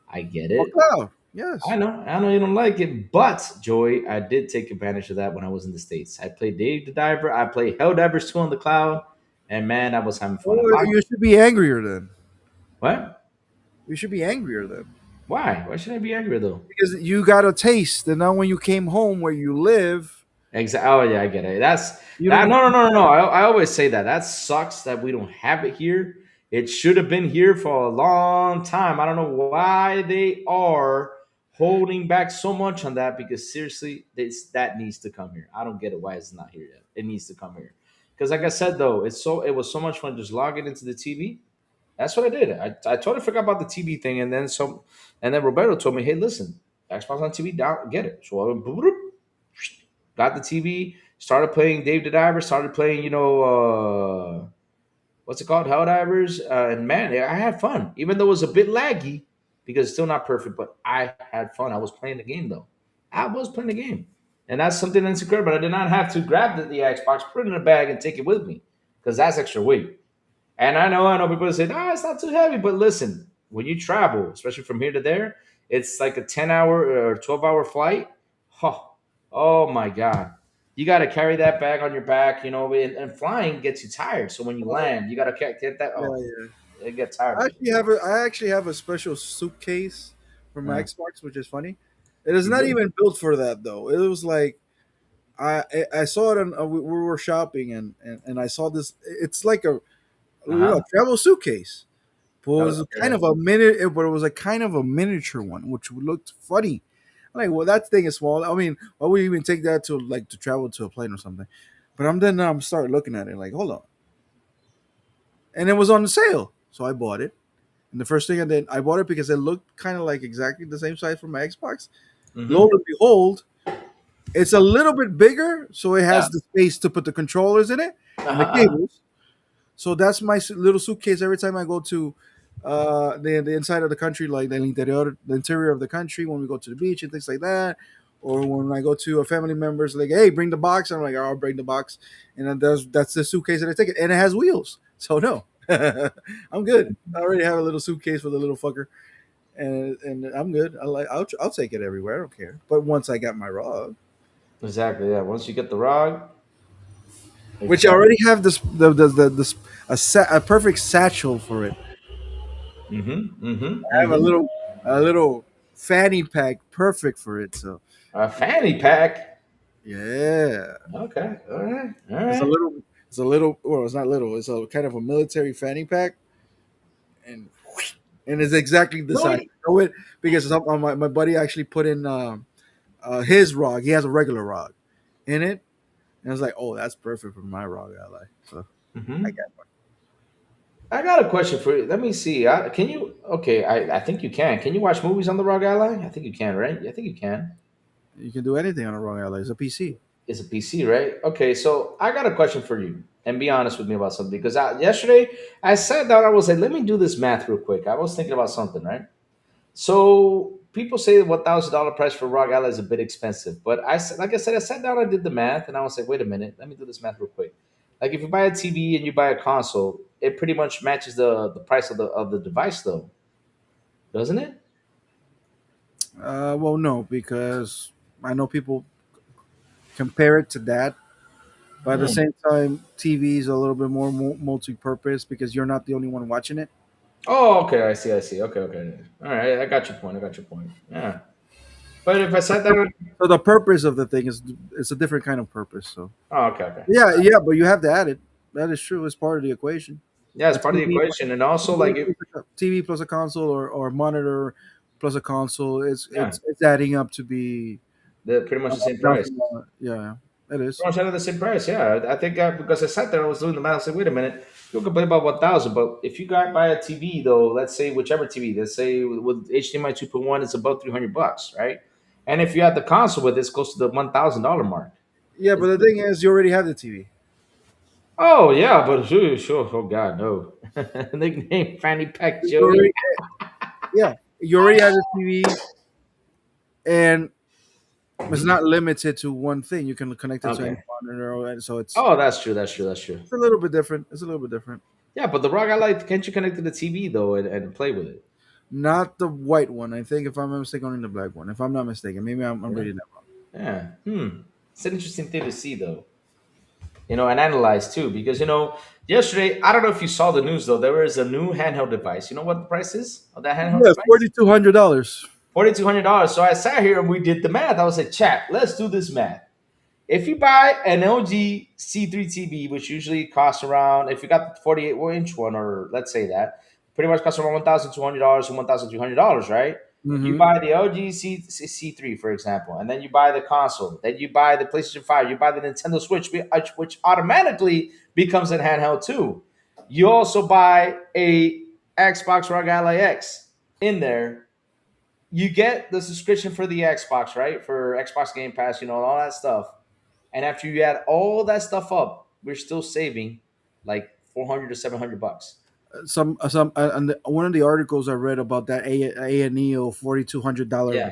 I get for it. cloud, yes. I know you don't like it, but Joey, I did take advantage of that when I was in the States. I played Dave the Diver. I played Helldivers 2 on the cloud, and man, I was having fun. I Oh, logged. you should be angrier then. What? You should be angrier then. Why? Why should I be angry though? Because you got a taste, and now when you came home where you live, Exactly. Oh yeah, I get it. That's you that. don't. No, no, no, no, no. I always say that. That sucks that we don't have it here. It should have been here for a long time. I don't know why they are holding back so much on that. Because seriously, that needs to come here. I don't get it why it's not here yet. It needs to come here. Because like I said though, it was so much fun just logging into the TV. That's what I did. I totally forgot about the TV thing, and then Roberto told me, "Hey, listen, Xbox on TV, down, get it." So I went, boop, boop, got the TV, started playing Dave the Diver, started playing, what's it called, Helldivers, and man, I had fun, even though it was a bit laggy because it's still not perfect, but I had fun. I was playing the game though. I was playing the game, and that's something that's incredible. I did not have to grab the Xbox, put it in a bag, and take it with me because that's extra weight. And I know people say, no, it's not too heavy. But listen, when you travel, especially from here to there, it's like a 10-hour or 12-hour flight. Oh, oh my God. You got to carry that bag on your back, and flying gets you tired. So when you land, you got to get that. Yeah, Oh, yeah. it gets tired for me. I actually have a special suitcase for my Uh, Xbox, which is funny. It is you not do? even built for that though. It was like I saw it on we were shopping and I saw this. It's like a Uh-huh. travel suitcase. But it was kind Okay. of a minute, but it was a kind of a miniature one, which looked funny. I'm like, well, that thing is small. I mean, why would you even take that to like to travel to a plane or something? But I'm start looking at it like, hold on, and it was on sale, so I bought it. And the first thing I did, I bought it because it looked kind of like exactly the same size for my Xbox. Lo Mm-hmm. and behold, it's a little bit bigger, so it Yeah. has the space to put the controllers in it and Uh-huh. the Uh-huh. cables. So that's my little suitcase every time I go to the inside of the country, like the interior of the country, when we go to the beach and things like that, or when I go to a family members, like, hey, bring the box. I'm like, oh, I'll bring the box, and then that's the suitcase that I take it, and it has wheels, so no, I'm good. I already have a little suitcase for the little fucker, and I'm good. I'll take it everywhere. I don't care. But once I got my rod, Exactly. Yeah. Once you get the rod, which I exactly. already have this a perfect satchel for it. Mm-hmm. Mm-hmm. I have Mm-hmm. a little fanny pack perfect for it. So A fanny pack. yeah, Okay. All right. All it's a right. little it's a little well, it's not little. It's a kind of a military fanny pack, and it's exactly the No, size. I know it because my buddy actually put in his rog. He has a regular rog in it, and I was like, oh, that's perfect for my rog ally. So I hmm got one. I got a question for you. Let me see. Can you? Okay, I think you can. Can you watch movies on the Rock Ally? I think you can, right? I think you can. You can do anything on a rog ally. It's a PC. It's a PC, right? Okay, so I got a question for you, and be honest with me about something because yesterday I sat down. I was like, let me do this math real quick. I was thinking about something, right? So people say the $1,000 price for Rock Ally is a bit expensive, but like I said, I sat down, I did the math, and I was like, wait a minute, let me do this math real quick. Like if you buy a TV and you buy a console, it pretty much matches the price of the device, though, doesn't it? Well, no, because I know people compare it to that. But at the Hmm. same time, TV is a little bit more multi-purpose because you're not the only one watching it. Oh, okay, I see, I see. Okay, okay, all right, I got your point. I got your point. Yeah, but if I sat down, So the purpose of the thing is it's a different kind of purpose. So oh, okay, okay. yeah, yeah, but you have to add it. that is true. It's part of the equation. Yeah, it's A part of the TV, equation, and also like if, TV plus a console or monitor plus a console, yeah, it's adding up to be they're pretty much the same price. nothing. Yeah, it is. Pretty much at the same price. Yeah, I think because I sat there, I was doing the math. I said, wait a minute, you can pay about 1,000, but if you got buy a TV though, let's say whichever TV, let's say with HDMI 2.1, it's about $300, right? And if you have the console with it, it's close to the $1,000 mark. Yeah, but It's, the thing is, you already have the TV. oh yeah, but sure, sure. Oh God, no. Nickname Fanny Pack You Joey. already, yeah, you already have the TV, and it's Mhm. not limited to one thing. You can connect it to any Okay. monitor, so Oh, that's true. That's true. That's true. it's a little bit different. It's a little bit different. Yeah, but the rock I like, can't you connect to the TV though and play with it? Not the white one. I think if I'm not mistaken, only the black one. If I'm not mistaken, maybe I'm Yeah. reading that wrong. Yeah. Hmm. It's an interesting thing to see though. And analyze too, because yesterday, I don't know if you saw the news though, there is a new handheld device. You know what the price is of that handheld Yes, device? $4,200. $4,200. So I sat here and we did the math. I was like, chat, let's do this math. If you buy an LG C3 TV, which usually costs around, if you got the 48-inch one, or let's say that, pretty much costs around $1,200 and $1,300, right? You Mm-hmm. buy the LG C3, for example, and then you buy the console, then you buy the PlayStation 5, you buy the Nintendo Switch, which automatically becomes a handheld too. You also buy a Xbox One Ally X in there. You get the subscription for the Xbox, right? For Xbox Game Pass, all that stuff. And after you add all that stuff up, we're still saving like 400 to 700 bucks. And one of the articles I read about that and Neo $4,200 Yeah.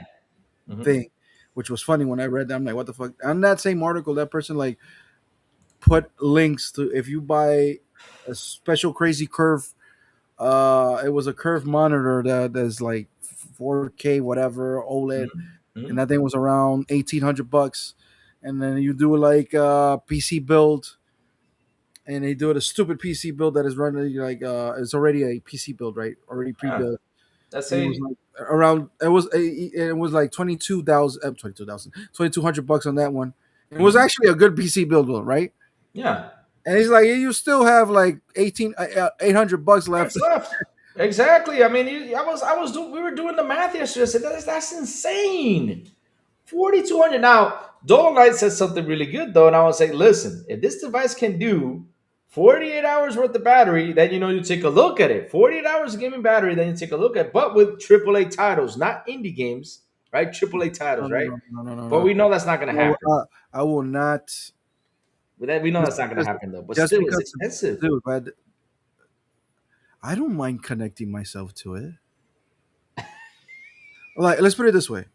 Hmm. thing, which was funny when I read that. I'm like, what the fuck? On that same article, that person like put links to if you buy a special crazy curve. It was a curved monitor that's like 4K whatever OLED, and Hmm. that thing was around $1,800. And then you do like PC build, and they do it a stupid PC build that is running like it's already a PC build, right? Already Yeah. pre-built, Let's and it was say, like around it was like 2,200 $2,200 on that one. It was mhm. actually a good PC build, though, right? Yeah. And he's like, you still have like 800 bucks left. What's left? Exactly. I mean, we were doing the math yesterday. I said, that's insane. 4,200. Now, Dolomite said something really good though, and I was like, listen, if this device can do 48 hours worth of battery, then you take a look at it. 48 hours of gaming battery, then you take a look at it, but with AAA titles, not indie games, right? AAA No, titles, no, right? no, no, no, no, But no. we know that's not going to No, happen. I will not. We know Just that's not going to because, happen though. But just still, it's because, expensive. dude, but I don't mind connecting myself to it. Like, let's put it this way.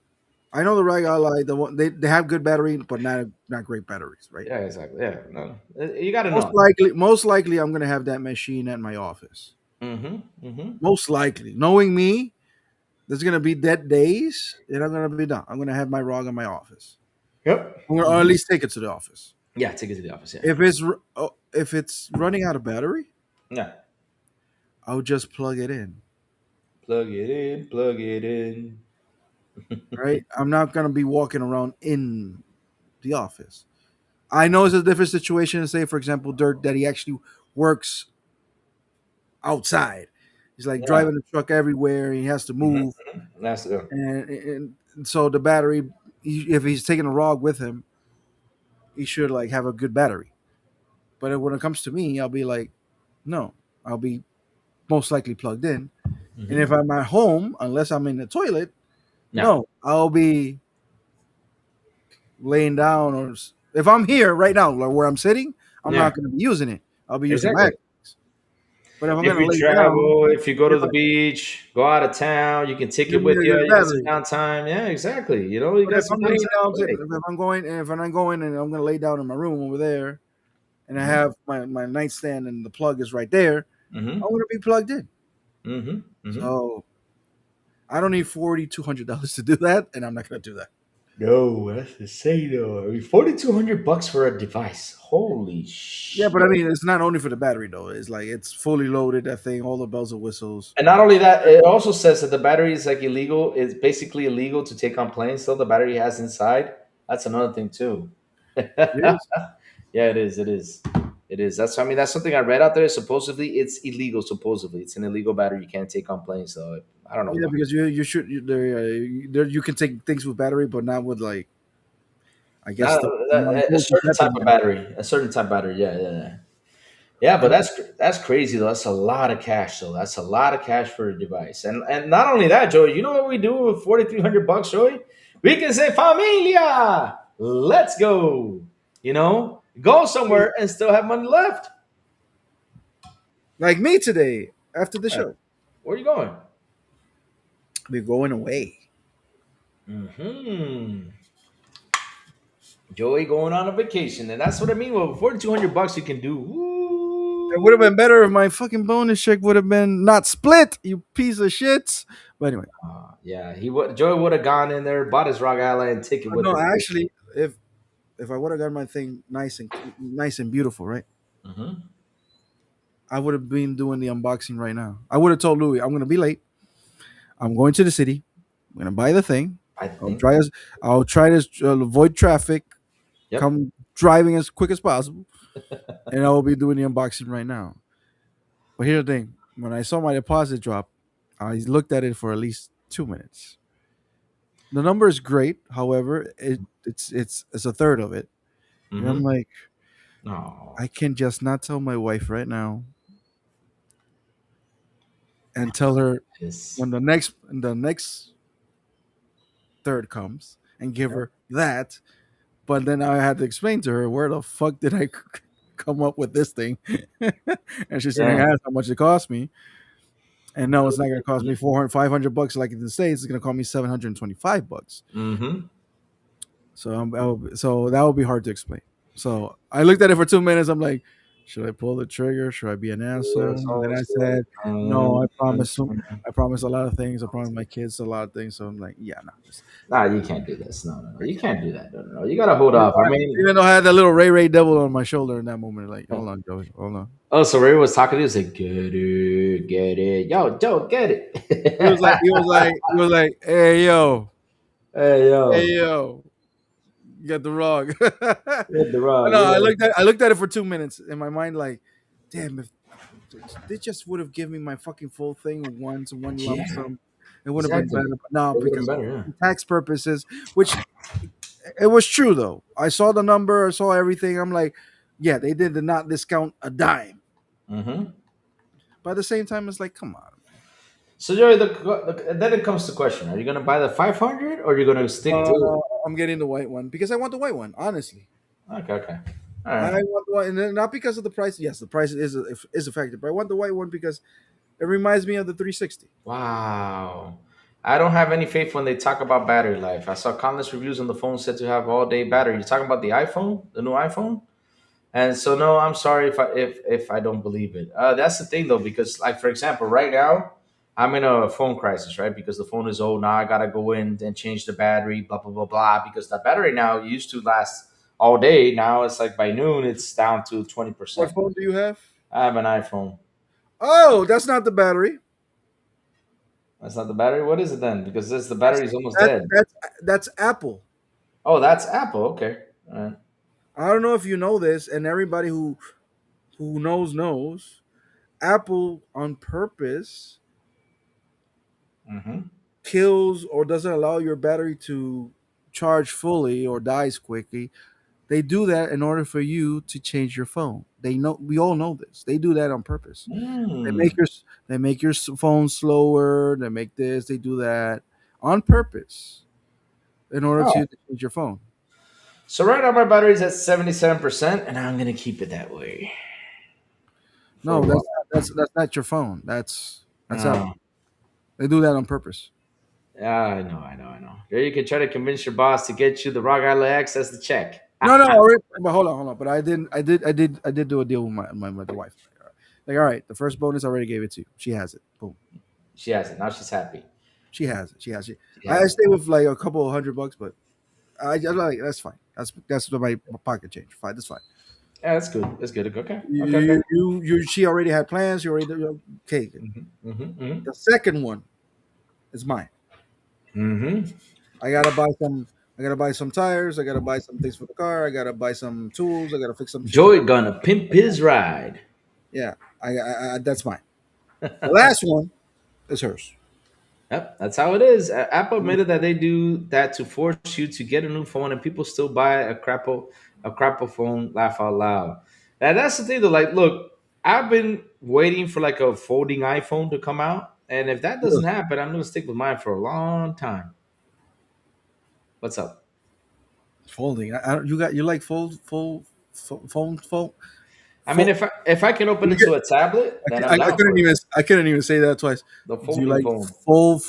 I know the right ally, the one they have good battery, but not great batteries, right? Yeah, exactly. Yeah, no, you got to Most know. likely, most likely, I'm gonna have that machine at my office. Mm-hmm. Mm-hmm. Most likely, knowing me, there's gonna be dead days, and I'm gonna be done. I'm gonna have my ROG in my office, Yep. or at Mhm. least take it to the office. Yeah, take it to the office. Yeah. If it's running out of battery, Yeah. I'll just plug it in. Plug it in. Plug it in. Right? I'm not gonna be walking around in the office. I know it's a different situation to say, for example, Dirk that he actually works outside. He's like Yeah. driving the truck everywhere. He has to Mm-hmm. move, That's and so the battery, if he's taking a ROG with him, he should like have a good battery. But when it comes to me, I'll be like, no, I'll be most likely plugged in. And if mm-hmm. I'm at home, unless I'm in the toilet, Yeah. no, I'll be laying down, or if I'm here right now, like where I'm sitting, I'm Yeah. not going to be using it. I'll be using my. Exactly. But if I'm If going to you lay down, travel, if you go to if the I beach, go out of town, you can take it you need with a you. good You got some battery. downtime. Yeah, exactly. You But got if some I'm laying downtime down, to play. if I'm going and I'm going to lay down in my room over there, and I Mm-hmm. have my nightstand and the plug is right there, Mm-hmm. I'm going to be plugged in. Mm-hmm. Mm-hmm. So I don't need $4,200 to do that, and I'm not going to do that. No, that's insane though. I mean, 4,200 bucks for a device. Holy Yeah, shit! but I mean, it's not only for the battery though. It's like it's fully loaded. That thing, all the bells and whistles. And not only that, it also says that the battery is like illegal. It's basically illegal to take on planes. Still, the battery has inside. That's another thing too. It is. Yeah, it is. It is. It is. That's I mean that's something I read out there. Supposedly it's illegal. Supposedly it's an illegal battery. You can't take on planes. So I don't know Yeah, why. because you should there you can take things with battery, but not with like I guess Not the non a voltage certain type Ethernet. of battery. A certain type of battery. Yeah, yeah, yeah. Yeah, but that's crazy though. That's a lot of cash though. That's a lot of cash for a device. And not only that, Joey. You know what we do with $4,300, Joey? We can say familia. Let's go. Go somewhere and still have money left. Like me today after the Right. show, Where are you going? we're going away. Hmm. Joey going on a vacation, and that's what I mean. Well, $4,200 you can do. It would have Woo. been better if my fucking bonus check would have been not split, you piece of shits. But anyway, Yeah, he would. Joey would have gone in there, bought his Rock Island ticket with no, it. actually, if I would have got my thing nice and beautiful, right? Hmm. I would have been doing the unboxing right now. I would have told Louis, I'm gonna be late. I'm going to the city. I'm gonna buy the thing. I I'll think. try as I'll try to avoid traffic. Yep. Come driving as quick as possible, and I will be doing the unboxing right now. But here's the thing: when I saw my deposit drop, I looked at it for at least 2 minutes. The number is great, however, it's a third of it, and I'm Hmm. like, No. I can just not tell my wife right now and tell her Yes. when the next third comes and give Yep. her that. But then I had to explain to her where the fuck did I come up with this thing, and she's saying, Yeah. "Ask how much it cost me." And no, it's not going to cost me 400, $500 like in the States. It's going to cost me $725. Mm-hmm. So so that would be hard to explain. So I looked at it for 2 minutes. I'm like, should I pull the trigger? Should I be an asshole? Then I said, no, I promise a lot of things. I promise my kids a lot of things. So I'm like, yeah, no. Nah, you can't do this. No, no, no. I You can't. can't do that. No, no, no. You gotta hold Even off. though I I, mean, even though I had that little Ray Ray devil on my shoulder in that moment, like, hold on, Joey, hold on. oh, so Ray was talking to you. He said, get it, yo, Joe, get He was like, it. hey Hey, yo, yo, you got the wrong. hit the But rock. no, Yeah, I looked at it for 2 minutes in my mind, like, damn, if they just would have given me my fucking full thing once, one lump yeah, sum, it would have been exactly. better. But no, It would have because been better. Yeah. for tax purposes, which it was true though. I saw the number, I saw everything. I'm like, yeah, they did not discount a dime. Mm-hmm. But at the same time, it's like, come on, man. So, Joey, then it comes to question: are you gonna buy the 500 or are you gonna stick to? I'm getting the white one because I want the white one. Honestly, Okay, okay, all I right. want the white, and then not because of the price. Yes, the price is a factor, but I want the white one because it reminds me of the 360. Wow. I don't have any faith when they talk about battery life. I saw countless reviews on the phone said to have all day battery. You're talking about the iPhone, the new iPhone? And so no, I'm sorry if I don't believe it. That's the thing though, because like for example, right now I'm in a phone crisis, right? Because the phone is old now. I gotta go in and change the battery, blah blah blah blah. Because the battery now used to last all day. Now it's like by noon it's down to What 20%. phone do you have? I have an iPhone. Oh, that's not the battery. That's not the battery. What is it then? Because this the battery is almost That dead. that's Apple. Oh, that's Apple. Okay. All right. I don't know if you know this, and everybody who knows. Apple on purpose Mm-hmm. kills or doesn't allow your battery to charge fully or dies quickly. They do that in order for you to change your phone. They know we all know this. They do that on purpose. They Mm. make your they make your phone slower. They make this. They do that on purpose in order Oh, to change your phone. so right now my battery's at 77%, and I'm gonna keep it that way for a No, while. that's not your phone. That's Oh, Apple. They do that on purpose. yeah, I know, I know, I know. There you can try to convince your boss to get you the Rock Island X as the check. No, no, but hold on. But I did do a deal with my the wife. Like, all right, the first bonus I already gave it to you. She has it. Boom. She has it now. She's happy. She has it. She has it. She I has it. stay with like a couple of $100, but I like that's fine. That's my pocket change. Fine, that's fine. Yeah, that's good. That's good. Okay. You, Okay. Okay. she already had plans. You already okay. Mm-hmm. Mm-hmm. The second one is mine. Mm-hmm. I gotta buy some I gotta buy some tires. I gotta buy some things for the car. I gotta buy some tools. I gotta fix some shit. Joy gonna pimp his ride. Yeah, that's mine. The last one is hers. Yep, that's how it is. Apple admitted that they do that to force you to get a new phone, and people still buy a crapple phone. Laugh out loud. And that's the thing, though. Like, look, I've been waiting for like a folding iPhone to come out, and if that doesn't Ugh, happen, I'm gonna stick with mine for a long time. What's up? folding. You like fold. I mean, Fold. if I can open it to a tablet, then I'm I down for couldn't it. even say that twice. The Do you folding like phone. fold?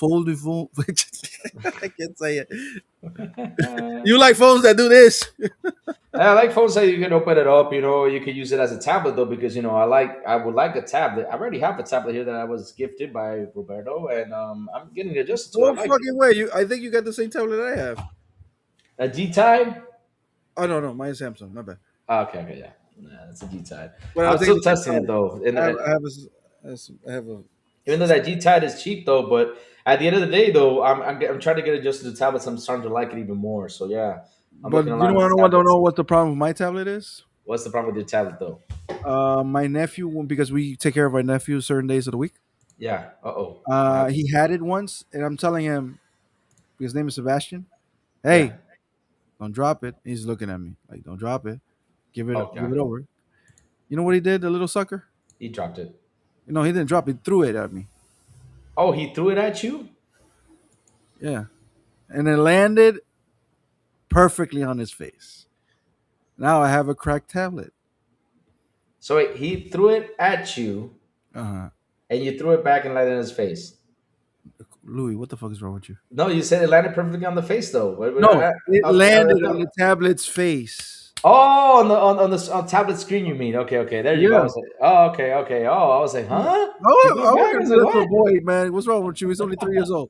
I can't say it. You like phones that do this? I like phones that you can open it up, you can use it as a tablet though, because I would like a tablet. I already have a tablet here that I was gifted by Roberto, and I'm getting adjusted to it. I No like it. fucking way. I think you got the same tablet I have. A G Tide? Oh no, mine's Samsung. My bad. Okay, okay, yeah. Nah, it's a G Tide. But I I'm was thinking still the same testing it tablet. though. And I have a. even though that G Tide is cheap though, but at the end of the day though, I'm trying to get adjusted to tablets. I'm starting to like it even more. So yeah, I'm But looking you around know, at I the don't know tablets. what the problem with my tablet is. What's the problem with your tablet though? My nephew, because we take care of our nephew certain days of the week. Yeah. Uh-oh. What happened? He had it once, and I'm telling him, his name is Sebastian. Yeah. Hey, don't drop it. He's looking at me like, don't drop it. Give Okay. it over. You know what he did, the little sucker? He dropped it. He didn't drop it. He threw it at me. Oh, he threw it at you? Yeah, and it landed perfectly on his face. Now I have a cracked tablet. So wait, he threw it at you, Uh huh. and you threw it back and landed in his face. Louis, what the fuck is wrong with you? No, you said it landed perfectly on the face, though. No, it landed on thought- the tablet's face. oh, on tablet screen, you mean? Okay, okay, there you go. I Yeah. was like, oh, okay, okay. Oh, I was like, huh? You I threw it back? I wasn't was a like, little what? boy, man. What's wrong with you? He's only 3 years old.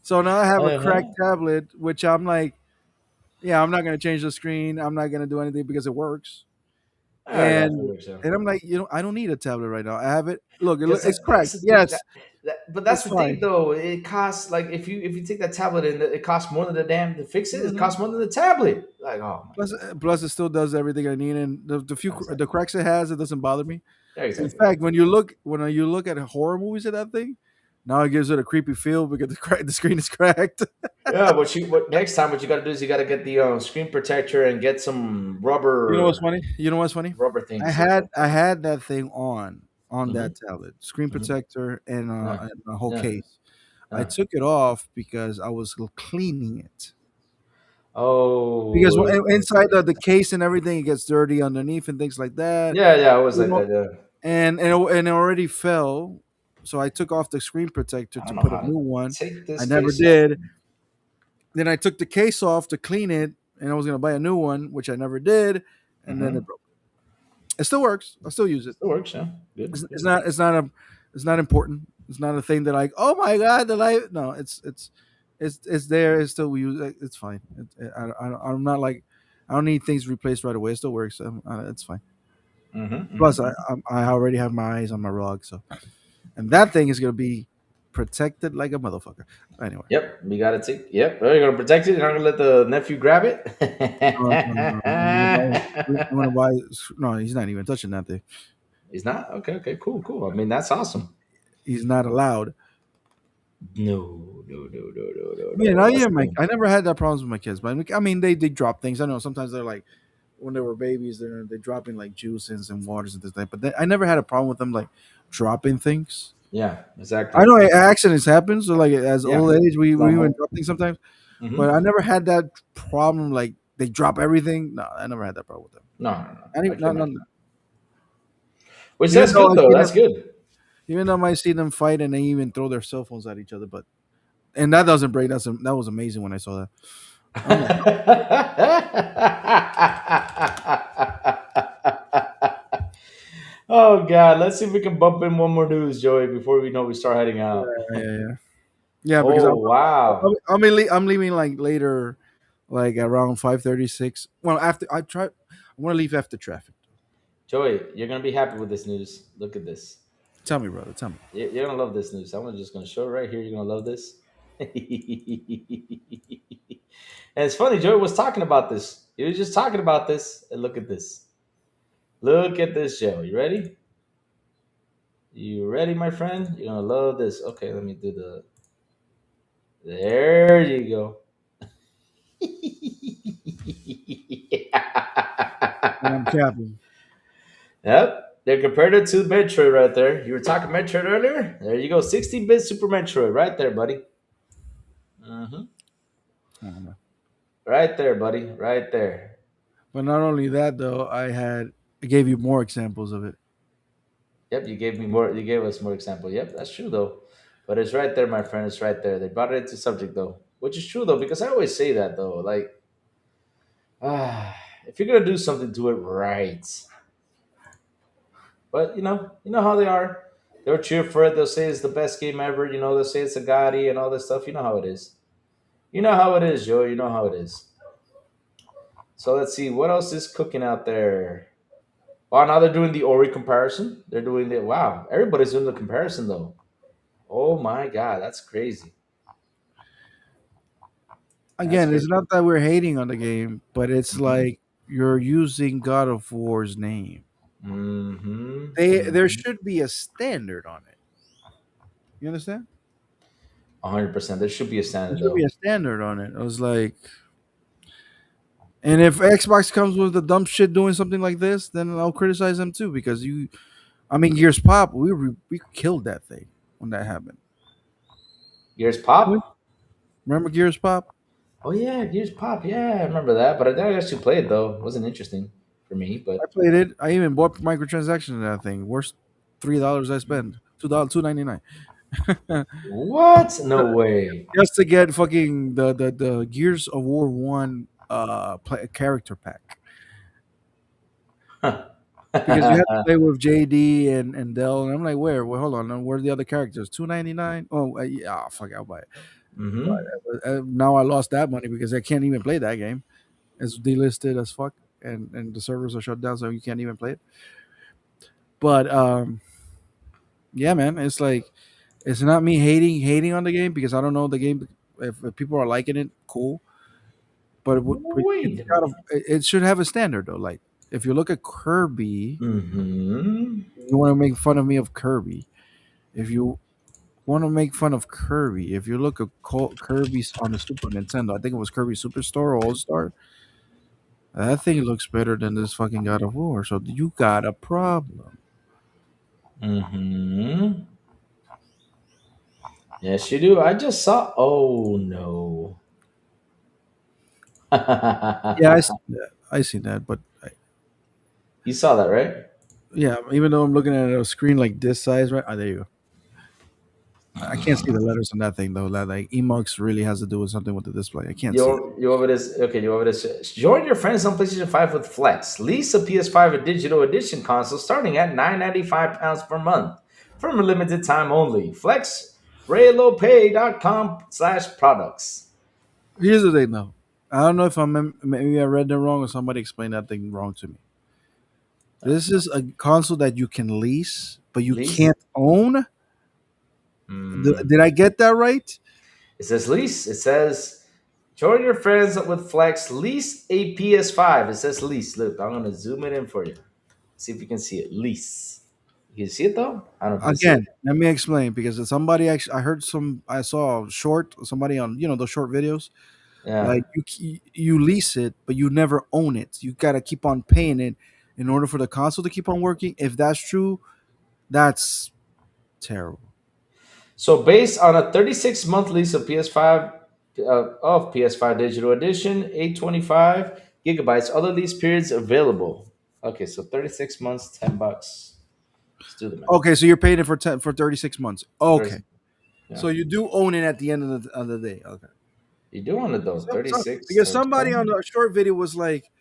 So now I have a Uh-huh. cracked tablet, which I'm like, yeah, I'm not gonna change the screen. I'm not gonna do anything because it works. Oh, yeah, that And works out. and I'm like, I don't need a tablet right now. I have it. Look, Because it's cracked. Yes, but that's it's the thing, fine. though. It costs like if you take that tablet and it costs more than the damn to fix it. It Mhm. costs more than the tablet. Like, oh my Plus, god. it still does everything I need, and the Exactly. cracks it has, it doesn't bother me. Yeah, In exactly. fact, when you look at horror movies of that thing, now it gives it a creepy feel because the screen is cracked. Yeah, what next time what you got to do is you got to get the screen protector and get some You know what's rubber funny? You know what's funny? rubber things. Okay. I had that thing on Mm-hmm. that tablet, screen Mm-hmm. protector Yeah. and a whole Yeah. case. I Yeah. took it off because I was cleaning it. Because Oh. inside the case and everything, it gets dirty underneath and things like that. Yeah, yeah, I was You like know, that. Yeah. and it already fell. So I took off the screen protector I to don't know put a how to new one. take I this never case off. did. Then I took the case off to clean it, and I was gonna buy a new one, which I never did, and then Mm-hmm. it broke. It still works. I still use it. Still works. Yeah. Good. It's Good. not it's not important. It's not a thing that like, oh my god, the light. No, it's there. It's still we use it. It's fine. I'm not like I don't need things replaced right away. It still works. It's fine. Mm-hmm. Plus, Mm-hmm. I already have my eyes on my rug, so and that thing is gonna be protected like a motherfucker. Anyway, Yep. We got to take. Yep. Well, you're gonna protect it. You're not gonna let the nephew grab it. no, I'm gonna buy. No, he's not even touching that thing. He's not. Okay. Okay. Cool. Cool. I mean, that's awesome. He's not allowed. No. No. No. No. No. No. I mean, No. That's I never had that problems with my kids, but I mean, they drop things. I know sometimes they're like when they were babies, they're dropping like juices and waters and things like. But I never had a problem with them like dropping things. yeah. I Exactly. know accidents happen, so like as Yeah. old age, we Uh-huh. even drop things sometimes. But Mm-hmm. I never had that problem like they drop everything. No, I never had that problem with them. No. No. No. Not I even, can no, imagine. no. Which Even that's though good I though. see That's them, good. even though I might see them fight and they even throw their cell phones at each other, but and that doesn't break. That was amazing when I saw that. I'm like, Oh God, let's see if we can bump in one more news, Joey, before we know we start heading out. yeah. Yeah, because Oh wow, I'm leaving like later, like around 5:36. Well, after I want to leave after traffic. Joey, you're gonna be happy with this news. Look at this. Tell me, brother. Tell me. You're gonna love this news. I'm just gonna show it right here. You're gonna love this. And it's funny, Joey was talking about this. He was just talking about this. And look at this. Look at this, Joe. You ready? You ready, my friend? You're gonna love this. Okay, let me do the. There you go. And I'm capping. Yep. They're compared it to Metroid right there. You were talking Metroid earlier? There you go. 16-bit Super Metroid right there, buddy. Hmm. I don't know. Right there, buddy. Right there. But not only that, though, I gave you more examples of it. Yep, you gave me more. You gave us more example. Yep, that's true though. But it's right there, my friend. It's right there. They brought it into subject though, which is true though, because I always say that though. Like, ah, if you're gonna do something, do it right. But you know how they are. They'll cheer for it. They'll say it's the best game ever. They'll say it's a Gotti and all this stuff. You know how it is. You know how it is, Joe. You know how it is. So let's see what else is cooking out there. Wow, now they're doing the Ori comparison. They're doing the wow. Everybody's doing the comparison though. Oh my god, that's crazy. That's Again, it's crazy. not that we're hating on the game, but it's Hmm. like you're using God of War's name. Hmm. There Hmm. should be a standard on it. You understand? 100%. There should be a There standard should be though. a standard on it. I was like, and if Xbox comes with the dumb shit doing something like this, then I'll criticize them too because I mean, Gears Pop, we killed that thing when that happened. Gears Didn't we? Pop. Remember Gears Pop? Oh yeah, Gears Pop. Yeah, I remember that. But I didn't actually play it though. It wasn't interesting for me. I But played it. I even bought microtransactions in that thing. Worst $3 I spent. $2, 2.99. what? No way. Just to get fucking the Gears of War one character pack because you have to play with JD and Dell and I'm like where hold on where are the other characters 2.99 oh yeah fuck I'll buy it Hmm. but now I lost that money because I can't even play that game it's delisted as fuck and the servers are shut down so you can't even play it but yeah man it's like it's not me hating on the game because I don't know the game if people are liking it cool. But Wait a minute. it should have a standard though. Like if you look at Kirby, Hmm. you want to make fun of me of Kirby. If you want to make fun of Kirby, if you look at Kirby's on the Super Nintendo, I think it was Kirby Superstar or All Star. That thing looks better than this fucking God of War. So you got a problem. Hmm. Yes, you do. I just saw. Oh no. Yeah, I see that. I see that. But You saw that, right? yeah, even though I'm looking at a screen like this size, right? Oh, there you go. I can't see the letters on that thing though. That like Emox really has to do with something with the display. I can't see it. You over this? Okay, you over this? Join your friends on PlayStation 5 with Flex. Lease a PS5 a digital edition console starting at £9.95 per month from a limited time only. Flex, RayLowPay.com/products. Here's the thing, though. I don't know if maybe I read that wrong or somebody explained that thing wrong to me. This is a console that you can lease, but you Lease. can't own. Hmm. Did I get that right? It says lease. It says join your friends with Flex. Lease a PS5. It says lease. Look, I'm gonna zoom it in for you. See if you can see it. Lease. You can see it though? I don't know if you can see it. Again, let me explain because somebody actually, I saw a short, somebody on those short videos. Yeah. Like you lease it, but you never own it. You gotta keep on paying it in order for the console to keep on working. If that's true, that's terrible. So based on a 36-month lease of PS5 of PS5 Digital Edition, 825 gigabytes, other lease periods available. Okay, so 36 months, $10. Let's do the math. Okay, so you're paying it for 36 months. Okay. 36, yeah. So you do own it at the end of the day. Okay. You do on it though. 36 Because times somebody 12. on the short video was like,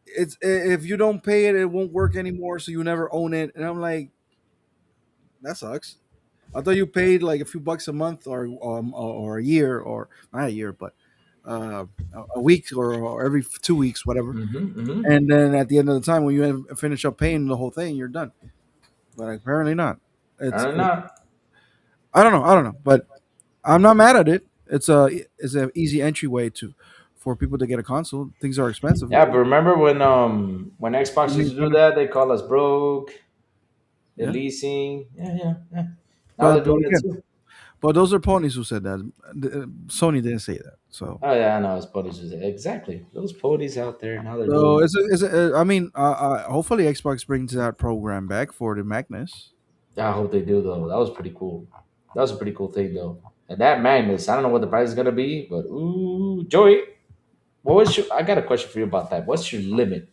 "It's if you don't pay it, it won't work anymore, so you never own it." And I'm like, "That sucks." I thought you paid like a few bucks a month or a year or not a year, but uh, a week or every 2 weeks, whatever. Mm-hmm, mm-hmm. And then at the end of the time, when you finish up paying the whole thing, you're done. But apparently not. I don't It, know. I don't know. But I'm not mad at it. It's an easy entryway to for people to get a console. Things are expensive. Yeah, but remember when Xbox used Make to do fun of- that, they call us broke, they're Yeah, leasing. Yeah, yeah, yeah. Now they're but doing it again, too. but those are ponies who said that. Sony didn't say that. Oh yeah, I know it's ponies. Exactly. Those ponies out there now they're So doing. I mean, hopefully Xbox brings that program back for the Magnus. Yeah, I hope they do though. That was pretty cool. That was a pretty cool thing though. And that Magnus, I don't know what the price is gonna be, but ooh, Joey, what was your? I got a question for you about that. What's your limit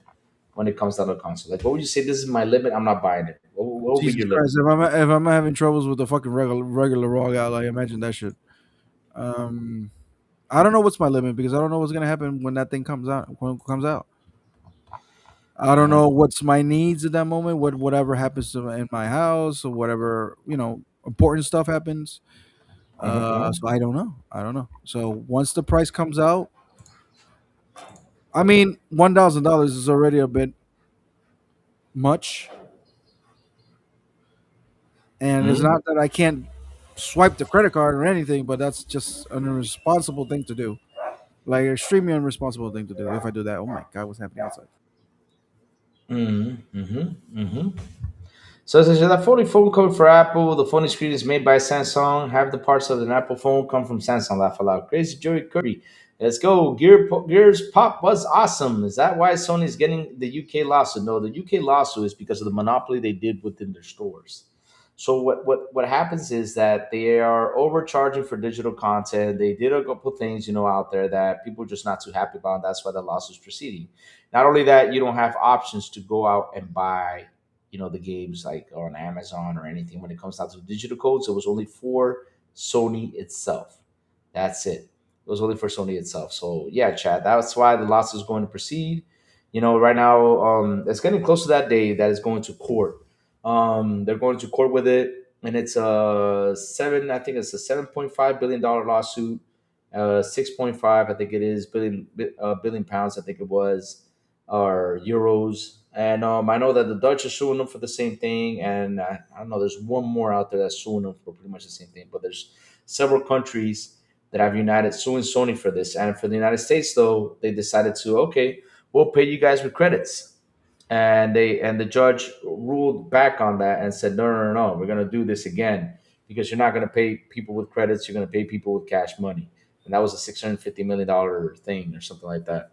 when it comes down to console? Like, what would you say? This is my limit. I'm not buying it. What would be Jesus your limit? Christ! If I'm having troubles with the fucking regular raw guy, like imagine that shit. Um, I don't know what's my limit because I don't know what's gonna happen when that thing comes out. When it comes out, I don't Uh, know what's my needs at that moment. Whatever happens in my house or whatever important stuff happens. So I don't know. I don't know. So once the price comes out, I mean, $1,000 is already a bit much, and it's mhm. not that I can't swipe the credit card or anything, but that's just an irresponsible thing to do. Like extremely irresponsible thing to do. If I do that, oh my god, what's happening outside? Mm-hmm. Mm-hmm. Mm-hmm. So it says that phony phone code for Apple. The phone screen is made by Samsung. Half the parts of an Apple phone come from Samsung. Laugh aloud. Crazy Joey Kirby. Let's go. Gears Pop was awesome. Is that why Sony's getting the UK lawsuit? No, the UK lawsuit is because of the monopoly they did within their stores. So what happens is that they are overcharging for digital content. They did a couple things, out there that people are just not too happy about. And that's why the lawsuit is proceeding. Not only that, you don't have options to go out and buy, the games like on Amazon or anything. When it comes down to digital codes, it was only for Sony itself. That's it. It was only for Sony itself. So yeah, Chad, that's why the lawsuit is going to proceed. Right now, it's getting close to that day that is going to court. They're going to court with it, and it's a seven. I think it's a $7.5 billion lawsuit. 6.5, I think it is billion pounds. I think it was, or euros. And I know that the Dutch are suing them for the same thing, and I don't know. There's one more out there that's suing them for pretty much the same thing. But there's several countries that have united suing Sony for this. And for the United States, though, they decided to okay, we'll pay you guys with credits, and the judge ruled back on that and said, no, no, no, no, we're going to do this again because you're not going to pay people with credits, you're going to pay people with cash money. And that was a $650 million thing or something like that,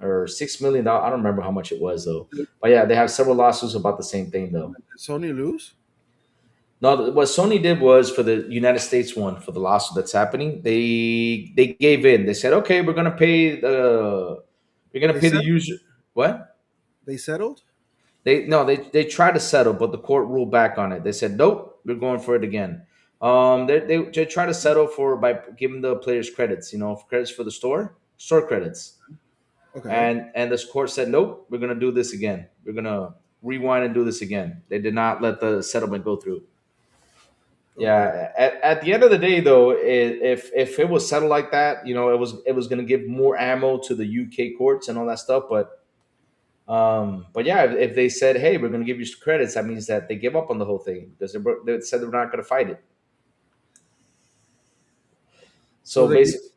or $6 million. I don't remember how much it was though. But yeah, they have several lawsuits about the same thing though. Did Sony lose? No, what Sony did was for the United States one, for the lawsuit that's happening, they gave in. They said, okay, we're gonna They pay the settled. user. What? They settled. They no, they tried to settle, but the court ruled back on it. They said, nope, we're going for it again. They try to settle for by giving the players credits, credits for the store credits, Okay. and this court said, nope, we're gonna do this again. We're gonna rewind and do this again. They did not let the settlement go through. Okay. Yeah, at the end of the day, though, if it was settled like that, it was going to give more ammo to the UK courts and all that stuff. But yeah, if they said, hey, we're going to give you credits, that means that they give up on the whole thing because they said they're not going to fight it. So So they basically,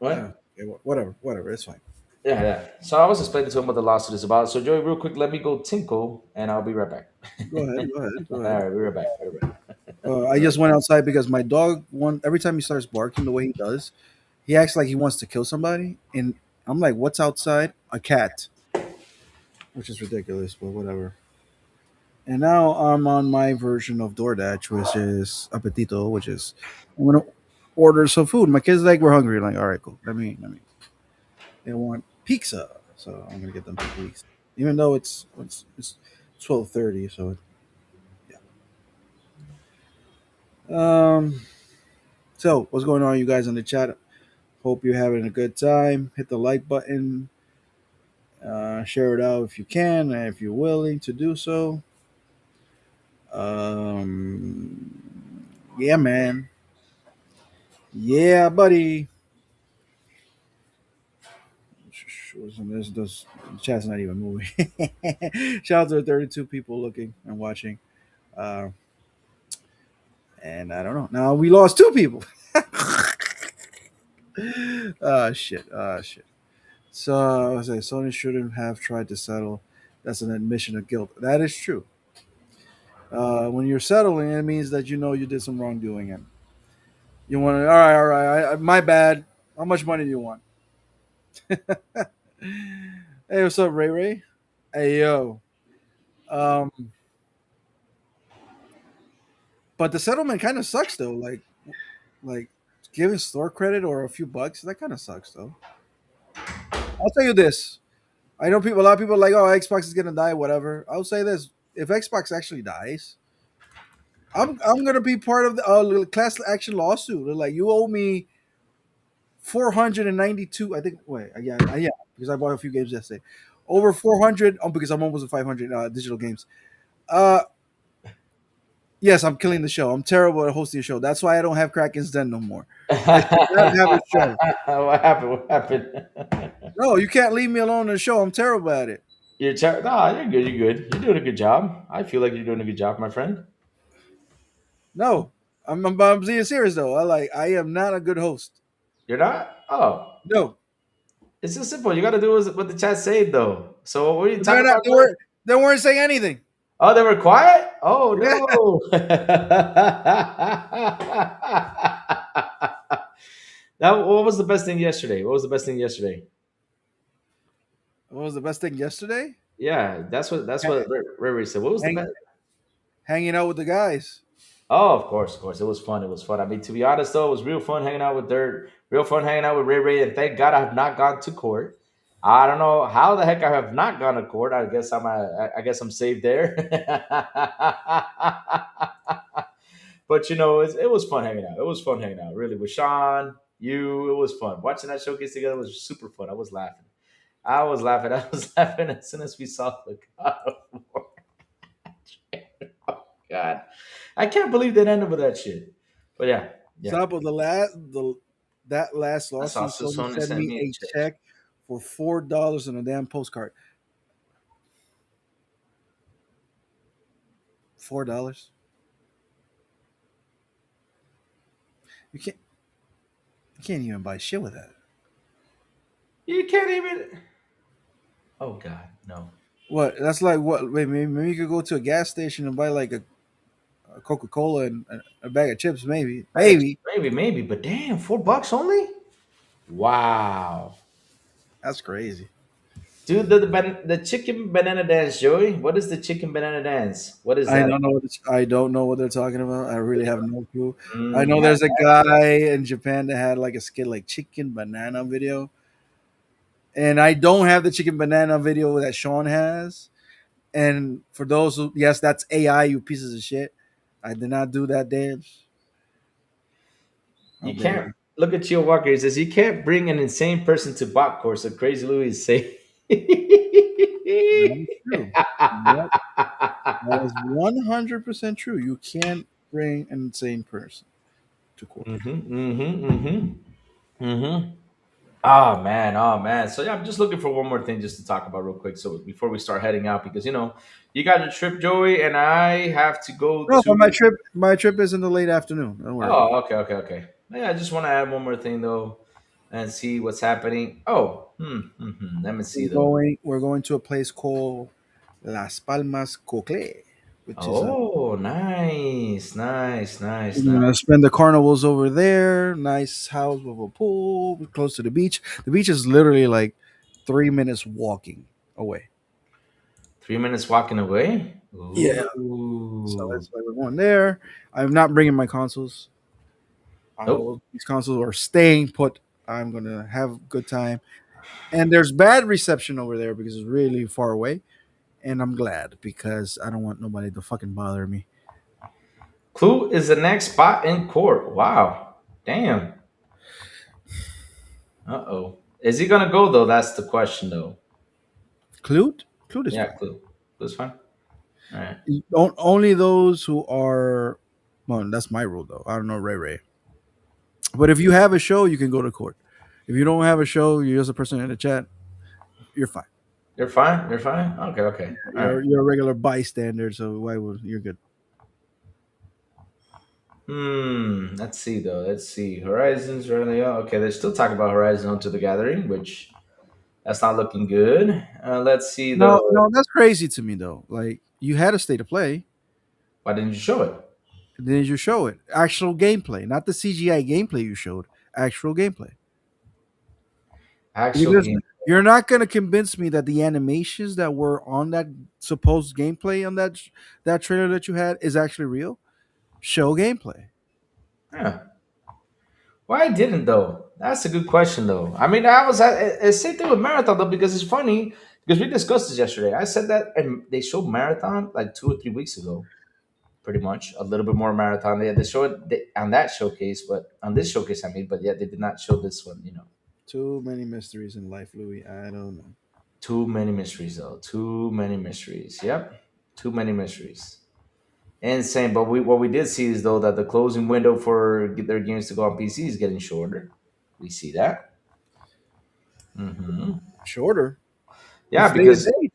yeah. what? Okay, whatever. It's fine. Yeah, yeah. So I was explaining to him what the lawsuit is about. So Joey, real quick, let me go tinkle, and I'll be right back. Go ahead. Go ahead. Go All ahead. right, we're right back. We're right back. I just went outside because my dog every time he starts barking the way he does, he acts like he wants to kill somebody, and I'm like, "What's outside? A cat," which is ridiculous, but whatever. And now I'm on my version of DoorDash, which is Appetito, which is I'm gonna order some food. My kids like we're hungry. Like, all right, cool. Let me. They want pizza, so I'm gonna get them pizza. Even though it's 12:30, so yeah. So what's going on, you guys in the chat? Hope you're having a good time. Hit the like button. Share it out if you can, and if you're willing to do so. Yeah, man. Yeah, buddy. This chat's not even moving. Shout out to the 32 people looking and watching. Uh, and I don't know. Now we lost two people. Ah shit. Ah shit. So I was like, Sony shouldn't have tried to settle. That's an admission of guilt. That is true. When you're settling, it means that you know you did some wrongdoing, and you want to. All right. My bad. How much money do you want? Hey, what's up, Ray Ray? Hey, yo. Um, but the settlement kind of sucks though. Like giving store credit or a few bucks, that kind of sucks though. I'll tell you this. I know people. A lot of people are like, oh, Xbox is gonna die, whatever. I'll say this: if Xbox actually dies, I'm gonna be part of the class action lawsuit. They're like, you owe me 492. I think. Wait, yeah, because I bought a few games yesterday. Over 400. Oh, because I'm almost at 500 digital games. Uh, yes, I'm killing the show. I'm terrible at hosting a show. That's why I don't have Kraken's Den no more. I should not have a show. What happened? What happened? No, you can't leave me alone in the show. I'm terrible at it. No, you're good. You're good. You're doing a good job. I feel like you're doing a good job, my friend. No, I'm being serious though. I am not a good host. You're not? Oh, No, it's so simple. You got to do what the chat said, though. So what are you they're talking not. about, Joey? They weren't saying anything. Oh, they were quiet? Oh, Yeah. no. What was the best thing yesterday? What was the best thing yesterday? What was the best thing yesterday? Yeah, that's what Ray said. What was the Hang, best? hanging out with the guys. Oh, of course, of course. It was fun. It was fun. I mean, to be honest, though, it was real fun hanging out with Dirt. Real fun hanging out with Ray Ray. And thank God I have not gone to court. I don't know how the heck I have not gone to court. I guess I'm saved there. But it was fun hanging out. It was fun hanging out. Really, with Sean, you, it was fun. Watching that showcase together was super fun. I was laughing. I was laughing. I was laughing as soon as we saw the God of War. God, I can't believe they ended with that shit. But yeah, yeah. Top of that last I saw lawsuit, Sony Sony sent sent me me a a check. check for $4 and a damn postcard. $4. You can't. You can't even buy shit with that. You can't even. Oh God, no. What? That's like what? Wait, maybe you could go to a gas station and buy like a Coca Cola and a bag of chips. Maybe. Maybe. Maybe, but damn, $4 only. Wow, That's crazy. dude, the chicken banana dance, Joey. What is the chicken banana dance? What is I that? don't know I don't know what they're talking about. I really have no clue. I know Yeah. there's a guy in Japan that had like a skit like chicken banana video, and I don't have the chicken banana video that Sean has. And for those who, yes, that's AI, you pieces of shit. I did not do that dance. How You dare can't you? look at Gio Walker. He says you can't bring an insane person to bot course. So Crazy Louis is saying. That is true. Yep, that is 100% true. You can't bring an insane person to court. Oh man, oh man. So yeah, I'm just looking for one more thing just to talk about real quick. So before we start heading out, because you got your trip, Joey, and I have to go No, but to. my trip is in the late afternoon. Don't worry about it. Oh, okay, okay, okay. Yeah, I just want to add one more thing though, and see what's happening. Oh, let me see though. We're going to a place called Las Palmas Cocle, which is a Oh, nice, nice, nice, we're nice. gonna spend the carnivals over there. Nice house with a pool, close to the beach. The beach is literally like 3 minutes walking away. 3 minutes walking away. Yeah. So Ooh. that's why we're going there. I'm not bringing my consoles. Nope. These consoles are staying put. I'm gonna have a good time. And there's bad reception over there because it's really far away. And I'm glad because I don't want nobody to fucking bother me. Clue is the next spot in court. Wow. Damn. Uh oh. Is he gonna go though? That's the question though. Clute? Clute is Yeah, fine. Clue. Clue's fine. All right. Only those who are. Well, that's my rule though. I don't know Ray Ray. But if you have a show, you can go to court. If you don't have a show, you're just a person in the chat. You're fine. You're fine. You're fine. Okay. Okay. All right. You're a regular bystander, so why would you're good. Let's see though. Let's see. Horizons really. Oh, okay, they're still talking about Horizon Onto the Gathering, which that's not looking good. Let's see No, though. no, that's crazy to me though. Like you had a state of play, Why didn't you show it? and then you show it actual gameplay, not the CGI gameplay you showed, actual gameplay. Actual Because game. you're not gonna convince me that the animations that were on that supposed gameplay on that trailer that you had is actually real. Show gameplay. Yeah. Why I didn't though? That's a good question though. I mean, I was same thing with Marathon though because it's funny because we discussed this yesterday. I said that and they showed Marathon like 2 or 3 weeks ago, pretty much a little bit more Marathon. They showed it on that showcase, but on this showcase I mean, but yet they did not show this one. Too many mysteries in life, Louis. I don't know. Too many mysteries though. Too many mysteries. Yep, too many mysteries. Insane. But what we did see is though that the closing window for their games to go on PC is getting shorter. We see that. Shorter. Yeah, It's day and because date.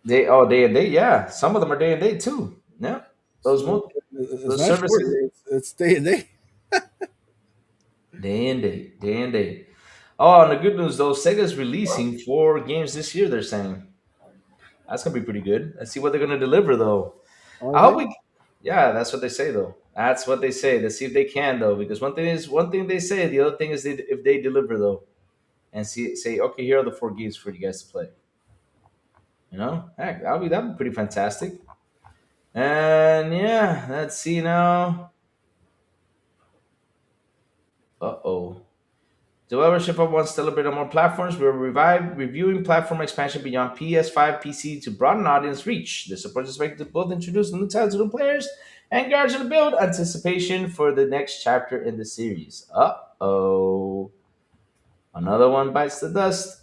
day and date. Yeah, some of them are day and date too. Yeah, those So mo- it's those not shorter. services It's day and date. day and date, day and date. Oh, and the good news though, Sega's releasing 4 games this year. They're saying that's gonna be pretty good. Let's see what they're gonna deliver though. Are I hope they? we. Yeah, that's what they say though. That's what they say. Let's see if they can though, because one thing they say. The other thing is if they deliver though, and say okay, here are the 4 games for you guys to play. Heck, that'd be pretty fantastic. And yeah, let's see now. Uh oh. Developership of One celebrate on more platforms. We're reviewing platform expansion beyond PS5, PC to broaden audience reach. This approach is expected to both introduce new titles to new players and gradually build anticipation for the next chapter in the series. Uh oh. Another one bites the dust.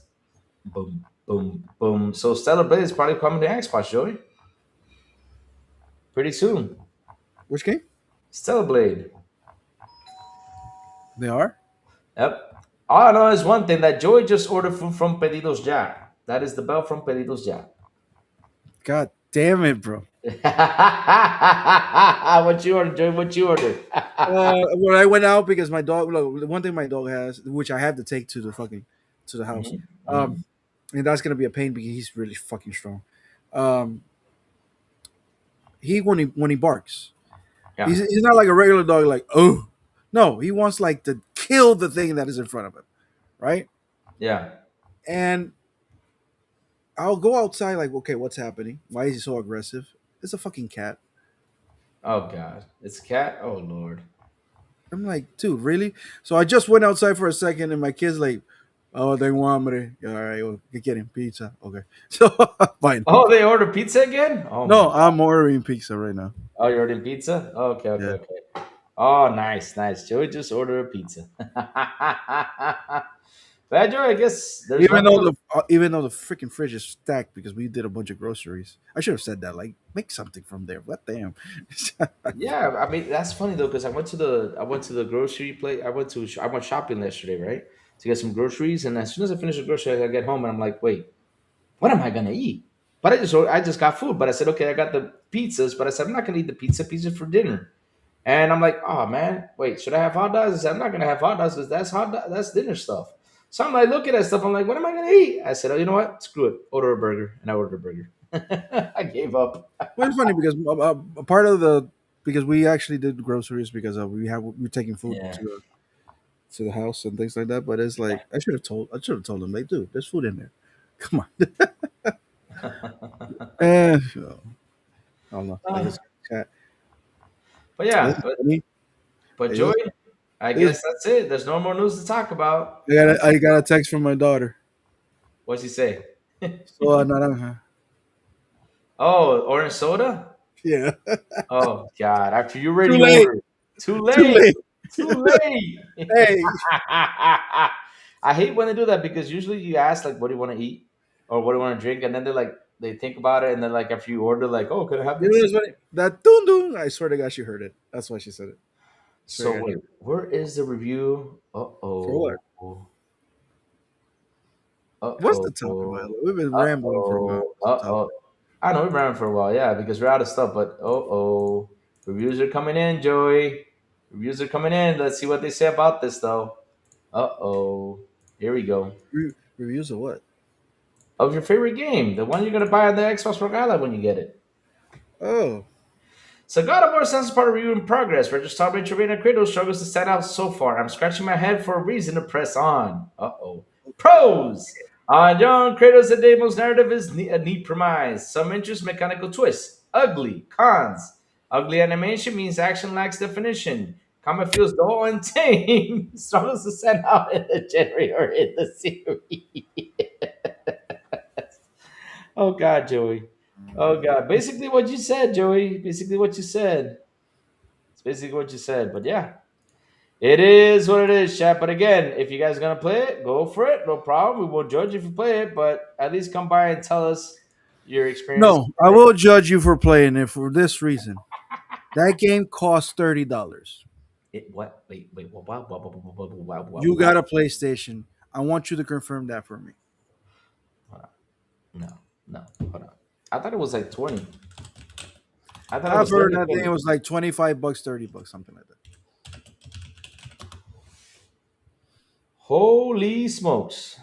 Boom, boom, boom. So Stellar Blade is probably coming to Xbox, Joey. Pretty soon. Which game? Stellar Blade. They are. Yep. All I know is one thing that Joey just ordered food from Pedidos Ya. That is the bell from Pedidos Ya. God damn it, bro. What you ordered, Joey? What you ordered? When I went out because my dog. Look, the one thing my dog has, which I have to take to the house, Mhm, um, mhm. and that's gonna be a pain because he's really fucking strong. Um, he when he barks, Yeah, he's not like a regular dog. Like oh, no, he wants like to kill the thing that is in front of him, right? yeah. And I'll go outside like, okay, what's happening? Why is he so aggressive? It's a fucking cat. Oh God, it's a cat. Oh Lord. I'm like, dude, really? So I just went outside for a second, and my kid's like, "Oh, tengo hambre." All right, well, get him pizza. Okay, so fine. Oh, they ordered pizza again? Oh my No, God. I'm ordering pizza right now. Oh, you ordered pizza? Okay, okay, Yeah. okay. Oh, nice, nice. Joey just ordered a pizza. Well, Joey, I guess there's Even though nothing. the freaking fridge is stacked because we did a bunch of groceries. I should have said that. Like, make something from there. What damn? Yeah, I mean that's funny though because I went to the grocery place. I went shopping yesterday, right, to get some groceries. And as soon as I finished the groceries, I get home and I'm like, wait, what am I gonna eat? But I just got food. But I said, okay, I got the pizzas. But I said I'm not gonna eat the pizza. Pizza for dinner. And I'm like, oh man, wait, should I have hot dogs? I said, I'm not gonna have hot dogs because that's dinner stuff. So I'm like looking at stuff. I'm like, what am I gonna eat? I said, oh, you know what? Screw it. Order a burger, and I ordered a burger. I gave up. Well, it's funny because a part of the because we actually did groceries because we're taking food Yeah. to the house and things like that. But it's like I should have told them like, dude, there's food in there. Come on. I don't know. I Uh, guess cat. but This yeah, is but funny. but This, Joey, I this, guess that's it. There's no more news to talk about. I got a text from my daughter. What's he say? So naranja. Oh, orange soda. Yeah. Oh God! After you Too already late. ordered, too Too late, late. too late. Hey, I hate when they do that because usually you ask like, "What do you want to eat?" or "What do you want to drink?" and then they think about it, and then like after you order, like, "Oh, can I have you know this?" what's funny? That dun dun. I swear to God, she heard it. That's why she said it. Swear So to God. wait, where is the review? Uh For what? oh. Uh What's the topic, by the oh. way? We've been Uh rambling for a while. oh. What's the topic? I know we ran for a while, yeah, because we're out of stuff. But Reviews are coming in, Joey. Reviews are coming in. Let's see what they say about this, though. Uh-oh. Here we go. Reviews of what? Of your favorite game, the one you're gonna buy on the Xbox Regala when you get it. Oh, So God of War sounds part of review in progress. Register Celebrate Trevina Kratos struggles to stand out so far. I'm scratching my head for a reason to press on. Uh-oh. Pros! John Kratos the Demo's narrative is a neat premise. Some interest mechanical twists. Ugly. Cons. Ugly animation means action lacks definition. Combat feels dull and tame. Struggles to stand out in the genre or in the series. Oh God, Joey. Oh God. Basically what you said, Joey. Basically what you said. It's basically what you said. But yeah, it is what it is, chat. But again, if you guys are gonna play it, go for it. No problem. We won't judge if you play it, but at least come by and tell us your experience. no, I will judge you for playing it for this reason. That game costs $30. What? Wait. You got a PlayStation. I want you to confirm that for me. Hold on. No, no. Hold on. I thought it was like 20. I thought it I've was heard literally that thing 20. was like $25, $30, something like that. Holy smokes!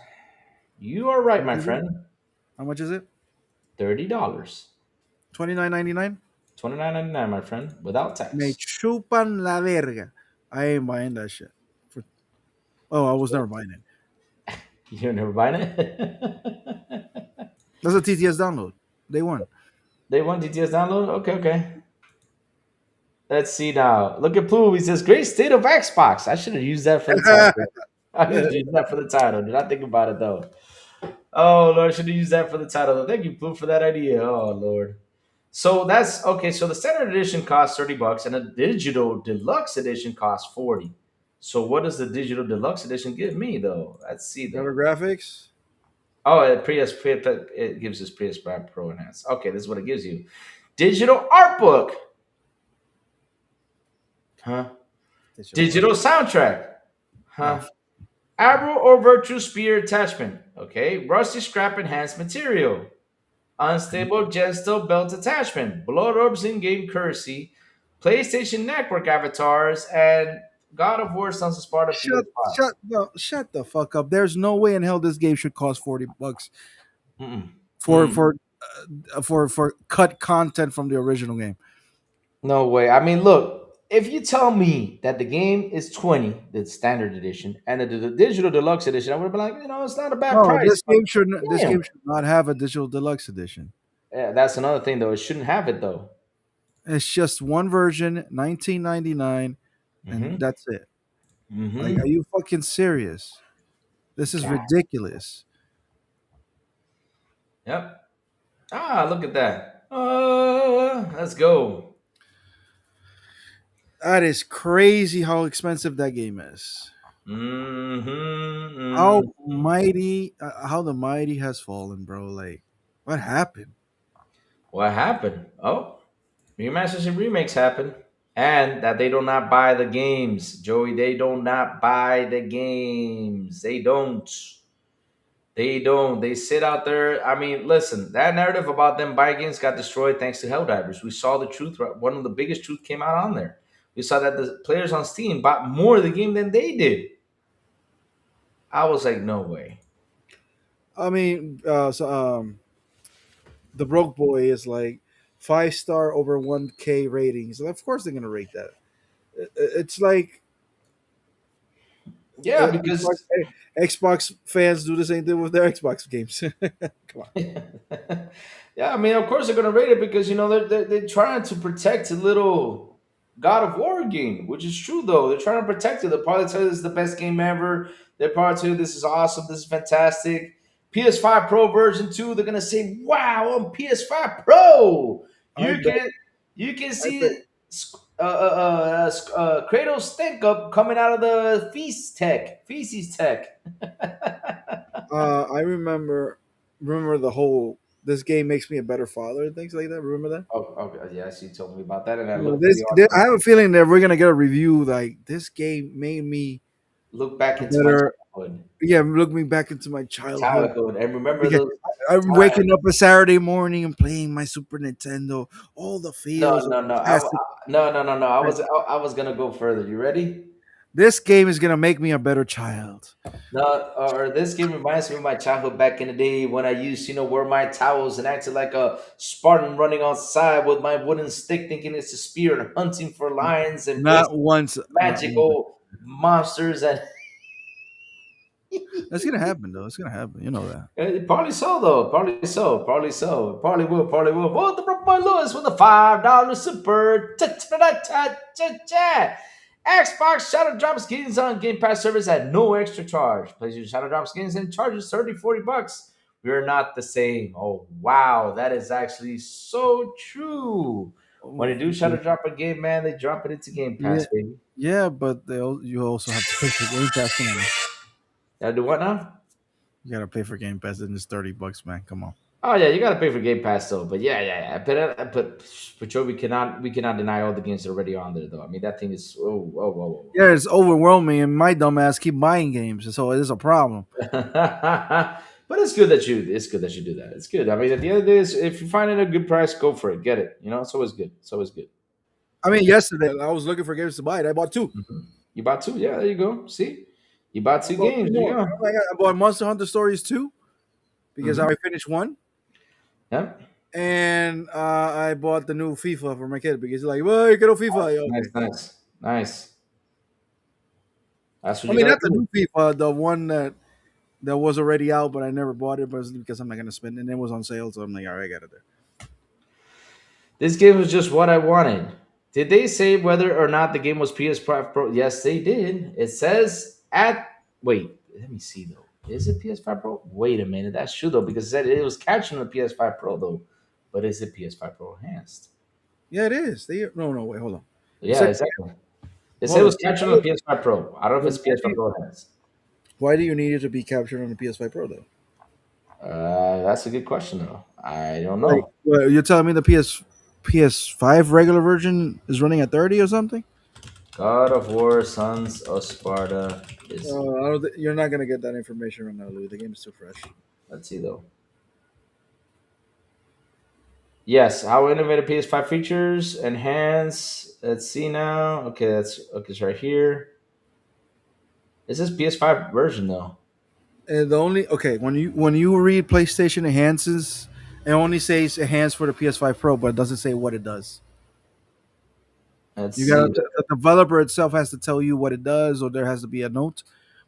You are How right, much my is it? friend. How much is it? $30. 29.99. 29.99, my friend, without Me tax. chupan la verga. I ain't buying that shit. For, oh, I was never buying it. You're never buying it? That's a TTS download. Day one. They want DTS download? Okay. Let's see now. Look at Pooh. He says, great state of Xbox. I should have used that for the title. I should have used that for the title. Did not think about it though. Oh Lord, I should have used that for the title. Thank you, Pooh, for that idea. Oh Lord. So that's okay. So the standard edition costs $30 and the digital deluxe edition costs 40. So what does the digital deluxe edition give me though? Let's see Better though. graphics. Oh, it gives us PS5 Pro Enhanced. Okay, this is what it gives you. Digital art book. Huh? Digital art. Digital soundtrack. Oh, Huh? Arrow or virtual spear attachment. Okay. Rusty scrap enhanced material. Unstable Gesto belt attachment. Blood orbs in game currency. PlayStation Network avatars. And God of War Sons of Sparta PS5. no, shut the fuck up. There's no way in hell this game should cost $40 Mm-mm. for Mm-mm. for for cut content from the original game. No way. I mean, look, if you tell me that the game is 20, the standard edition, and the digital deluxe edition, I would have been like, it's not a bad No, price. But this damn. game should not have a digital deluxe edition. Yeah, that's another thing, though. It shouldn't have it, though. It's just one version, 1999, and Mm-hmm. that's it. Like, Mm-hmm. are you fucking serious? This is God. ridiculous. Yep. Ah, look at that. Let's go. That is crazy how expensive that game is. How Mm-hmm. mighty, how the mighty has fallen, bro. Like, what happened? What happened? Oh, remasters and remakes happen. And that they do not buy the games, Joey. They do not buy the games. They don't. They don't. They sit out there. I mean, listen, that narrative about them buying games got destroyed thanks to Helldivers. We saw the truth. Right? One of the biggest truth came out on there. We saw that the players on Steam bought more of the game than they did. I was like, no way. I mean, the broke boy is like 5 star over 1K ratings. Of course, they're gonna rate that. It's like Yeah, because Xbox fans do the same thing with their Xbox games. Come on. yeah, I mean, of course they're gonna rate it because they're trying to protect a little God of War game, which is true though. They're trying to protect it. They'll probably tell you this is the best game ever. They'll probably tell you this is awesome, this is fantastic. PS5 Pro version 2, they're gonna say, wow, on PS5 Pro, I you bet. can you can I bet. see Kratos stink up coming out of the feces tech. I remember the whole. This game makes me a better father and things like that. Remember that? Oh, okay. Yes, you told me about that, and that You know, looked pretty I awesome. have a feeling that we're gonna get a review like this game made me Look back I into my better, childhood. yeah, look me back into my childhood. Childhood, and remember Because those I'm times. waking up a Saturday morning and playing my Super Nintendo, all the No, feels of no, no. classic. No, no, no, no. I was gonna go further. You ready? This game is gonna make me a better child. No, or this game reminds me of my childhood back in the day when I used, wear my towels and acted like a Spartan running outside with my wooden stick, thinking it's a spear and hunting for lions and Not facing once, not once. magical monsters and That's gonna happen though. It's gonna happen. You know that. Probably so, though. Probably so. Probably so. Probably will. Probably will. Oh, the Boy Lewis with a $5 super. Cha-cha-cha-cha-cha. Xbox Shadow Drop skins on Game Pass service at no extra charge. PlayStation Shadow Drop skins and charges 30-40 bucks. We're not the same. Oh, wow. That is actually so true. When Oh, they do Shadow Drop a game, man, they drop it into Game yeah, Pass, baby. yeah, but you also have to pay for Game Pass. Come on, man. Now, do what now? You gotta pay for Game Pass, and it's $30, man. Come on. Oh yeah, you gotta pay for Game Pass though. But yeah, yeah, yeah. But for sure, we cannot deny all the games that are already on there though. I mean, that thing is Yeah, it's overwhelming, and my dumbass keep buying games, so it is a problem. but it's good that you do that. It's good. I mean, at the end of the day, if you find it a good price, go for it. Get it. It's always good. It's always good. I mean, yesterday I was looking for games to buy, and I bought two. Mhm. You bought two. Yeah, there you go. See, you bought I two bought two games. There you more. go. I bought Monster Hunter Stories 2 because Hmm. I finished one, Yeah. and I bought the new FIFA for my kid because he's like, "Well, you get a FIFA." Yo. Nice, nice, nice. That's what I you mean, gotta not the do. new FIFA, the one that was already out, but I never bought it, but it's because I'm not gonna spend it. And it was on sale, so I'm like, all right, I got it there. This game was just what I wanted. Did they say whether or not the game was PS5 Pro? Yes, they did. It says at wait, let me see though. Is it PS5 Pro? Wait a minute, that's true though because it said it was captured on the PS5 Pro though, but is it PS5 Pro enhanced? Yeah, it is. No, wait, hold on. It Yeah, said, exactly. It said it hold was on. captured on the PS5 Pro. I don't know if it's PS5 Pro enhanced. Why do you need it to be captured on the PS5 Pro though? That's a good question though. I don't Like, know. well, you're telling me the PS5 regular version is running at 30 or something? God of War, Sons of Sparta is. You're not gonna get that information right now, Louis. The game is too fresh. Let's see though. Yes, how innovative PS5 features enhance. Let's see now. Okay, that's okay. It's right here. This is PS5 version though. And the only okay when you read PlayStation enhances, it only says enhance for the PS5 Pro, but it doesn't say what it does. Let's You got see. the developer itself has to tell you what it does, or there has to be a note.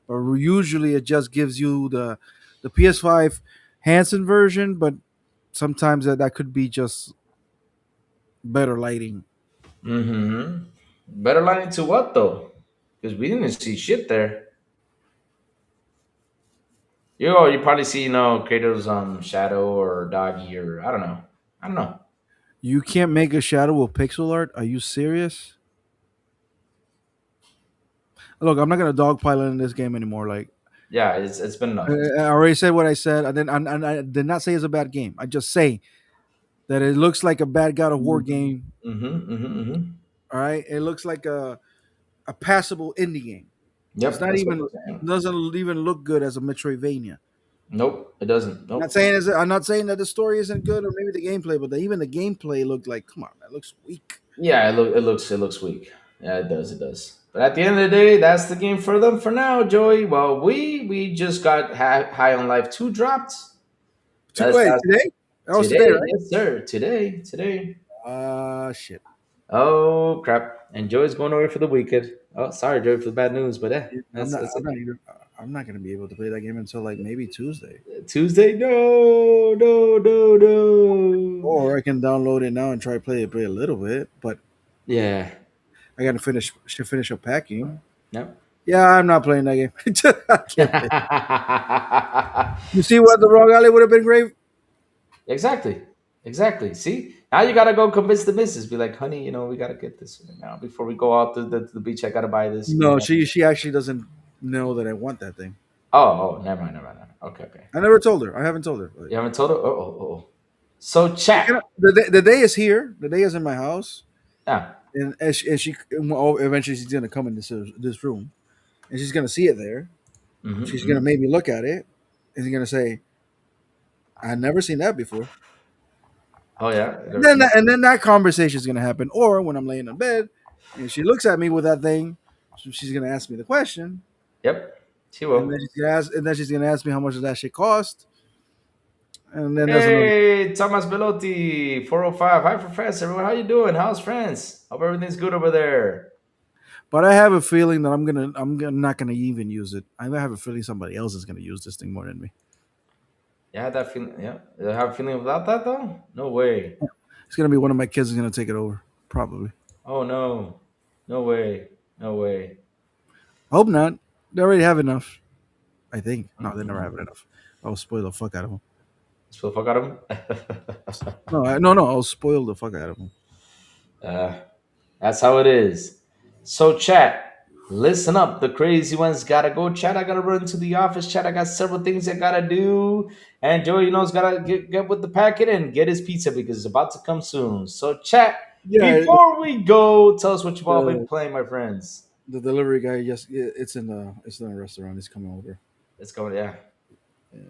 But usually, it just gives you the PS5 Hansen version, but sometimes that could be just better lighting. Mm-hmm. Better line to what though? Because we didn't see shit there. You probably see Kratos Shadow or Doggy or I don't know. I don't know. You can't make a shadow with pixel art. Are you serious? Look, I'm not gonna dogpile in this game anymore. Like Yeah, it's been I enough. I already said what I said. I did not say it's a bad game. I just say that it looks like a bad God of War game. Mm-hmm. Mm-hmm. Mm-hmm. All right, it looks like a passable indie game. It's Yep, not that's what even I'm saying. doesn't even look good as a Metroidvania. Nope, it doesn't. Nope. I'm not saying that the story isn't good or maybe the gameplay, but even the gameplay looked like, come on, that looks weak. Yeah, it looks weak. Yeah, it does, it does. But at the end of the day, that's the game for them for now, Joey. Well, we just got High on Life 2 dropped. Wait, That's today? That was today, today, right? yes sir. Today. Shit. Oh crap! And Joey's going away for the weekend. Oh, sorry, Joey, for the bad news, but I'm not. that's I'm not even. I'm not gonna be able to play that game until like maybe Tuesday, Tuesday. No, no, no, no. or I can download it now and try to play a little bit. But Yeah. I gotta finish up packing. No. Yeah, I'm not playing that game. I can't play. You see what the wrong alley would have been great. Exactly. Exactly. See, now you gotta go convince the missus. Be like, honey, we gotta get this right now before we go out to the beach. I gotta buy this. No, she actually doesn't know that I want that thing. Oh, never mind, never mind. Never mind. Okay, okay. I never told her. I haven't told her. You haven't told her. Oh. So chat. The day is here. The day is in my house, Yeah. and eventually she's gonna come in this room. and she's gonna see it there. She's gonna Mm-hmm. make me look at it, and she's gonna say, "I've never seen that before." Oh yeah. And then that conversation is gonna happen. Or when I'm laying in bed, and she looks at me with that thing, so she's gonna ask me the question, Yep. She and then will. she's gonna ask me how much does that shit cost, and then there's another. Hey, Thomas Belotti, 405. Hi, Professor. Everyone, how you doing? How's friends? Hope everything's good over there. But I have a feeling that not gonna even use it. I have a feeling somebody else is gonna use this thing more than me. You had that feeling? Yeah. You have a feeling without that, though? No way. It's gonna be one of my kids is gonna take it over, probably. Oh, no. No way. No way. Hope not. They already have enough. I think. No, they never have Mm-mm. enough. I'll spoil the fuck out of them. Spill the fuck out of him? No. I'll spoil the fuck out of them. uh, that's how it is. So, chat, listen up. The crazy ones gotta go. Chat, I gotta run to the office. Chat, I got several things I gotta do. And Joey, has gotta get with the packet and get his pizza because it's about to come soon. So, chat, Yeah, before we go, tell us what you've all been the playing, my friends. the delivery guy just it's in the restaurant. He's coming over. Let's go. Yeah. Yeah.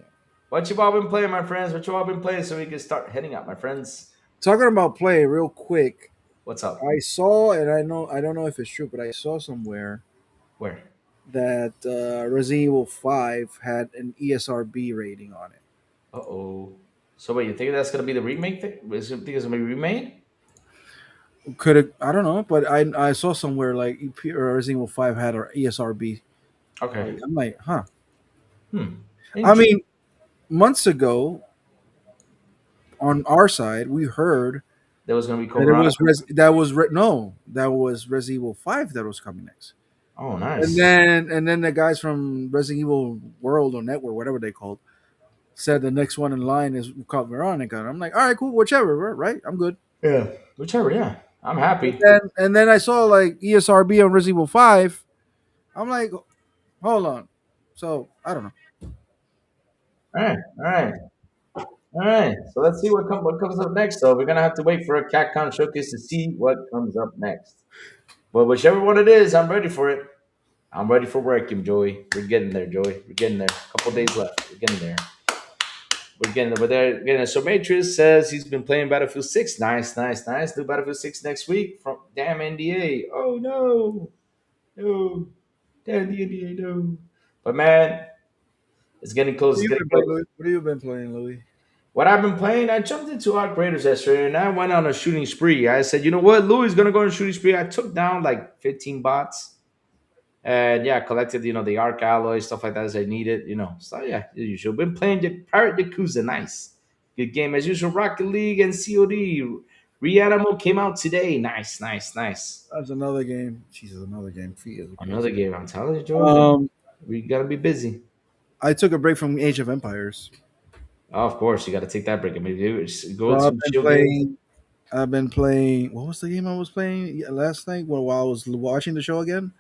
What you all been playing, my friends? What you all been playing so we can start heading out, my friends? Talking about play real quick. What's up? I saw, and I don't know if it's true, but I saw somewhere Where? that Resident Evil 5 had an ESRB rating on it. Uh oh. So wait, you think that's gonna be the remake thing? Is it think it's gonna be remade? Could it? I don't know, but I saw somewhere like Resident Evil 5 had an ESRB. Okay. I'm like, huh. Hmm. I Interesting. mean, months ago on our side, we heard That was gonna be Code that it was Veronica. no, that was Resident Evil 5 that was coming next. Oh, And nice. then the guys from Resident Evil World or Network, whatever they called, said the next one in line is called Veronica. And I'm like, all right, cool, whichever, right? I'm good. Yeah. Whichever. Yeah. I'm And happy. then I saw like ESRB on Resident Evil 5. I'm like, hold on. So I don't know. All right. All right. All right. So let's see what comes up next. Though we're gonna have to wait for a CatCon showcase to see what comes up next. But whichever one it is, I'm ready for it. I'm ready for working, Joey. We're getting there, Joey. We're getting there. A couple days left. We're getting there. We're getting there. We're there. Getting there. So Matrix says he's been playing Battlefield 6. Nice, nice, nice. New Battlefield 6 next week from damn NDA. Oh no. No. Damn the NDA, no. But man, it's getting close. It's getting close. What have you been playing, Louis? What I've been playing, I jumped into Arc Raiders yesterday and I went on a shooting spree. I said, you know what? Louis is gonna go on a shooting spree. I took down like 15 bots. And yeah, collected, the arc alloy, stuff like that as I needed, So yeah, as usual. Been playing the Pirate Yakuza, nice. Good game as usual. Rocket League and COD. Reanimo came out today. Nice, nice, nice. That's another game. Jesus, another game. Feet is Another crazy. game. I'm telling you, Joey, Um, we gotta be busy. I took a break from Age of Empires, Oh, of course, you gotta take that break. I mean, just go so to some chill games. I've been playing. What was the game I was playing last night? While I was watching the show again.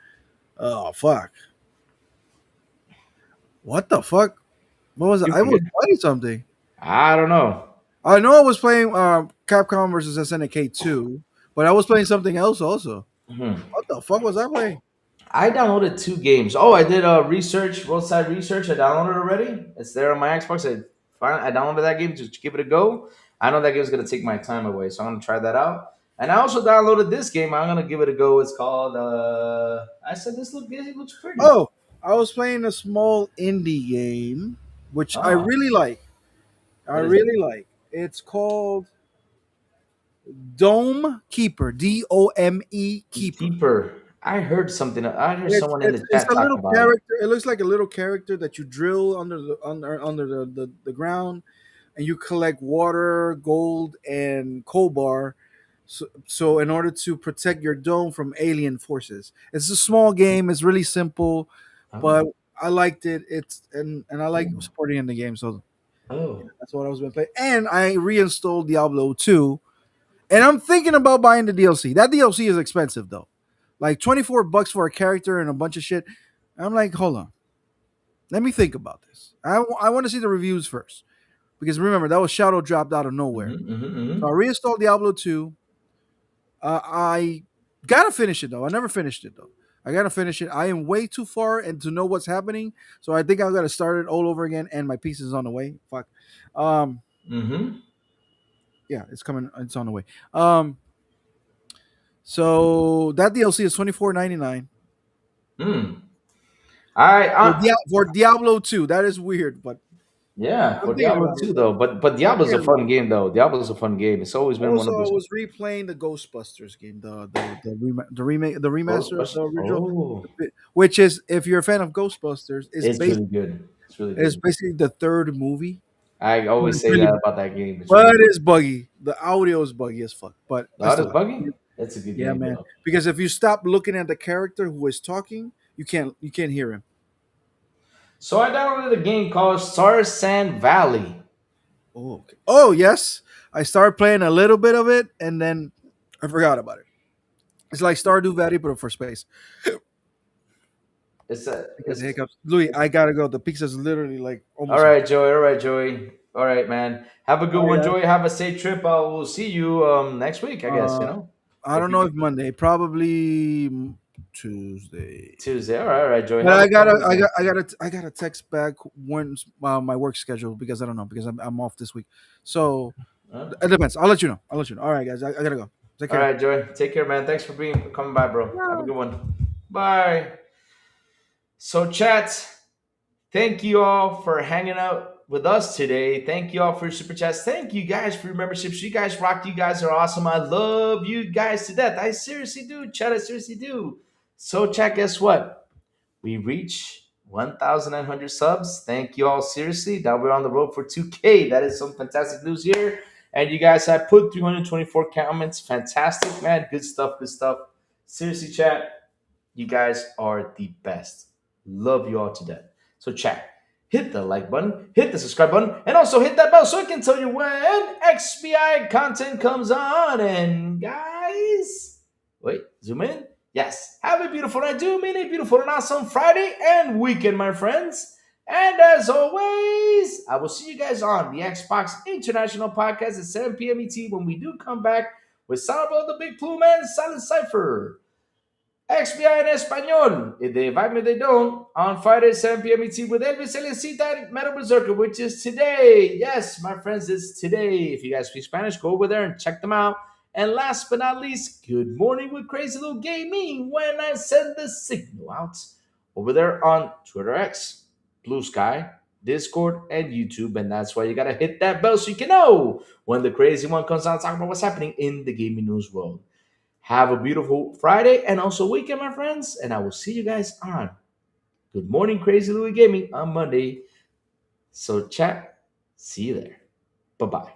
Oh fuck! What the fuck? What was it? You I was forget. playing something. I don't know. I know I was playing Capcom versus SNK 2, but I was playing something else also. Mhm. What the fuck was I playing? I downloaded two games. Oh, I did a research, roadside research. I downloaded it already. It's there on my Xbox. I downloaded that game to give it a go. I know that game's gonna take my time away, so I'm gonna try that out. And I also downloaded this game. I'm gonna give it a go. It's called. I said this looks pretty. Oh, I was playing a small indie game, which I Oh, really like. I what is it? really like. It's called Dome Keeper. Dome Keeper. Keeper. I heard something. I heard someone in the It's chat a talk little about it. character. It looks like a little character that you drill under the ground, and you collect water, gold, and coal bar. So in order to protect your dome from alien forces, it's a small game. It's really simple, but Oh, I liked it. And I like oh, supporting in the game, so oh. that's what I was been playing. And I reinstalled Diablo 2, and I'm thinking about buying the DLC. That DLC is expensive though, like $24 for a character and a bunch of shit. I'm like, hold on, let me think about this. I want to see the reviews first because remember that was shadow dropped out of nowhere. Mm-hmm, mm-hmm, So I mm-hmm. reinstalled Diablo 2. I gotta finish it though. I never finished it though. I gotta finish it. I am way too far and to know what's happening, so I think I gotta start it all over again. And my piece is on the way. Fuck. Um, Mm-hmm. yeah, it's coming. It's on the way. Um, so that DLC is 24.99 Mm. I for, for Diablo 2. That is weird, but Yeah, I'm for thinking Diablo about it. 2 though. But I'm Diablo's a thinking about fun it. game though. Diablo's a fun game. It's always been one Also, of I those was replaying the Ghostbusters game, the remake, the remaster of the Ghostbusters. original, Oh, which is, if you're a fan of Ghostbusters, it's really good. It's really is good. basically the third movie. I But always it's say really, that about that game. It's but really good. it's buggy. The audio is buggy as fuck. But I Not still as like buggy. it. It's a good Yeah, game man. though. Because if you stop looking at the character who is talking, you can't hear him. So I downloaded a game called Star Sand Valley. Oh, okay. Oh, yes. I started playing a little bit of it and then I forgot about it. It's like Stardew Valley, but for space. It's a I got the it's hiccups. Louis, I gotta go. The pizza's literally like all almost here. right, Joey. All right, Joey. All right, man. Have a good All one, right, guys. Joey. Have a safe trip. I will see you next week, I guess, Uh, I If don't you know if Monday, probably Tuesday. Tuesday. All right, Joey. But Have a fun weekend. I gotta text back once my work schedule because I don't know because I'm off this week. So Huh? it depends. I'll let you know. I'll let you know. All right, guys. I gotta go. Take All care. right, Joey. Take care, man. Thanks for coming by, bro. Have a good one. Bye. So, chat. Thank you all for hanging out with us today. Thank you all for your super chats. Thank you guys for your memberships. You guys rock. You guys are awesome. I love you guys to death. I seriously do, chat. I seriously do. So, chat. Guess what? We reach 1,900 subs. Thank you all seriously. Now we're on the road for 2K. That is some fantastic news here. And you guys have put 324 comments. Fantastic, man. Good stuff. Good stuff. Seriously, chat. You guys are the best. Love you all to death. So, chat, hit the like button, hit the subscribe button, and also hit that bell so I can tell you when XBI content comes on. And, guys, wait, zoom in. Yes, have a beautiful night. Do mean a beautiful and awesome Friday and weekend, my friends. And as always, I will see you guys on the Xbox International Podcast at 7 p.m. ET when we do come back with Salvo the Big Plume and Silent Cipher. XBI en español. If they invite me, they don't. On Friday, 7 p.m. ET with Elvis Elicita and Metal Berserker, which is today. Yes, my friends, it's today. If you guys speak Spanish, go over there and check them out. And last but not least, good morning with Crazy Little Gaming when I send the signal out over there on Twitter X, Blue Sky, Discord, and YouTube. And that's why you got to hit that bell so you can know when the crazy one comes out talking about what's happening in the gaming news world. Have a beautiful Friday and also weekend, my friends. And I will see you guys on Good Morning Crazy Louie Gaming on Monday. So, chat, see you there. Bye bye.